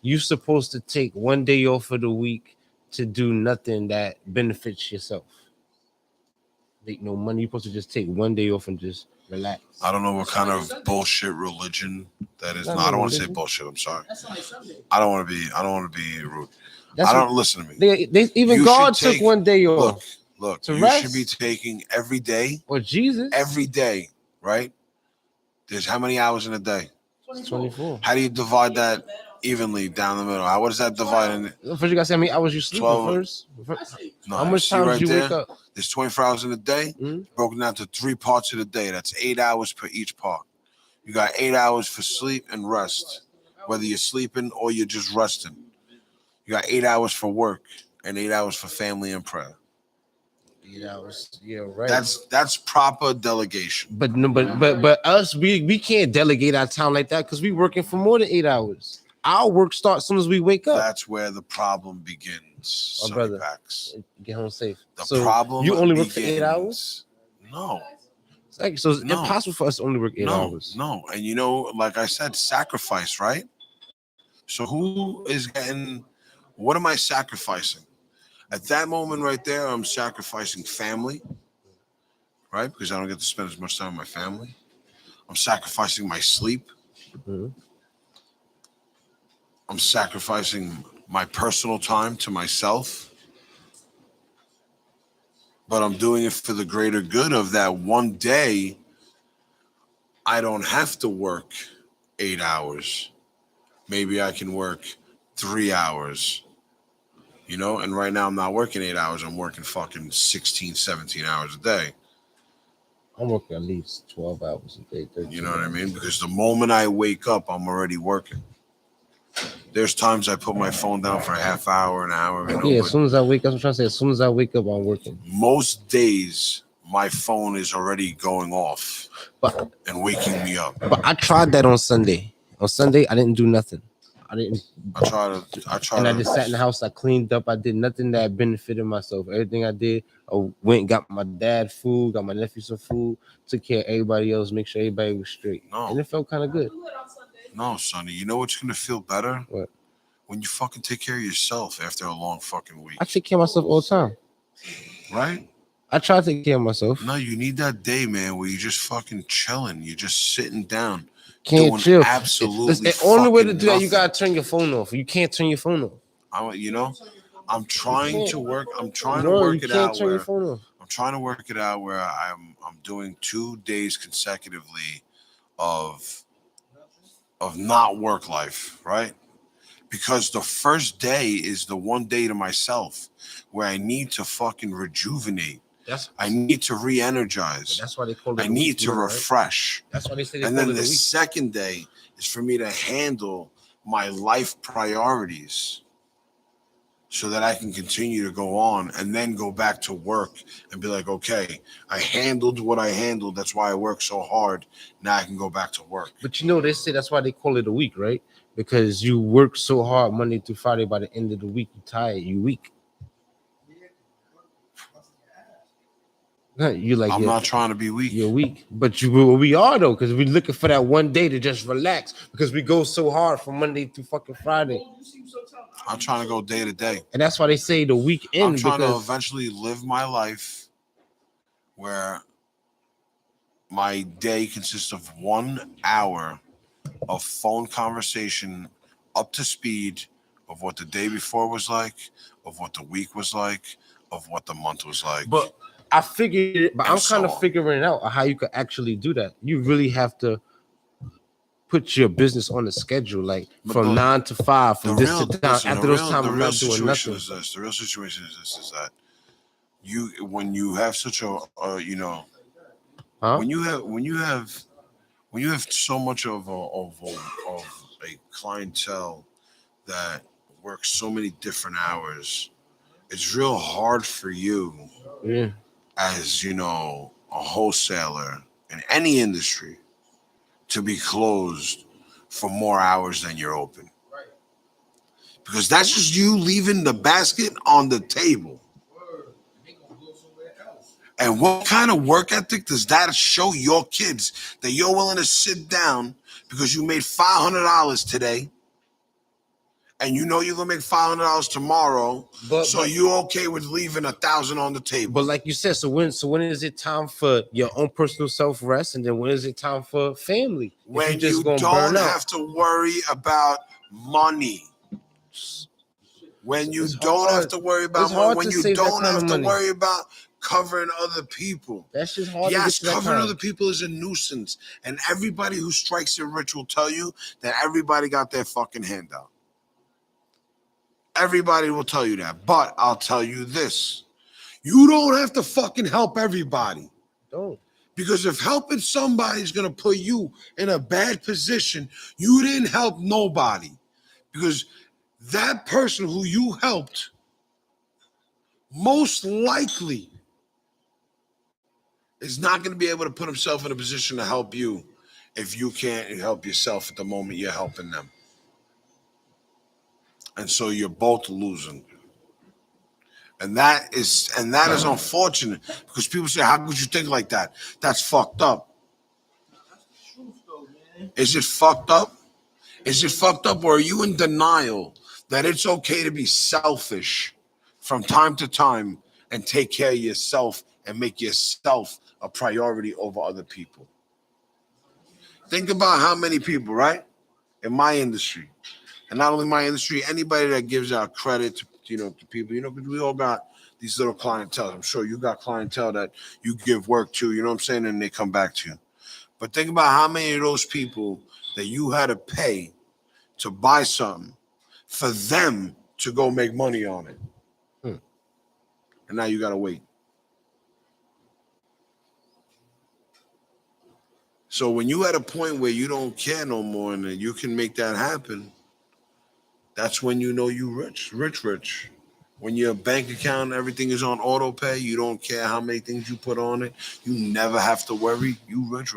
you're supposed to take one day off of the week to do nothing that benefits yourself. Make no money. You're supposed to just take one day off and just relax. I don't know what kind of bullshit religion that is. No, I don't want to say bullshit. I'm sorry. I don't want to be rude. Listen to me. They even God took one day off. Look, to you rest. should be taking every day. Or Jesus. Every day, right? There's how many hours in a day? 24. How do you divide that evenly down the middle? What does that divide in? First, you gotta say how many hours you sleep first. No, how much time do you wake up? There's 24 hours in a day, broken down to 3 parts of the day. That's 8 hours per each part. You got 8 hours for sleep and rest, whether you're sleeping or you're just resting. You got 8 hours for work and 8 hours for family and prayer. 8 hours, yeah, right. That's proper delegation. But us, we can't delegate our time like that because we working for more than 8 hours. Our work starts as soon as we wake up. That's where the problem begins. My brother, Paks. get home safe. The problem you only work begins. for 8 hours? No. So it's impossible for us to only work 8 hours. No, and you know, like I said, sacrifice, right? So who is getting? What am I sacrificing? At that moment right there, I'm sacrificing family, right? Because I don't get to spend as much time with my family. I'm sacrificing my sleep. Mm-hmm. I'm sacrificing my personal time to myself. But I'm doing it for the greater good of that one day. I don't have to work 8 hours. Maybe I can work 3 hours. You know, and right now I'm not working 8 hours. I'm working fucking 16, 17 hours a day. I'm working at least 12 hours a day. You know what I mean? Because the moment I wake up, I'm already working. There's times I put my phone down for a half hour, an hour. You know, yeah, as soon as I wake up, I'm trying to say, as soon as I wake up, I'm working. Most days, my phone is already going off and waking me up. But I tried that on Sunday. On Sunday, I didn't do nothing. I tried. And I just sat in the house. I cleaned up. I did nothing that benefited myself. Everything I did, I went and got my dad food, got my nephew some food, took care of everybody else, make sure everybody was straight. No. And it felt kind of good. No, Sonny. You know what's gonna feel better? What? When you fucking take care of yourself after a long fucking week. I take care of myself all the time. Right? I try to take care of myself. No, you need that day, man, where you're just fucking chilling. You're just sitting down. Can't chill. Absolutely. The only way to do that, you gotta turn your phone off. You can't turn your phone off. I'm I'm trying to work. I'm trying to No, work you it can't out turn your where phone off. I'm trying to work it out where I'm doing 2 days consecutively of not work life, right? Because the first day is the one day to myself where I need to fucking rejuvenate. I need to re-energize. That's why they call it I a need week, to right? refresh. That's why they say they And call then it the a week. second day is for me to handle my life priorities so that I can continue to go on and then go back to work and be like, okay, I handled what I handled. That's why I work so hard. Now I can go back to work. But you know, they say that's why they call it a week, right? Because you work so hard Monday through Friday. By the end of the week, you tired, you weak. You like I'm you're, not trying to be weak. you're weak, but we are though, because we're looking for that one day to just relax because we go so hard from Monday through fucking Friday, I'm trying to go day to day. and that's why they say the I'm weekend trying to because eventually live my life where my day consists of 1 hour of phone conversation up to speed of what the day before was like, of what the week was like, of what the month was like. But I figured it, but And I'm kind of so on. figuring out how you could actually do that. You really have to put your business on the schedule, like But from 9 to 5, from this to time. listen, After those times, I'm not doing situation nothing. is this. The real situation is this: is that when you have such a Huh? when you have so much of a clientele that works so many different hours, it's real hard for you Yeah. as a wholesaler in any industry to be closed for more hours than you're open, because that's just you leaving the basket on the table. And what kind of work ethic does that show your kids, that you're willing to sit down because you made $500 today and you know you're gonna make $500 tomorrow, so you're okay with leaving $1,000 on the table? But like you said, so when is it time for your own personal self-rest, and then when is it time for family? When If you just gonna don't burn out. have to worry about money. When you It's don't hard. have to worry about It's money. hard When to you save that don't kind of have to money. worry about covering other people. That's just hard to get Yes, to that covering kind. other people is a nuisance. And everybody who strikes it rich will tell you that everybody got their fucking handout. Everybody will tell you that. But I'll tell you this. You don't have to fucking help everybody. Don't. Because if helping somebody is going to put you in a bad position, you didn't help nobody. Because that person who you helped most likely is not going to be able to put himself in a position to help you if you can't help yourself at the moment you're helping them. And so you're both losing. And that is unfortunate, because people say, how could you think like that? That's fucked up. Is it fucked up? Is it fucked up, or are you in denial that it's okay to be selfish from time to time and take care of yourself and make yourself a priority over other people? Think about how many people, right, in my industry, and not only my industry, anybody that gives out credit to to people, because we all got these little clientele. I'm sure you got clientele that you give work to, you know what I'm saying, and they come back to you. But think about how many of those people that you had to pay to buy something for them to go make money on it. And now you got to wait. So when you at a point where you don't care no more and you can make that happen, that's when you know you rich. When your bank account, everything is on auto pay, you don't care how many things you put on it. You never have to worry. You rich.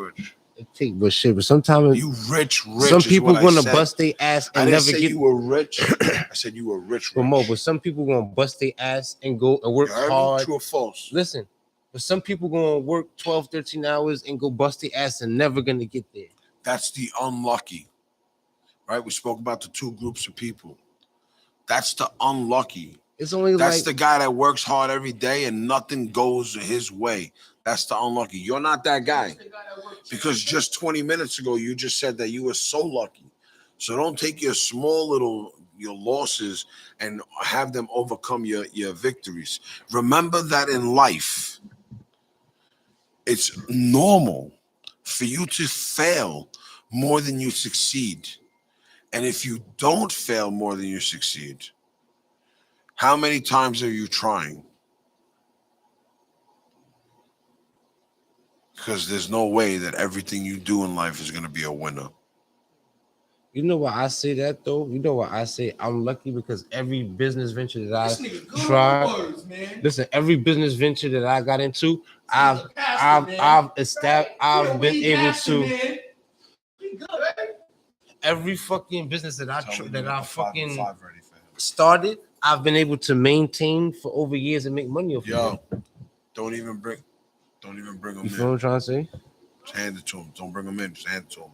It take but shit, but sometimes you rich. Some is people what I gonna said. bust their ass and I didn't never say get. you were rich. I said you were rich. But some people gonna bust their ass and go and work hard. True or false? Listen, but some people gonna work 12, 13 hours and go bust their ass and never gonna get there. That's the unlucky, right? We spoke about the two groups of people. That's the unlucky. It's only That's the guy that works hard every day and nothing goes his way. That's the unlucky. You're not that guy, because just 20 minutes ago you just said that you were so lucky. So don't take your small little your losses and have them overcome your victories. Remember that in life, it's normal for you to fail more than you succeed. And if you don't fail more than you succeed, how many times are you trying? Because there's no way that everything you do in life is going to be a winner. You know why I say that though? You know why I say I'm lucky because every business venture that This I nigga good tried, with words, man. listen, every business venture that I got into, He's a pastor, man. I've been He able pastor, to man. He good, right? every fucking business that Tell me that you I got the 5 and fucking 5 ready for him. started, I've been able to maintain for over years and make money off of Yo, it. don't even bring him You feel what I'm in. trying to say? Just hand it to him. Don't bring him in. Just hand it to him.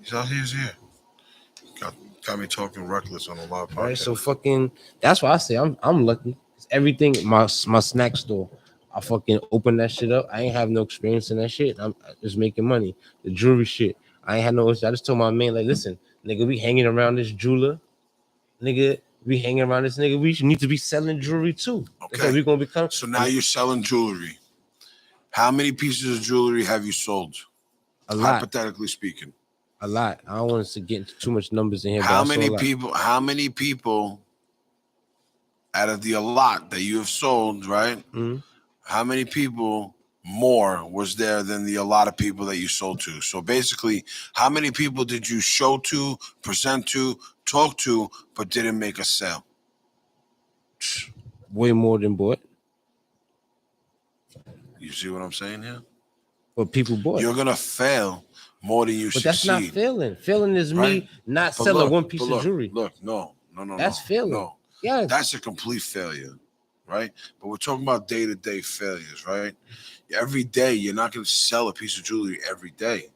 He's out here. He's here. Got me talking reckless on a live podcast. Right. So fucking that's why I say I'm lucky. Everything my snack store. I fucking open that shit up. I ain't have no experience in that shit. I'm just making money. The jewelry shit. I ain't had no. I just told my man, like, listen, nigga, we hanging around this jeweler. Nigga, we hanging around this nigga. We need to be selling jewelry too. That's Okay. how we gonna become. So now you're selling jewelry. How many pieces of jewelry have you sold? A lot. Hypothetically speaking. A lot. I don't want us to get into too much numbers in here. How but many people out of the a lot that you have sold, right? Mm-hmm. How many people more was there than the a lot of people that you sold to? So basically, how many people did you show to, present to, talk to, but didn't make a sale? Way more than bought. You see what I'm saying here? But people bought. You're gonna fail more than you But succeed. that's not failing. Failing is right? me not But selling look, one piece but of look, jewelry. Look, no. That's failing. No. Yes. That's a complete failure, right? But we're talking about day-to-day failures, right? Every day, you're not going to sell a piece of jewelry every day.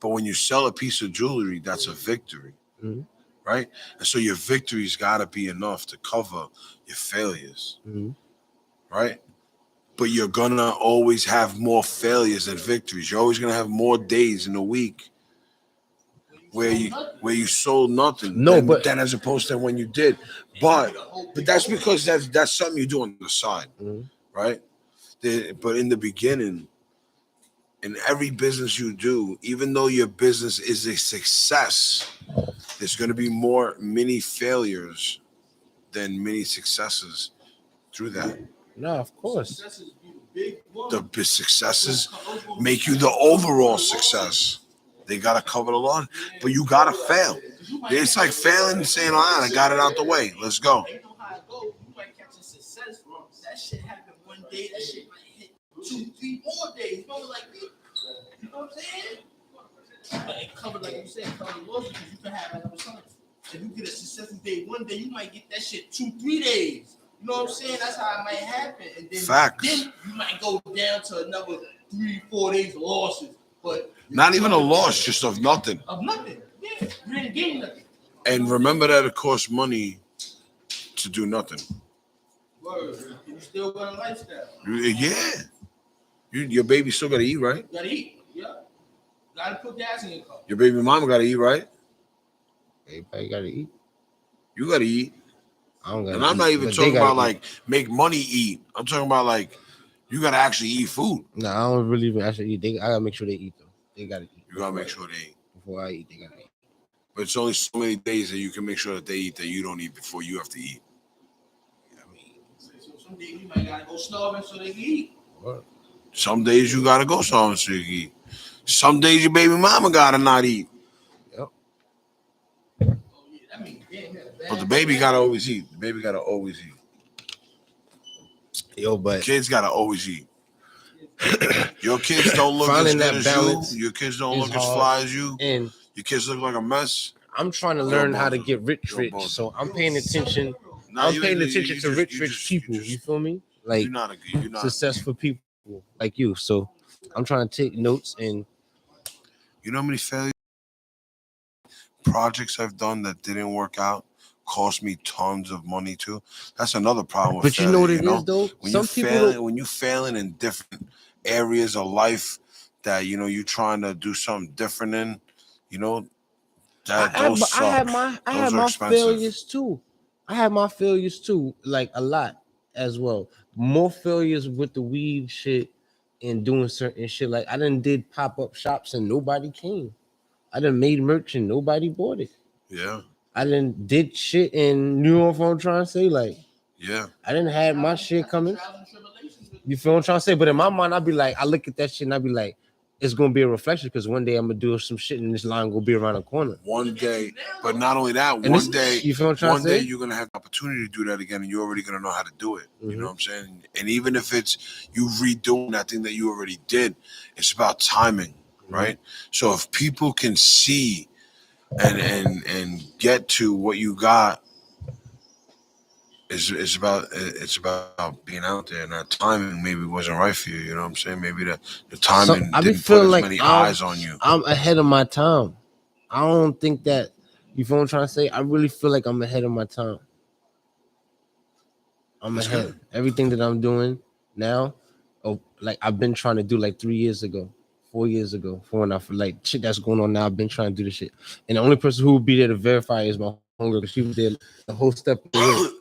But when you sell a piece of jewelry, that's a victory, Mhm. right? And so your victory's got to be enough to cover your failures, Mhm. right? But you're going to always have more failures than victories. You're always going to have more days in a week where you sold nothing. No, but then as opposed to when you did. But that's because that's something you do on the side, right? But in the beginning, in every business you do, even though your business is a success, there's going to be more mini failures than many successes through that. No, of course. The big successes make you the overall success. They got to cover the lawn, but you got to fail. It's like failing and saying, all right, I got it out the way. Let's go. You know how it goes. You might catch a success. That shit happened one day. That shit might hit 2, 3 more days. You know, like me. You know what I'm saying? But it covered, like you said, cover the losses because you can have another something. If you get a successful day one day, you might get that shit 2, 3 days. You know what I'm saying? That's how it might happen. And then, then you might go down to another 3, 4 days of losses. But not even a loss, just of nothing. Of nothing. Yeah. You didn't gain nothing. And remember that it costs money to do nothing. Word. You still got a lifestyle. Yeah. Your baby still got to eat, right? You gotta eat. Yeah. Gotta put gas in your car. Your baby mama got to eat, right? Everybody got to eat. You got to eat. I don't got. And I'm not even talking about like make money eat. I'm talking about like you got to actually eat food. No, I don't really even actually eat. I got to make sure they eat though. They got to eat. You got to make sure they eat. Before I eat, they got to eat. But it's only so many days that you can make sure that they eat that you don't eat before you have to eat. I mean, so some days you might gotta go starving so they can eat. What? Some days you gotta go starving so you can eat. Some days your baby mama gotta not eat. Yep. Oh, yeah, that means but the baby gotta always eat. The baby gotta always eat. Yo, but kids gotta always eat. Your kids don't look as good as you. Your kids don't look as fly as you. And your kids look like a mess. I'm trying to learn how to get rich, so I'm paying attention. I'm paying attention to rich people. You feel me? Like you're not successful people like you. So I'm trying to take notes. And you know how many failure projects I've done that didn't work out, cost me tons of money too. That's another problem. But failure, you know what it is though. When you failing in different areas of life that you're trying to do something different in, those suck. I Those had are my expensive. failures too. I had my failures too, like a lot as well. More failures with the weed shit and doing certain shit. Like I done did pop-up shops and nobody came. I done made merch and nobody bought it. Yeah, I done did shit in New York. I'm trying to say, like, yeah. I didn't have my shit coming. You feel what I'm trying to say? But in my mind, I'd be like, I look at that shit and I'd be like, it's gonna be a reflection because one day I'm gonna do some shit and this line gonna be around the corner. One day, but not only that, And one day, you feel what I'm trying one to day say? you're gonna have the opportunity to do that again, and you're already gonna know how to do it. You Mhm. know what I'm saying? And even if it's you redoing that thing that you already did, it's about timing, right? So if people can see and get to what you got, it's about being out there, and that timing maybe wasn't right for you. You know what I'm saying? Maybe the timing I be didn't put feeling as like many eyes on you. I'm ahead of my time. I don't think that you feel what I'm trying to say. I really feel like I'm ahead of my time. I'm That's ahead. good. Everything that I'm doing now, like I've been trying to do like 3 years ago, 4 years ago, for when I feel like shit that's going on now. I've been trying to do this shit, and the only person who will be there to verify is my homegirl because she was there the whole step of the way.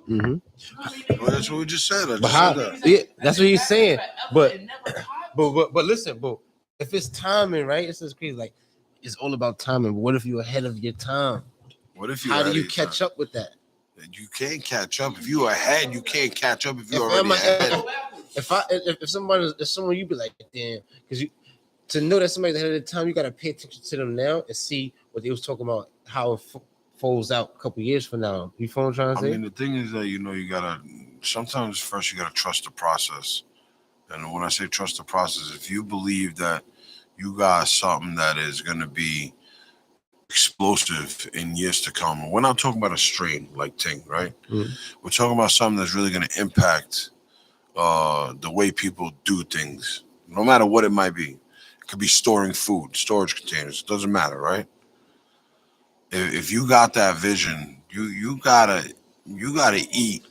Well, that's what we just said. I But just how? said that. Yeah, that's what he's saying. But listen, bro. If it's timing, right? It's just crazy. Like it's all about timing. But what if you're ahead of your time? What if you? How do you catch up with that? You can't catch up if you're ahead. You can't catch up if you're If already ahead. if someone you be like, damn, because you to know that somebody's ahead of the time, you gotta pay attention to them now and see what they was talking about, how it folds out a couple years from now. You feel what I'm trying to I say? mean, the thing is that you gotta sometimes first you gotta trust the process. And when I say trust the process, if you believe that you got something that is gonna be explosive in years to come, we're not talking about a strain like Ting, right? Mhm. We're talking about something that's really gonna impact the way people do things, no matter what it might be. It could be storing food, storage containers. It doesn't matter, right? If you got that vision, you gotta eat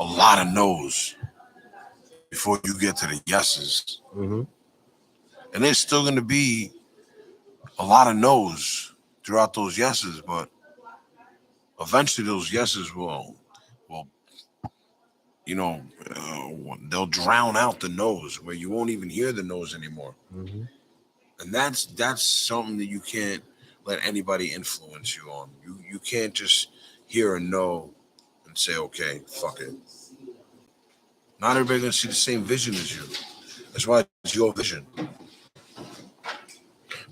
a lot of no's before you get to the yeses, Mm-hmm. and there's still gonna be a lot of no's throughout those yeses, but eventually those yeses will they'll drown out the no's where you won't even hear the no's anymore. Mm-hmm. And that's something that you can't let anybody influence you on. You can't just hear a no and say, okay, fuck it. Not everybody gonna see the same vision as you. That's why it's your vision.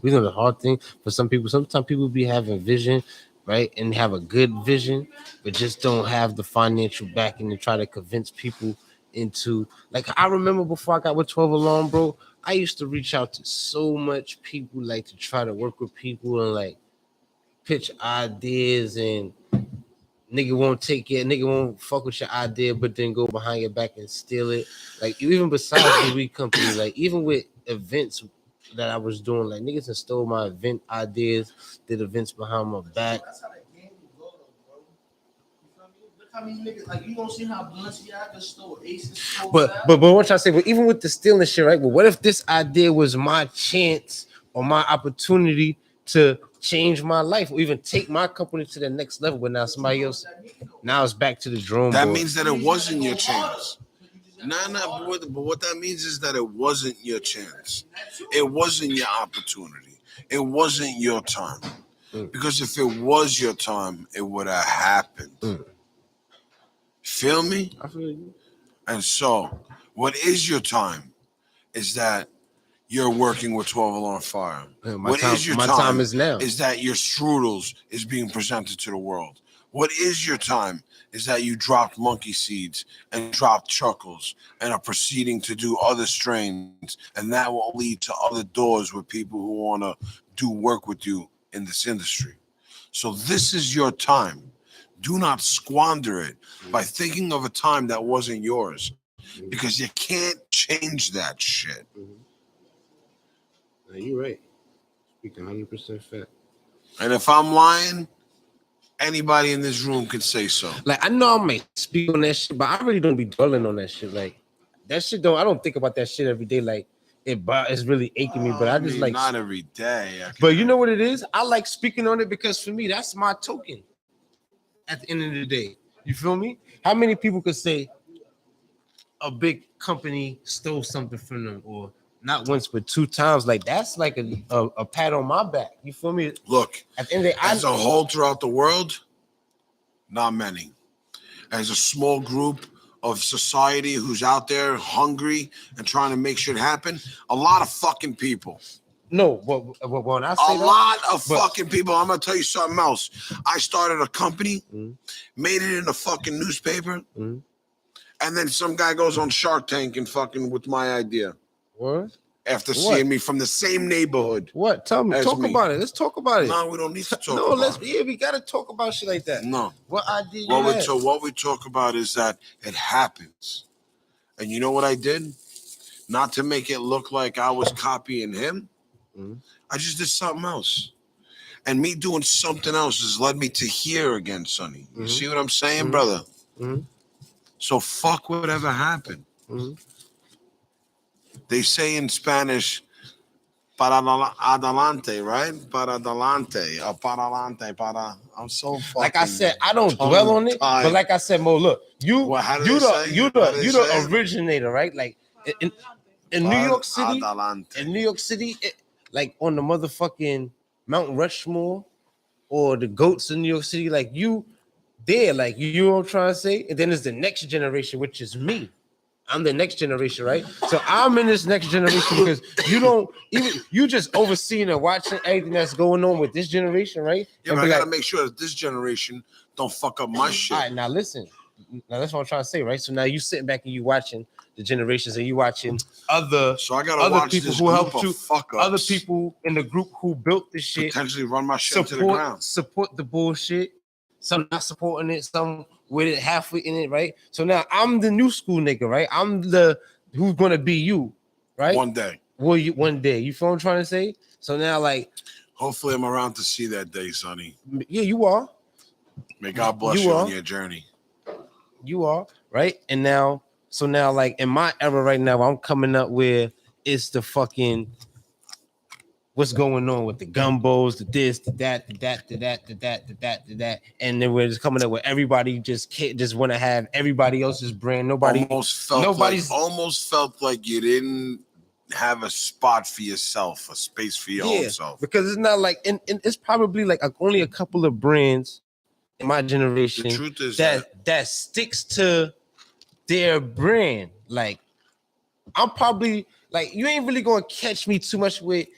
We know the hard thing for some people. Sometimes people be having vision, right, and have a good vision, but just don't have the financial backing to try to convince people into. Like I remember before I got with 12 Alarm, bro, I used to reach out to so much people, like to try to work with people and like pitch ideas and nigga won't take it, nigga won't fuck with your idea, but then go behind your back and steal it. Like even besides the weed company, like even with events that I was doing, like niggas have stole my event ideas, did events behind my back. That's how that game will go, though, bro. You feel me? Look how many niggas, like, you gonna see how Balenciaga stole Aces. But what I'm trying to say, but even with the stealing shit, right? But what if this idea was my chance or my opportunity to change my life or even take my company to the next level? But now somebody else, now it's back to the drawing That board. means that it wasn't your chance. Nah, but what that means is that it wasn't your chance. It wasn't your opportunity. It wasn't your time. Because if it was your time, it would have happened. Feel me? I feel you. And so, what is your time is that you're working with 12 Alarm Fire. Yeah, What is your my time is now. is that your strudels is being presented to the world. What is your time is that you dropped monkey seeds and dropped chuckles and are proceeding to do other strains, and that will lead to other doors with people who want to do work with you in this industry. So this is your time. Do not squander it by thinking of a time that wasn't yours, because you can't change that shit. No, you're right. Speaking 100% fact. And if I'm lying, anybody in this room could say so. Like I know I might speak on that shit, but I really don't be dwelling on that shit. Like that shit don't. I don't think about that shit every day. Like it's really aching me. But I just like, not every day. but you know what it is? I like speaking on it because for me, that's my token. At the end of the day, you feel me? How many people could say a big company stole something from them, or not once but 2 times? Like that's like a pat on my back. You feel me? Look, at the end of the day, as a whole throughout the world, not many. As a small group of society who's out there hungry and trying to make shit happen, a lot of fucking people. No, but when I say a lot of fucking people. I'm gonna tell you something else. I started a company, made it in a fucking newspaper, and then some guy goes on Shark Tank and fucking with my idea. What? After seeing me from the same neighborhood. What? Tell me. Talk about it. Let's talk about it. No, we don't need to talk about it. Yeah, we gotta talk about shit like that. No. What idea What we talk about is that it happens. And you know what I did? Not to make it look like I was copying him. I just did something else. And me doing something else has led me to here again, Sonny. You see what I'm saying, brother? So fuck whatever happened. They say in Spanish, para adelante, right? Para adelante, para adelante, para. I'm so fucking. Like I said, I don't dwell on it, but like I said, Mo, look, you the originator, right? Like in New York City, like on the motherfucking Mount Rushmore or the goats in New York City, like you there, like you know what I'm trying to say? And then there's the next generation, which is me. I'm the next generation, right? So I'm in this next generation because you just overseeing and watching everything that's going on with this generation, right? Yeah, but I gotta make sure that this generation don't fuck up my shit. All right, now listen. Now that's what I'm trying to say, right? So now you sitting back and you watching the generations and you watching other people who helped you, other people in the group who built this shit, potentially run my shit to the ground. Support the bullshit. Some not supporting it, some with it halfway in it, right? So now I'm the new school nigga, right? I'm the who's gonna be you, right? One day. One day. You feel what I'm trying to say? So now, like, hopefully I'm around to see that day, Sonny. Yeah, you are. May God bless you on your journey. You are, right? And now, so now, like in my era right now, I'm coming up where it's the fucking what's going on with the gumbos, the this, the that, the that, and then we're just coming up with everybody just want to have everybody else's brand. Almost felt like you didn't have a spot for yourself, a space for your own self. Because it's not like, and it's probably like only a couple of brands in my generation. The truth is that sticks to their brand. Like I'm probably like you ain't really gonna catch me too much with.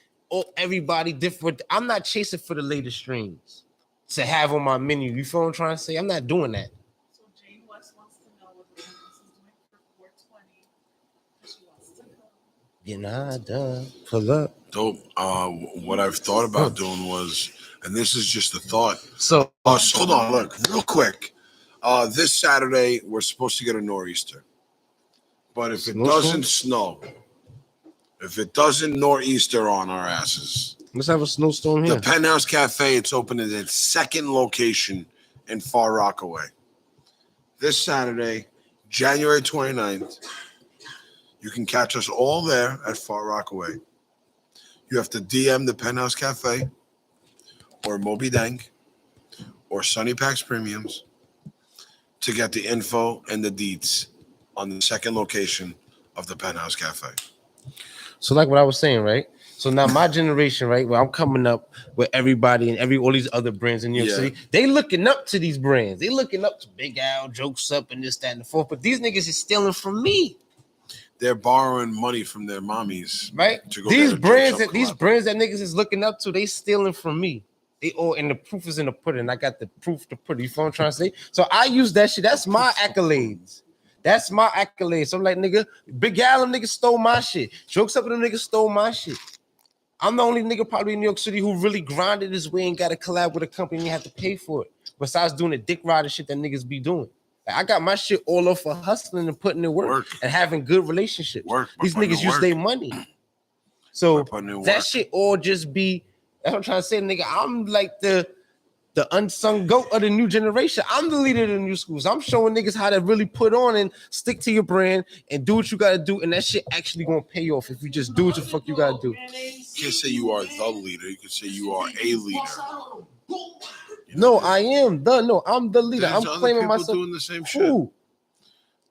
Everybody different. I'm not chasing for the latest streams to have on my menu. You feel what I'm trying to say? I'm not doing that. So Jane West wants to know what this is doing for 420. She wants to know. You know, done. Pull up. Dope. What I've thought about doing was, and this is just a thought. So hold on, look, real quick. This Saturday we're supposed to get a nor'easter, but if it doesn't snow. If it doesn't nor'easter on our asses, let's have a snowstorm here. The Penthouse Cafe, it's open at its second location in Far Rockaway. This Saturday, January 29th, you can catch us all there at Far Rockaway. You have to DM the Penthouse Cafe or Mo.B Dank or Sunni Paks Premiums to get the info and the deets on the second location of the Penthouse Cafe. So like what I was saying, right? So now my generation, right, where I'm coming up with everybody and all these other brands in New York City, they looking up to these brands. They looking up to Big Al, Jokes Up, and this, that, and the fourth. But these niggas is stealing from me. They're borrowing money from their mommies, right? These brands that niggas is looking up to, they stealing from me. They all, and the proof is in the pudding. I got the proof to put it. You feel what I'm trying to say? So I use that shit. That's my accolades. That's my accolades. So I'm like, nigga, Big Al, them niggas stole my shit. Jokes Up, them niggas stole my shit. I'm the only nigga probably in New York City who really grinded his way and got to collab with a company and had to pay for it. Besides doing the dick rider shit that niggas be doing. Like, I got my shit all off for hustling and putting in work and having good relationships. These niggas use their money. So that shit all just be, that's what I'm trying to say, nigga. I'm like the the unsung goat of the new generation. I'm the leader of the new schools. I'm showing niggas how to really put on and stick to your brand and do what you gotta do, and that shit actually gonna pay off if you just do what the fuck you gotta do. You can't say you are the leader. You can say you are a leader. No, I am the no. I'm the leader. There's I'm other claiming people myself. doing the same shit. Who?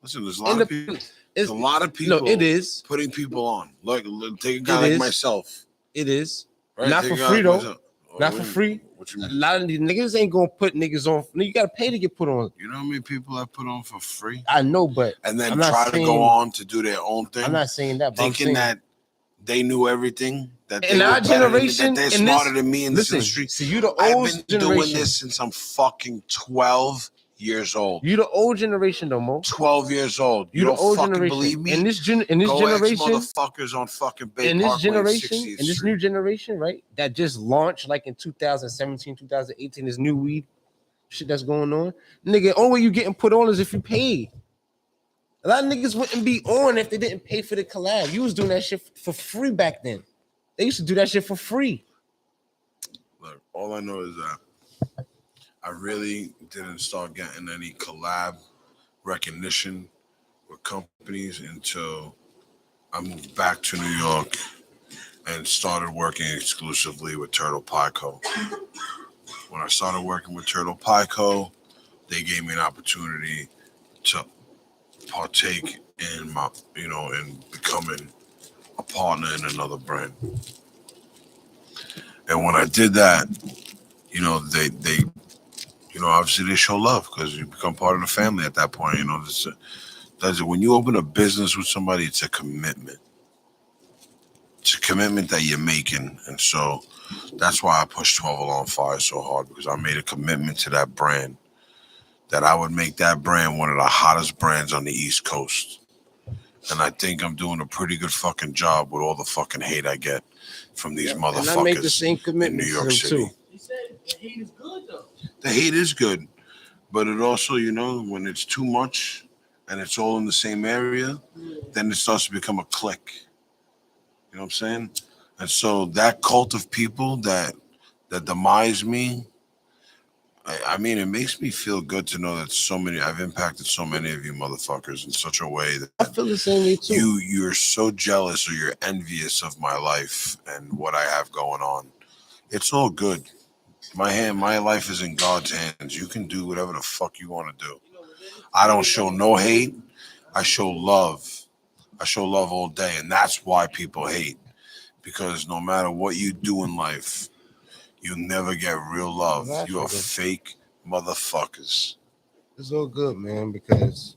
Listen, there's a lot of people. There's a lot of people. No, it is putting people on. Like take a guy like myself. It is right? not Take for free though. Not what for free. What you mean? A lot of these niggas ain't gonna put niggas on. You gotta pay to get put on. You know how many people I put on for free? I know, but and then I'm not try saying, to go on to do their own thing. I'm not saying that, but thinking I'm saying, that they knew everything. That in they our were better generation, than me, that they're smarter than me in this listen, industry. So you the old I've been generation. doing this since I'm fucking 12 years old. You the old generation though, Mo. 12 years old. You the don't old fucking generation. believe me? In this generation, motherfuckers on fucking Bay in this Parkway generation, and 60th in this Street. new generation, right? That just launched like in 2017, 2018. This new weed shit that's going on, nigga. Only way you getting put on is if you pay. A lot of niggas wouldn't be on if they didn't pay for the collab. You was doing that shit for free back then. They used to do that shit for free. Look, all I know is that I really didn't start getting any collab recognition with companies until I moved back to New York and started working exclusively with Turtle Pie Co. When I started working with Turtle Pie Co., they gave me an opportunity to partake in my, in becoming a partner in another brand. And when I did that, they obviously they show love because you become part of the family at that point. When you open a business with somebody, it's a commitment. It's a commitment that you're making. And so that's why I pushed 12 Alarm Fire so hard, because I made a commitment to that brand that I would make that brand one of the hottest brands on the East Coast. And I think I'm doing a pretty good fucking job with all the fucking hate I get from these motherfuckers. And I make the same commitment in New York City. He said the hate is good though. The hate is good, but it also, when it's too much and it's all in the same area, then it starts to become a clique. You know what I'm saying? And so that cult of people that demise me, I mean, it makes me feel good to know that I've impacted so many of you motherfuckers in such a way that I feel the same way too. You're so jealous or you're envious of my life and what I have going on. It's all good. My life is in God's hands. You can do whatever the fuck you want to do. I don't show no hate. I show love. I show love all day, and that's why people hate. Because no matter what you do in life, you never get real love. Exactly. You are fake motherfuckers. It's all good, man, because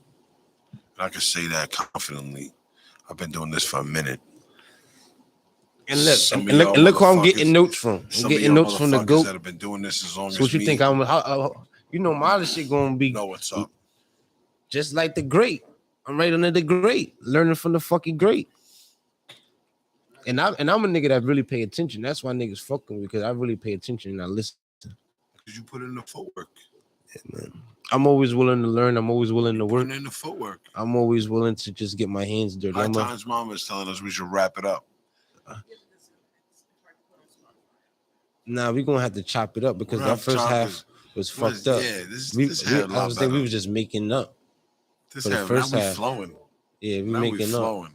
I can say that confidently. I've been doing this for a minute. And look who I'm getting notes from. I'm getting notes from the GOAT that have been doing this as long so what as you me. think my other shit gonna be what's up. Just like the great. I'm right under the great, learning from the fucking great. And I'm a nigga that really pay attention. That's why niggas fucking because I really pay attention and I listen. Because you put in the footwork. Yeah, man. I'm always willing to learn. I'm always willing to work. Putting in the footwork. I'm always willing to just get my hands dirty. High Times Mama is telling us we should wrap it up. Nah, we're gonna have to chop it up because that first half was fucked up. Yeah, I was there. We was just making up. This for the first half, flowing. Yeah, we making up.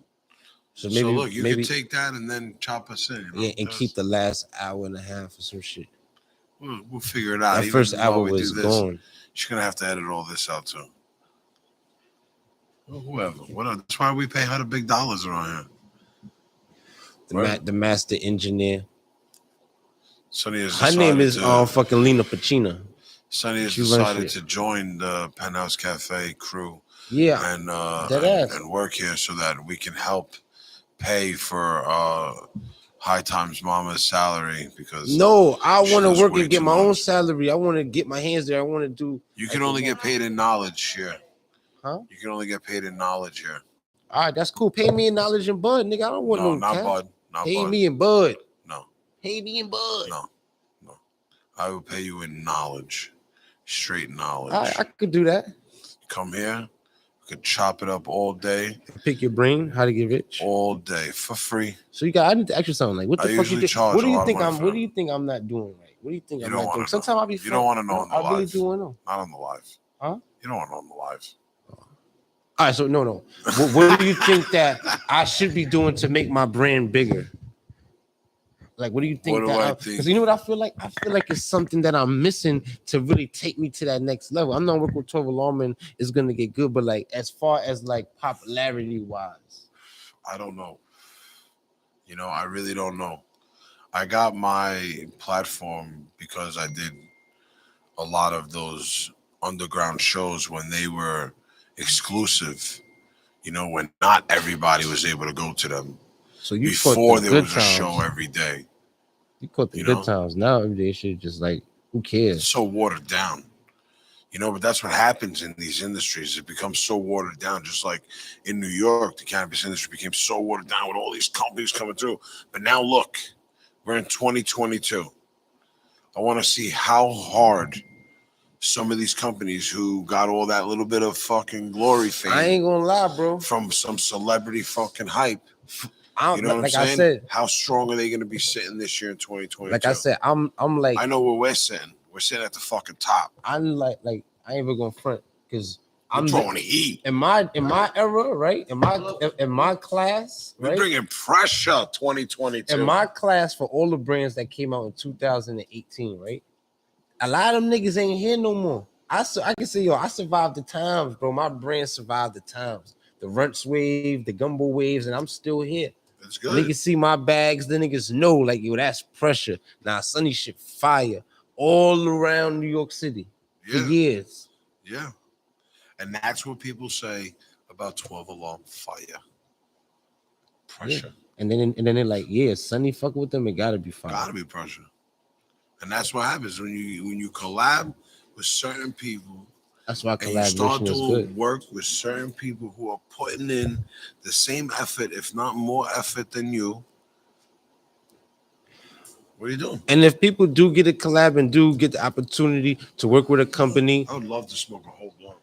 So look, you can take that and then chop us in. Yeah, and keep the last hour and a half or some shit. We'll figure it out. That first hour was gone. She's gonna have to edit all this out too. Well, whoever. That's why we pay her the big dollars around here. The master engineer. Sonny has her name is fucking Lena Pacina. Sonny has decided to join the Penthouse Cafe crew. Yeah, and work here so that we can help pay for High Times Mama's salary because I want to work and get my own salary. I want to get my hands there. I want to do. You can only get paid in knowledge here. Huh? You can only get paid in knowledge here. All right, that's cool. Pay me in knowledge and bud, nigga. I don't want no not cash. bud. Not pay bud. me in bud. No. Pay me in bud. No. I will pay you in knowledge, straight knowledge. I could do that. Come here. We could chop it up all day, Pick your brain, how to get rich. all day for free. So I need to ask you something. Like, what the I fuck you usually think? charge What do a you lot of think money I'm? for What them. do you think I'm not doing right? What do you think You I'm don't not wanna doing? know. Sometimes I'll be. You don't want to know on the I really live. do want to know. Not on the live. Huh? You don't want to know on the live. All right, so no. What do you think that I should be doing to make my brand bigger? Like, what do you think What do I that? think? Because you know what I feel like? I feel like it's something that I'm missing to really take me to that next level. I'm not working with 12 Alarm is gonna get good, but like as far as like popularity wise, I don't know. You know, I really don't know. I got my platform because I did a lot of those underground shows when they were exclusive. You know, when not everybody was able to go to them. so you Before caught the there good was a show times. every day. You caught the You good know? times. Now everyday shit just like who It's cares? so watered down. You know, but that's what happens in these industries. It becomes so watered down, just like in New York, the cannabis industry became so watered down with all these companies coming through. But now look, we're in 2022. I want to see how hard some of these companies who got all that little bit of fucking glory I fame ain't gonna lie, bro. from some celebrity fucking hype. I You know what I'm like saying? I said, How strong are they going to be sitting this year in 2022? like I said, I'm like I know where we're sitting. We're sitting at the fucking top. I'm like I ain't even gonna front because I'm throwing the heat. in my era, right? In my class, We're right? bringing pressure 2022. In my class for all the brands that came out in 2018, right? A lot of them niggas ain't here no more. I can say, yo, I survived the times, bro. My brand survived the times. The Runts wave, the Gumbo waves, and I'm still here. That's good. Niggas see my bags, the niggas know, like, yo, that's pressure. Now, Sunny shit fire all around New York City for Yeah. years. Yeah. And that's what people say about 12 Alarm fire. Pressure. Yeah. And then they're like, yeah, Sunny fucking with them, it gotta be fire. Gotta be pressure. And that's what happens when you collab with certain people. That's why And you start collaboration is doing good. work with certain people who are putting in the same effort, if not more effort than you. What are you doing? And if people do get a collab and do get the opportunity to work with a company, I would love to smoke a whole blunt.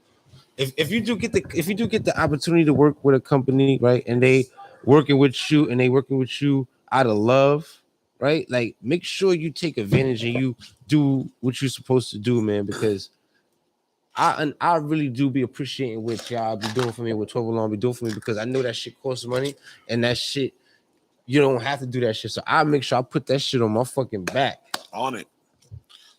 if you do get the opportunity to work with a company, right, and they working with you out of love, right? Like, make sure you take advantage and you do what you're supposed to do, man, because I really do be appreciating what y'all be doing for me, what 12 Alarm be doing for me, because I know that shit costs money, and that shit, you don't have to do that shit. So I make sure I put that shit on my fucking back. On it.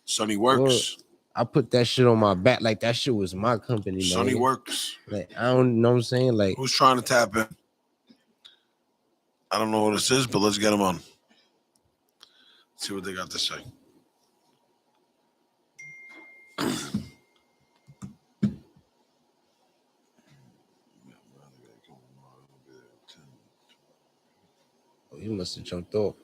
Sonny works. I put that shit on my back. Like, that shit was my company, man. Sonny works. Like, I don't know what I'm saying. Like, Who's trying to tap in? I don't know what this is, but let's get them on. See what they got to say. oh, you must have jumped off.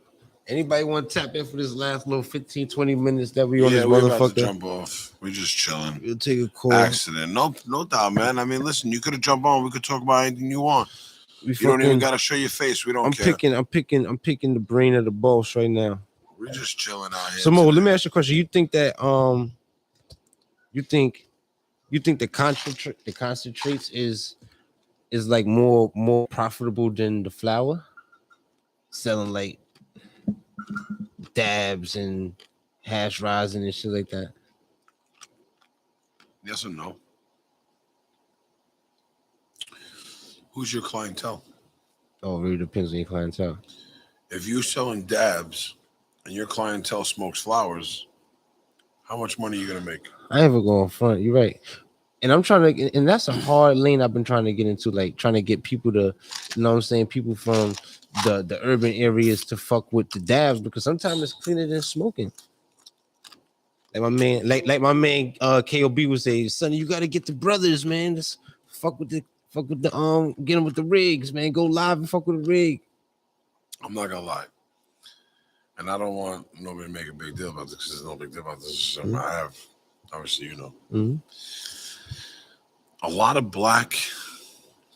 Anybody want to tap in for this last little 15, 20 minutes that we on this we're about to motherfucker? jump off. We're just chilling. We'll take a call. Accident. No doubt, man. I mean, listen, you could have jumped on. We could talk about anything you want. We You don't even gotta show your face. We don't care. I'm picking the brain of the boss right now. We're just chilling out here. So Mo, today. let me ask you a question. You think that you think the concentrates is like more profitable than the flour? Selling like dabs and hash rising and shit like that. Yes or no? Who's your clientele? Oh, it really depends on your clientele. If you're selling dabs and your clientele smokes flowers, how much money are you gonna make? I ain't even going front. You're right. And I'm trying to, and that's a hard lane I've been trying to get into, like trying to get people to, you know what I'm saying, people from the urban areas to fuck with the dabs, because sometimes it's cleaner than smoking. Like my man KOB would say, Sonny, you gotta get the brothers, man. Just fuck with the get them with the rigs, man. Go live and fuck with the rig. I'm not gonna lie. And I don't want nobody to make a big deal about this because there's no big deal about this. It's something I have. Obviously, you know. Mm-hmm. A lot of black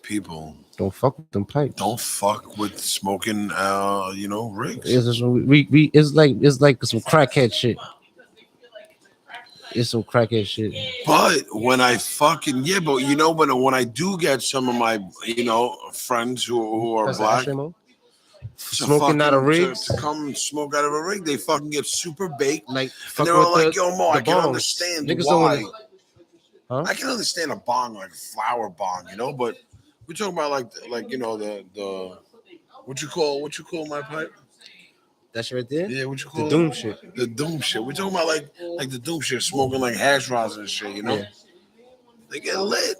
people don't fuck with them pipes. Don't fuck with smoking rigs. It's like some crackhead shit. It's some crackhead shit. But when I fucking but you know when I do get some of my friends who are That's the black ashtray, Mo? to Smoking out of fucking rigs, to come smoke out of a rig, they fucking get super baked, like and fuck they're with all like, the "Yo, Mo, I can bongs. understand Niggas don't why." wanna, huh? I can understand a bong like a flower bong, but we're talking about like the what you call my pipe? That shit right there. Yeah, what you The call doom it? shit. The doom shit. We're talking about like the doom shit, smoking like hash rosin and shit. Yeah. They get lit,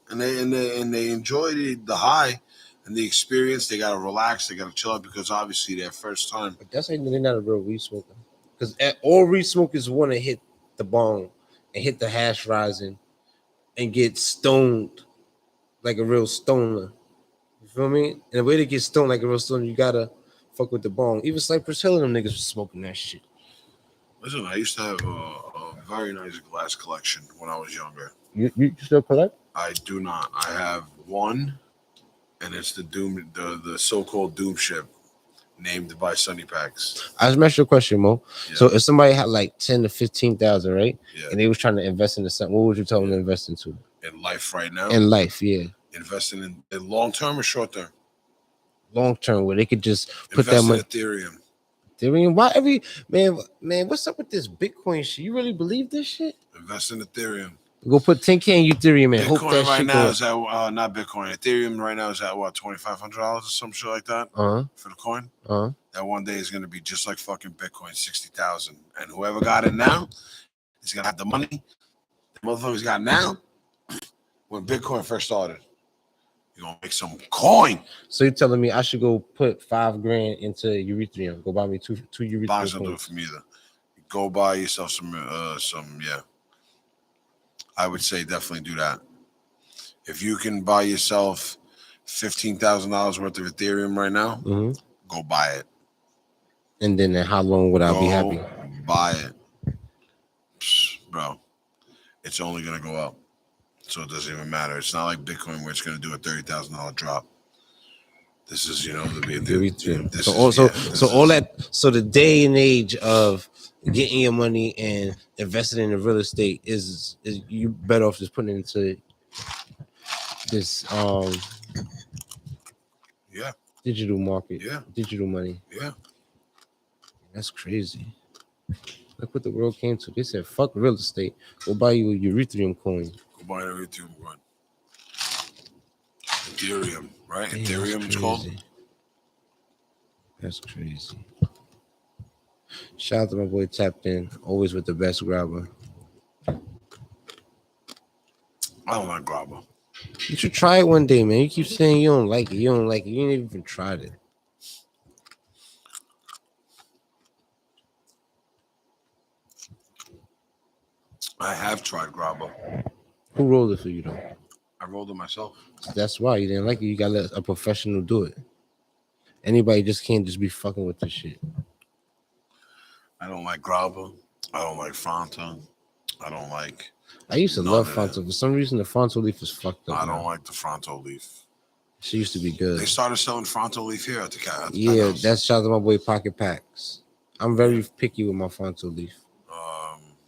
and they enjoy the high and the experience. They gotta relax. They gotta chill out because obviously their first time. But that's like they're not a real weed smoker. Because all weed smokers want to hit the bong and hit the hash rising and get stoned like a real stoner. You feel me? And the way to get stoned like a real stoner, you gotta fuck with the bong. Even Cypress Hill and them niggas was smoking that shit. Listen, I used to have a very nice glass collection when I was younger. You still collect? I do not. I have one, and it's the so-called doom ship, named by Sunni Paks. I just asked you a question, Mo. Yeah. So if somebody had like 10 to 15,000, right? Yeah. And they was trying to invest into something, what would you tell them to invest into? In life right now. In life, yeah. Investing in long term or short term? Long term, where they could just put Invest that money. in Ethereum. Ethereum? Why every man? What's up with this Bitcoin shit? You really believe this shit? Invest in Ethereum. Go put 10K in Ethereum and Bitcoin hope that right shit now goes. is at not Bitcoin. Ethereum right now is at what, $2,500 or some shit like that for the coin. That one day is gonna be just like fucking Bitcoin, 60,000. And whoever got it now is gonna have the money the motherfuckers got now when Bitcoin first started. You're gonna make some coin. So you're telling me I should go put $5,000 into Ethereum? Go buy me two Ethereum. Bonds don't do it for me either. Go buy yourself some yeah. I would say definitely do that. If you can buy yourself $15,000 worth of Ethereum right now, go buy it. And then how long would I be happy? Buy it. Bro, it's only going to go up. So it doesn't even matter. It's not like Bitcoin where it's going to do a $30,000 drop. This is, the so the day and age of getting your money and investing in the real estate is you better off just putting it into this digital market, digital money. Yeah, that's crazy. Look what the world came to. They said, "Fuck real estate. Go buy you a Ethereum coin." Go buy an Ethereum coin. Ethereum, right? Damn, Ethereum it's called. That's crazy. Shout out to my boy Tapped In, always with the best grabber. I don't like grabber. You should try it one day, man. You keep saying you don't like it. You don't like it. You ain't even tried it. I have tried grabber. Who rolled it for you, though? I rolled it myself. That's why you didn't like it. You gotta let a professional do it. Anybody just can't just be fucking with this shit. I don't like grabber. I don't like Fanta. I don't like. I used to love Fronto. For some reason, the Fronto leaf is fucked up. I don't like the Fronto leaf. She used to be good. They started selling Fronto leaf here at the cat. Yeah, that's shout out to my boy Pocket Packs. I'm very picky with my Fronto leaf.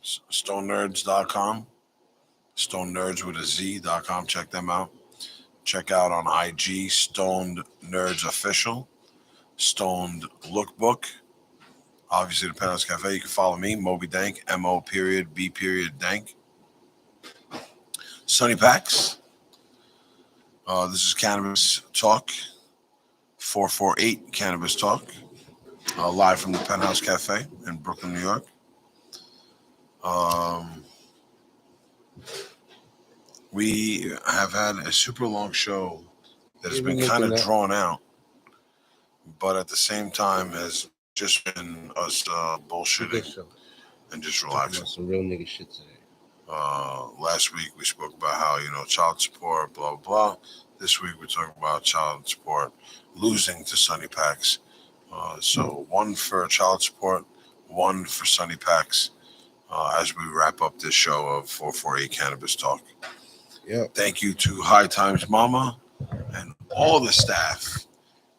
StoneNerds.com. StoneNerds with a Z.com. Check them out. Check out on IG Stoned Nerds Official. Stoned Lookbook. Obviously, the Penthouse Cafe. You can follow me, Mo.B Dank, MO.B. Dank. Sunni Paks. This is Cannabis Talk. 448 Cannabis Talk. Live from the Penthouse Cafe in Brooklyn, New York. We have had a super long show that has been kind of drawn out, but at the same time has just been us bullshitting and just relaxing. Some real nigga shit today. Last week we spoke about how, child support, blah, blah, blah. This week we're talking about child support losing to Sunni Paks. So one for child support, one for Sunni Paks as we wrap up this show of 448 Cannabis Talk. Yep. Thank you to High Times Mama and all the staff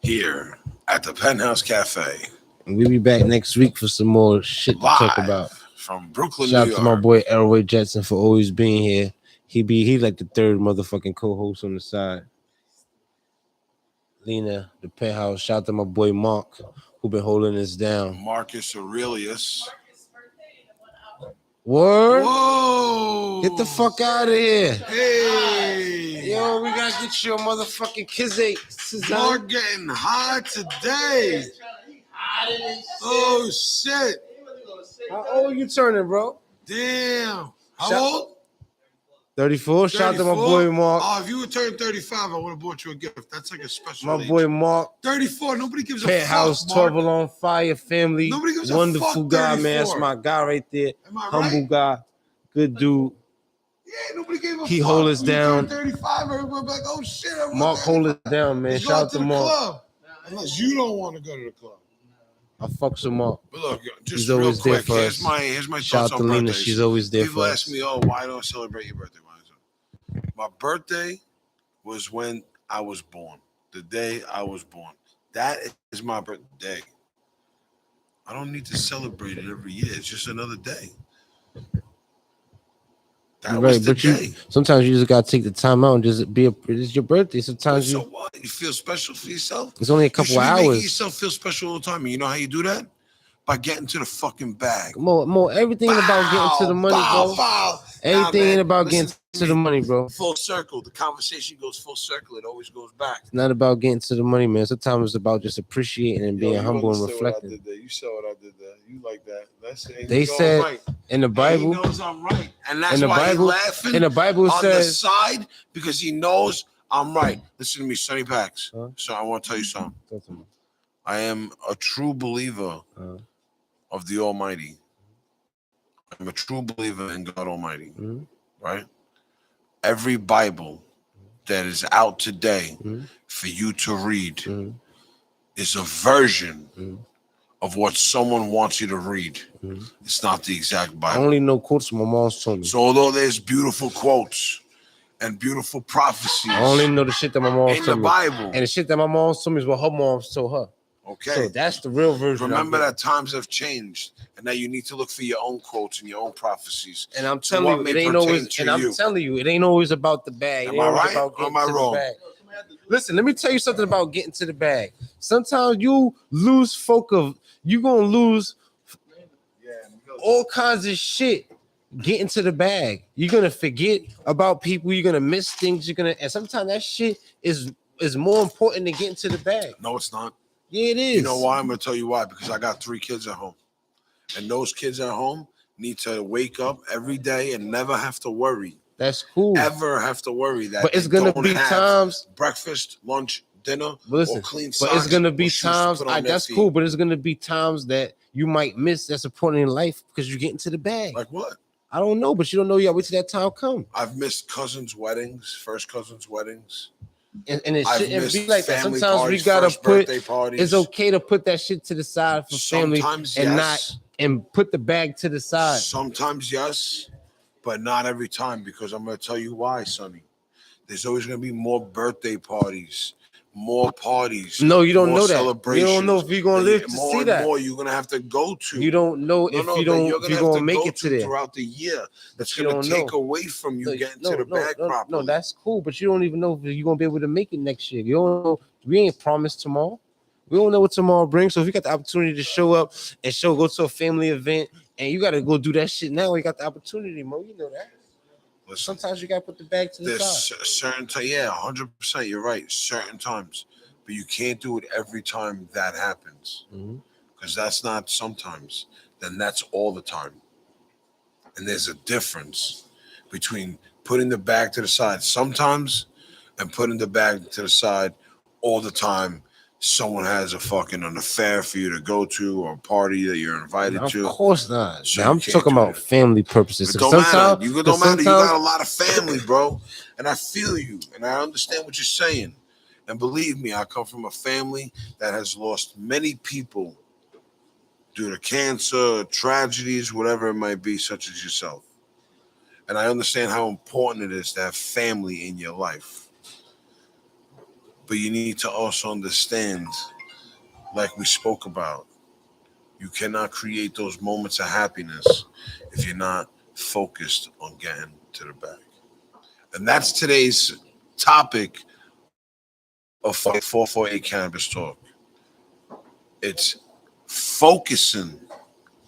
here at the Penthouse Cafe. And we'll be back next week for some more shit to talk about. from Brooklyn, Shout New out to my York. boy Elroy Jetson for always being here. He like the third motherfucking co-host on the side. Lena, the penthouse. Shout out to my boy Mark, who been holding us down. Marcus Aurelius. Word? Whoa! Get the fuck out of here. Hey! Yo, we gotta get you a motherfucking kizzy. Mark getting high today. Oh shit! How old you turning, bro? Damn. How Shout- old? 34. Shout out to my boy Mark. Oh, if you would turn 35, I would have bought you a gift. That's like a special My age. boy Mark. 34. Nobody gives a Penthouse, fuck, Mark. 12 on fire, family. Nobody gives a Wonderful fuck, guy, man. 34. That's my guy right there. Am I Humble right? guy. Good dude. Yeah, nobody gave a He fuck. hold us You down. turn 35, everybody be like, oh shit. I want Mark 35. hold us down, man. Let's go Shout out out to to the Mark. club. Unless you don't want to go to the club. I fucks with Mark. But look, just He's real always there quick, for here's us. my Shout thoughts out to on Lena. birthdays. She's always there People for ask us. me, oh, why don't I celebrate your birthday? My birthday was when I was born. The day I was born. That is my birthday. I don't need to celebrate it every year. It's just another day. That You're was right, the but day. sometimes you just gotta take the time out and just be it's your birthday. But Sometimes so what? You feel special for yourself? it's only a You couple should be making hours. yourself feel special all the time. And you know how you do that? By getting to the fucking bag. More everything ain't about getting to the money, bro. Bow. Everything Nah, ain't man, about listen getting to the money, bro. Full circle. The conversation goes full circle. It always goes back. It's not about getting to the money, man. Sometimes it's about just appreciating and being humble and reflecting. What I did there. You saw what I did there. You like that. That's it. They said right. in the Bible, He knows I'm right. And that's in the why Bible, he's laughing in the Bible on the says, side, because he knows I'm right. Listen to me, Sunni Paks. Huh? So I want to tell you something. I am a true believer of the Almighty. I'm a true believer in God Almighty. Right? Every Bible that is out today for you to read is a version of what someone wants you to read. It's not the exact Bible. I only know quotes my mom's told me. So although there's beautiful quotes and beautiful prophecies, I only know the shit that my mom's in told the me. Bible. And the shit that my mom's told me is what her mom's told her. Okay. So that's the real version. Remember that times have changed, and now you need to look for your own quotes and your own prophecies. And I'm telling you, it ain't always. And I'm telling you, it ain't always about the bag. Am I right? Or am I wrong? Listen, let me tell you something about getting to the bag. Sometimes you lose focus. You gonna lose all kinds of shit getting to the bag. You're gonna forget about people. You're gonna miss things. And sometimes that shit is more important than getting to the bag. No, it's not. Yeah, it is. You know why? I'm gonna tell you why. Because I got 3 kids at home, and those kids at home need to wake up every day and never have to worry. That's cool. Ever have to worry that. But it's gonna be times breakfast, lunch, dinner, listen, or clean but socks. it's gonna be times. That's feet. cool. But it's gonna be times that you might miss. That's important in life because you're getting to the bag. Like what? I don't know, but you don't know yet. Wait till that time come. I've missed cousins' weddings, first cousins' weddings. And it shouldn't be like that. Sometimes we gotta put. It's okay to put that shit to the side for family and not put the bag to the side. Sometimes yes, but not every time, because I'm gonna tell you why, Sonny. There's always gonna be more birthday parties, more parties. No, you don't know that. You don't know if you're gonna live to see that. More you're gonna have to go to. You don't know if you're gonna make it to there throughout the year. That's gonna take away from you getting to the bag properly. No, that's cool, but you don't even know if you're gonna be able to make it next year. You don't know. We ain't promised tomorrow. We don't know what tomorrow brings. So if you got the opportunity to show up and go to a family event, and you gotta go do that shit now, you got the opportunity, Mo. You know that. Listen, sometimes you gotta put the bag to the side. Certain time, 100%. You're right. Certain times, but you can't do it every time that happens, because that's not sometimes. Then that's all the time. And there's a difference between putting the bag to the side sometimes and putting the bag to the side all the time. Someone has an affair for you to go to, or a party that you're invited to. Of course not. So now, I'm talking about family purposes. It don't matter. You don't matter. You got a lot of family, bro. And I feel you. And I understand what you're saying. And believe me, I come from a family that has lost many people due to cancer, tragedies, whatever it might be, such as yourself. And I understand how important it is to have family in your life. But you need to also understand, like we spoke about, You cannot create those moments of happiness if you're not focused on getting to the bag. And that's today's topic of 448 Cannabis Talk. It's focusing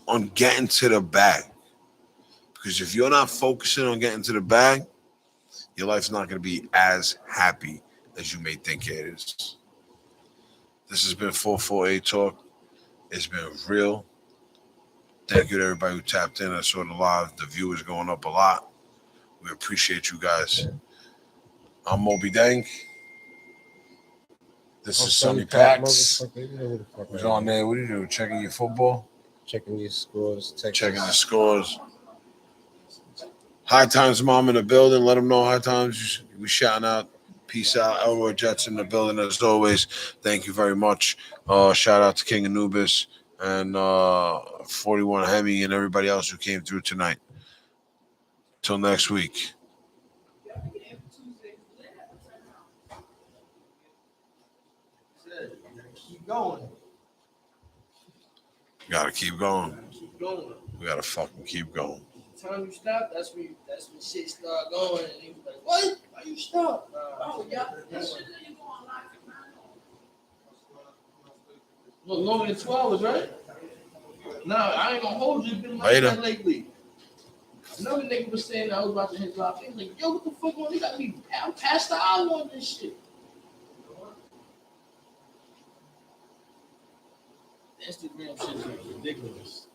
on getting to the bag. Because if you're not focusing on getting to the bag, your life's not going to be as happy as you may think it is. This has been 448 Talk. It's been real. Thank you to everybody who tapped in. I saw the live. The view is going up a lot. We appreciate you guys. I'm Mo.B Dang. This is Sunni Paks. Who's on there? What do you do? Checking your football? Checking your scores. Checking the scores. High Times Mom in the building. Let them know High Times. We shouting out. Peace out. Elroy Jets in the building as always. Thank you very much. Shout out to King Anubis and 41 Hemi and everybody else who came through tonight. Till next week. Keep going. Gotta keep going. Keep going. We gotta fucking keep going. The time you stop, that's when shit start going. And you like, what? Why you stop? Oh, yeah. Look, longer than 2 hours, right? Nah, I ain't gonna hold you. It's been like Later. that lately. Another nigga was saying I was about to hit drop. He was like, yo, what the fuck on? They got me past the hour on this shit. Instagram shit is ridiculous.